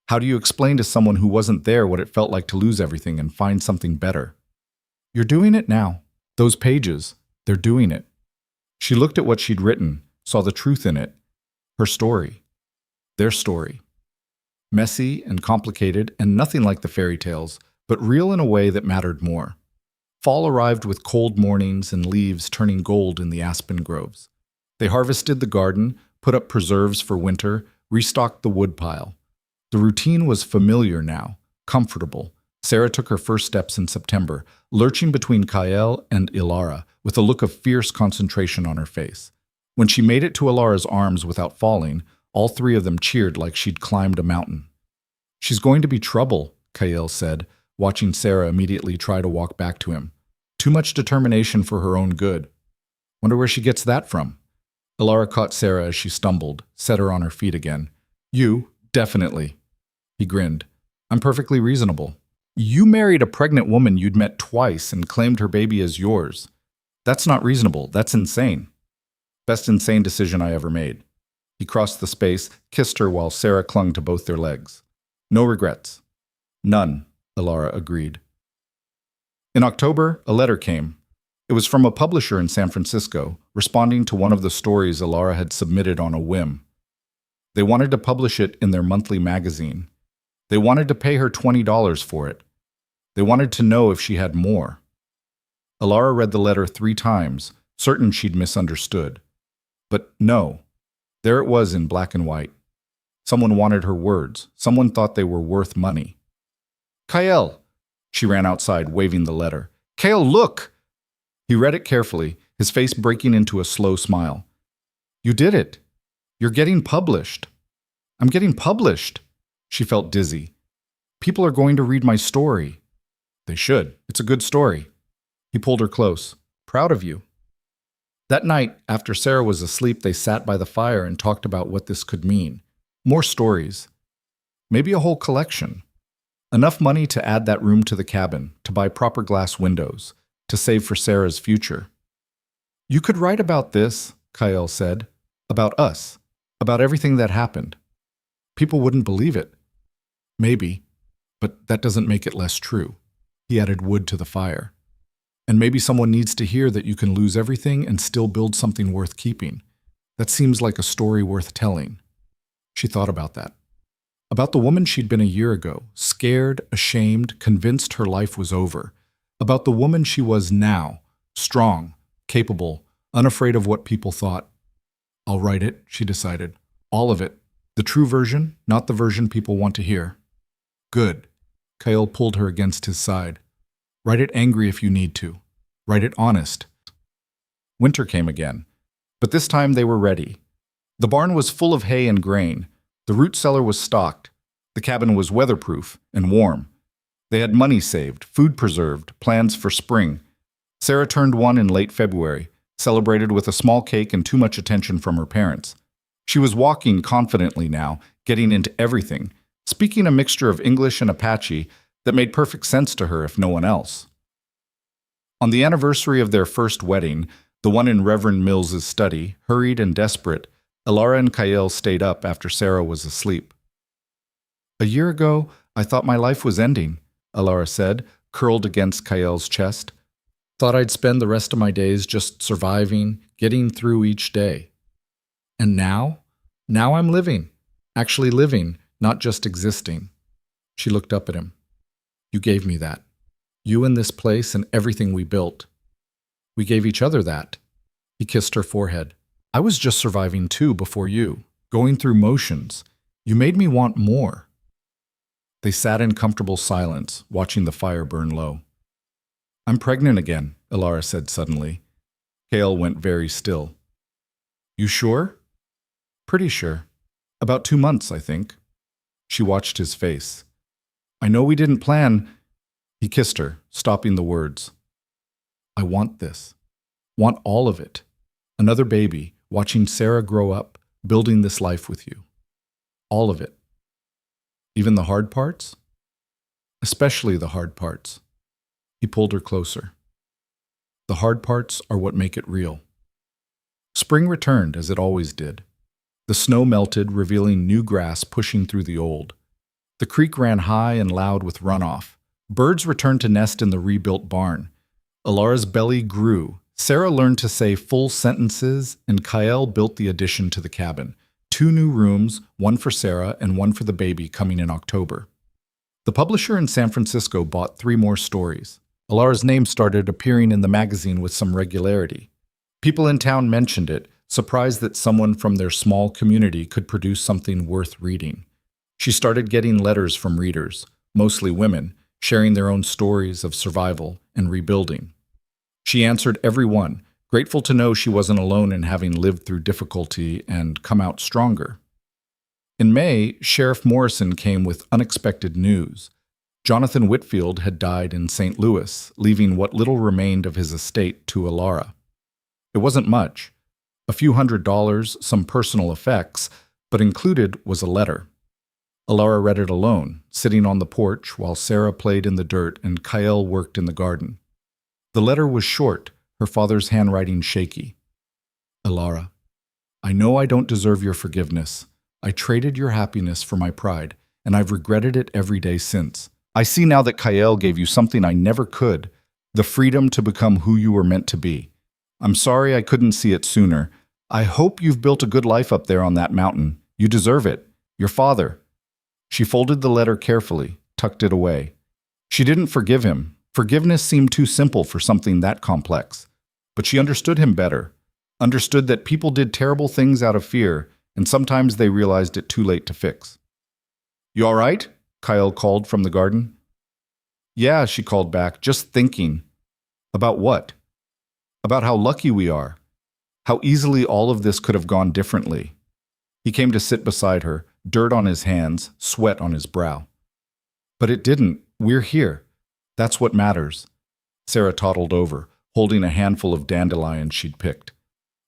How do you explain to someone who wasn't there what it felt like to lose everything and find something better? You're doing it now. Those pages, they're doing it. She looked at what she'd written, saw the truth in it. Her story. Their story. Messy and complicated and nothing like the fairy tales, but real in a way that mattered more. Fall arrived with cold mornings and leaves turning gold in the aspen groves. They harvested the garden, put up preserves for winter, restocked the woodpile. The routine was familiar now, comfortable. Sarah took her first steps in September, lurching between Kael and Alara, with a look of fierce concentration on her face. When she made it to Alara's arms without falling, all three of them cheered like she'd climbed a mountain. She's going to be trouble, Kael said, watching Sarah immediately try to walk back to him. Too much determination for her own good. Wonder where she gets that from. Alara caught Sarah as she stumbled, set her on her feet again. You, definitely. He grinned. I'm perfectly reasonable. You married a pregnant woman you'd met twice and claimed her baby as yours. That's not reasonable. That's insane. Best insane decision I ever made. He crossed the space, kissed her while Sarah clung to both their legs. No regrets. None, Ilara agreed. In October, a letter came. It was from a publisher in San Francisco, responding to one of the stories Ilara had submitted on a whim. They wanted to publish it in their monthly magazine. They wanted to pay her $20 for it. They wanted to know if she had more. Ilara read the letter 3 times, certain she'd misunderstood. But no, there it was in black and white. Someone wanted her words. Someone thought they were worth money. Kael! She ran outside, waving the letter. Kael, look! He read it carefully, his face breaking into a slow smile. You did it. You're getting published. I'm getting published. She felt dizzy. People are going to read my story. They should. It's a good story. He pulled her close. Proud of you. That night, after Sarah was asleep, they sat by the fire and talked about what this could mean. More stories. Maybe a whole collection. Enough money to add that room to the cabin, to buy proper glass windows, to save for Sarah's future. You could write about this, Kael said. About us. About everything that happened. People wouldn't believe it. Maybe, but that doesn't make it less true. He added wood to the fire. And maybe someone needs to hear that you can lose everything and still build something worth keeping. That seems like a story worth telling. She thought about that. About the woman she'd been a year ago, scared, ashamed, convinced her life was over. About the woman she was now, strong, capable, unafraid of what people thought. I'll write it, she decided. All of it. The true version, not the version people want to hear. Good. Kael pulled her against his side. Write it angry if you need to. Write it honest. Winter came again, but this time they were ready. The barn was full of hay and grain. The root cellar was stocked. The cabin was weatherproof and warm. They had money saved, food preserved, plans for spring. Sarah turned 1 in late February, celebrated with a small cake and too much attention from her parents. She was walking confidently now, getting into everything, speaking a mixture of English and Apache that made perfect sense to her if no one else. On the anniversary of their first wedding, the one in Reverend Mills's study, hurried and desperate, Ilara and Kael stayed up after Sarah was asleep. A year ago, I thought my life was ending, Ilara said, curled against Kael's chest. Thought I'd spend the rest of my days just surviving, getting through each day. And now? Now I'm living. Actually living, not just existing. She looked up at him. You gave me that. You and this place and everything we built. We gave each other that. He kissed her forehead. I was just surviving too before you, going through motions. You made me want more. They sat in comfortable silence, watching the fire burn low. I'm pregnant again, Ilara said suddenly. Kael went very still. You sure? Pretty sure. About 2 months, I think. She watched his face. I know we didn't plan. He kissed her, stopping the words. I want this. Want all of it. Another baby, watching Sarah grow up, building this life with you. All of it. Even the hard parts? Especially the hard parts. He pulled her closer. The hard parts are what make it real. Spring returned as it always did. The snow melted, revealing new grass pushing through the old. The creek ran high and loud with runoff. Birds returned to nest in the rebuilt barn. Ilara's belly grew. Sarah learned to say full sentences, and Kael built the addition to the cabin. 2 new rooms, one for Sarah and one for the baby, coming in October. The publisher in San Francisco bought 3 more stories. Ilara's name started appearing in the magazine with some regularity. People in town mentioned it, surprised that someone from their small community could produce something worth reading. She started getting letters from readers, mostly women, sharing their own stories of survival and rebuilding. She answered every one, grateful to know she wasn't alone in having lived through difficulty and come out stronger. In May, Sheriff Morrison came with unexpected news. Jonathan Whitfield had died in St. Louis, leaving what little remained of his estate to Ilara. It wasn't much. A few $100s, some personal effects, but included was a letter. Alara read it alone, sitting on the porch while Sarah played in the dirt and Kyle worked in the garden. The letter was short, her father's handwriting shaky. Alara, I know I don't deserve your forgiveness. I traded your happiness for my pride, and I've regretted it every day since. I see now that Kyle gave you something I never could, the freedom to become who you were meant to be. I'm sorry I couldn't see it sooner. I hope you've built a good life up there on that mountain. You deserve it. Your father. She folded the letter carefully, tucked it away. She didn't forgive him. Forgiveness seemed too simple for something that complex. But she understood him better, understood that people did terrible things out of fear, and sometimes they realized it too late to fix. You all right? Kyle called from the garden. Yeah, she called back, just thinking. About what? About how lucky we are. How easily all of this could have gone differently. He came to sit beside her, dirt on his hands, sweat on his brow. But it didn't. We're here. That's what matters. Sarah toddled over, holding a handful of dandelions she'd picked.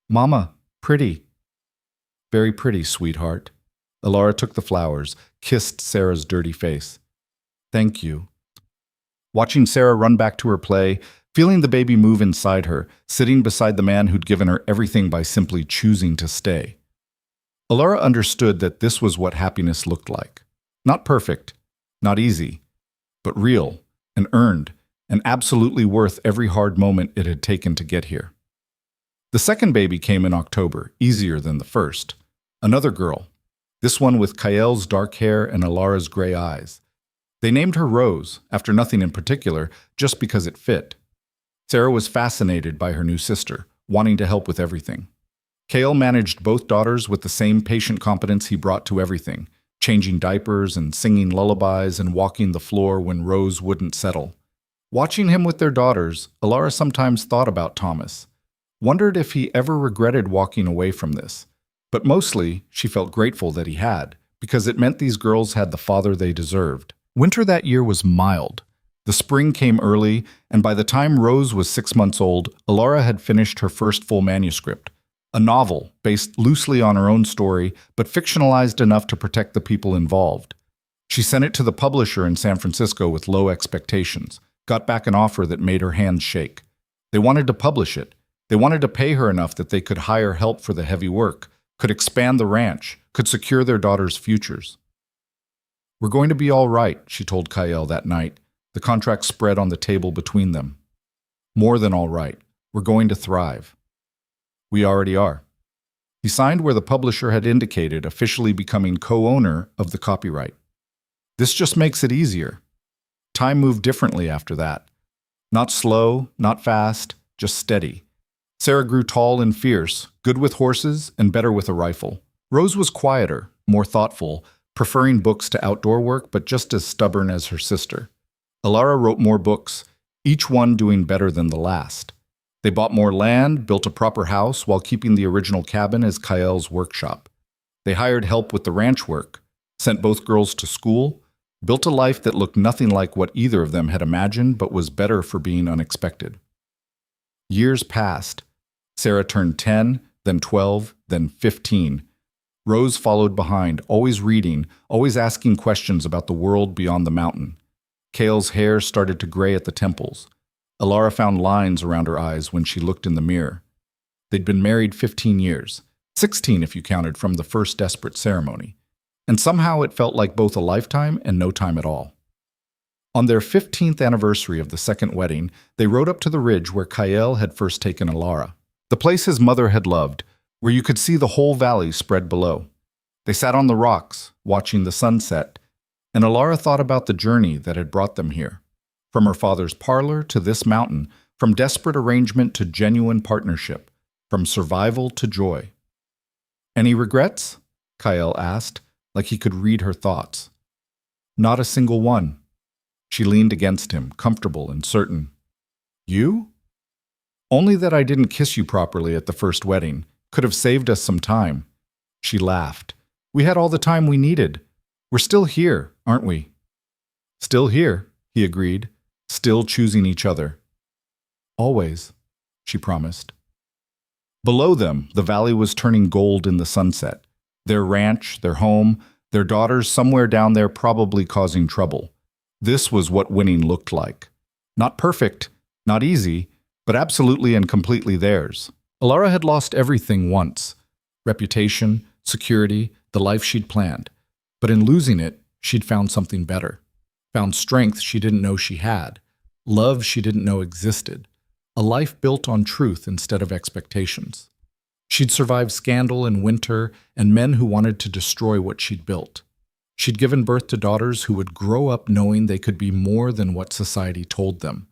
Mama, pretty. Very pretty, sweetheart. Alara took the flowers, kissed Sarah's dirty face. Thank you. Watching Sarah run back to her play, feeling the baby move inside her, sitting beside the man who'd given her everything by simply choosing to stay. Alara understood that this was what happiness looked like. Not perfect, not easy, but real and earned, and absolutely worth every hard moment it had taken to get here. The second baby came in October, easier than the first. Another girl, this one with Kyle's dark hair and Alara's gray eyes. They named her Rose, after nothing in particular, just because it fit. Sarah was fascinated by her new sister, wanting to help with everything. Kyle managed both daughters with the same patient competence he brought to everything, changing diapers and singing lullabies and walking the floor when Rose wouldn't settle. Watching him with their daughters, Alara sometimes thought about Thomas, wondered if he ever regretted walking away from this. But mostly, she felt grateful that he had, because it meant these girls had the father they deserved. Winter that year was mild. The spring came early, and by the time Rose was 6 months old, Alara had finished her first full manuscript, a novel based loosely on her own story, but fictionalized enough to protect the people involved. She sent it to the publisher in San Francisco with low expectations, got back an offer that made her hands shake. They wanted to publish it. They wanted to pay her enough that they could hire help for the heavy work, could expand the ranch, could secure their daughters' futures. We're going to be all right, she told Kyle that night. The contract spread on the table between them. More than all right. We're going to thrive. We already are. He signed where the publisher had indicated, officially becoming co-owner of the copyright. This just makes it easier. Time moved differently after that. Not slow, not fast, just steady. Sarah grew tall and fierce, good with horses and better with a rifle. Rose was quieter, more thoughtful, preferring books to outdoor work, but just as stubborn as her sister. Alara wrote more books, each one doing better than the last. They bought more land, built a proper house while keeping the original cabin as Kyle's workshop. They hired help with the ranch work, sent both girls to school, built a life that looked nothing like what either of them had imagined but was better for being unexpected. Years passed. Sarah turned 10, then 12, then 15. Rose followed behind, always reading, always asking questions about the world beyond the mountain. Kyle's hair started to gray at the temples. Alara found lines around her eyes when she looked in the mirror. They'd been married 15 years, 16 if you counted from the first desperate ceremony, and somehow it felt like both a lifetime and no time at all. On their 15th anniversary of the second wedding, they rode up to the ridge where Kyle had first taken Alara, the place his mother had loved, where you could see the whole valley spread below. They sat on the rocks, watching the sunset, and Alara thought about the journey that had brought them here. From her father's parlor to this mountain, from desperate arrangement to genuine partnership, from survival to joy. Any regrets? Kyle asked, like he could read her thoughts. Not a single one. She leaned against him, comfortable and certain. You? Only that I didn't kiss you properly at the first wedding. Could have saved us some time. She laughed. We had all the time we needed. We're still here, aren't we? Still here, he agreed, still choosing each other. Always, she promised. Below them, the valley was turning gold in the sunset. Their ranch, their home, Their daughters somewhere down there probably causing trouble. This was what winning looked like. Not perfect, not easy, but absolutely and completely theirs. Alara had lost everything once: reputation, security, the life she'd planned. But in losing it, she'd found something better. Found strength she didn't know she had, love she didn't know existed, a life built on truth instead of expectations. She'd survived scandal and winter and men who wanted to destroy what she'd built. She'd given birth to daughters who would grow up knowing they could be more than what society told them.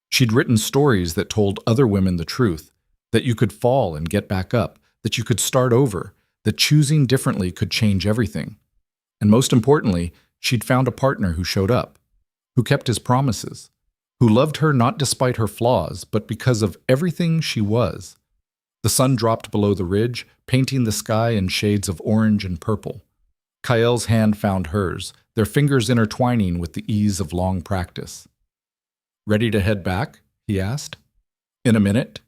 She'd written stories that told other women the truth, that you could fall and get back up, that you could start over, that choosing differently could change everything. And most importantly, she'd found a partner who showed up, who kept his promises, who loved her not despite her flaws, but because of everything she was. The sun dropped below the ridge, painting the sky in shades of orange and purple. Kael's hand found hers, their fingers intertwining with the ease of long practice. "Ready to head back?" he asked. "In a minute."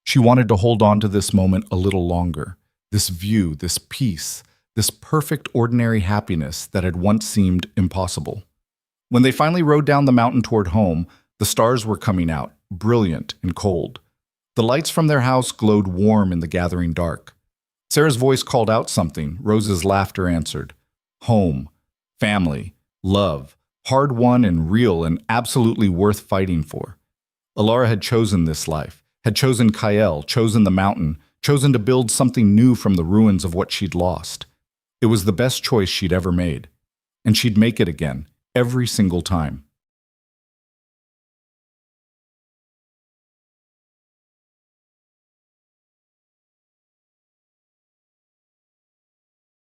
She wanted to hold on to this moment a little longer, this view, this peace, this perfect ordinary happiness that had once seemed impossible. When they finally rode down the mountain toward home, the stars were coming out, brilliant and cold. The lights from their house glowed warm in the gathering dark. Sarah's voice called out something. Rose's laughter answered. Home, family, love, hard-won and real and absolutely worth fighting for. Alara had chosen this life, had chosen Kael, chosen the mountain, chosen to build something new from the ruins of what she'd lost. It was the best choice she'd ever made. And she'd make it again, every single time.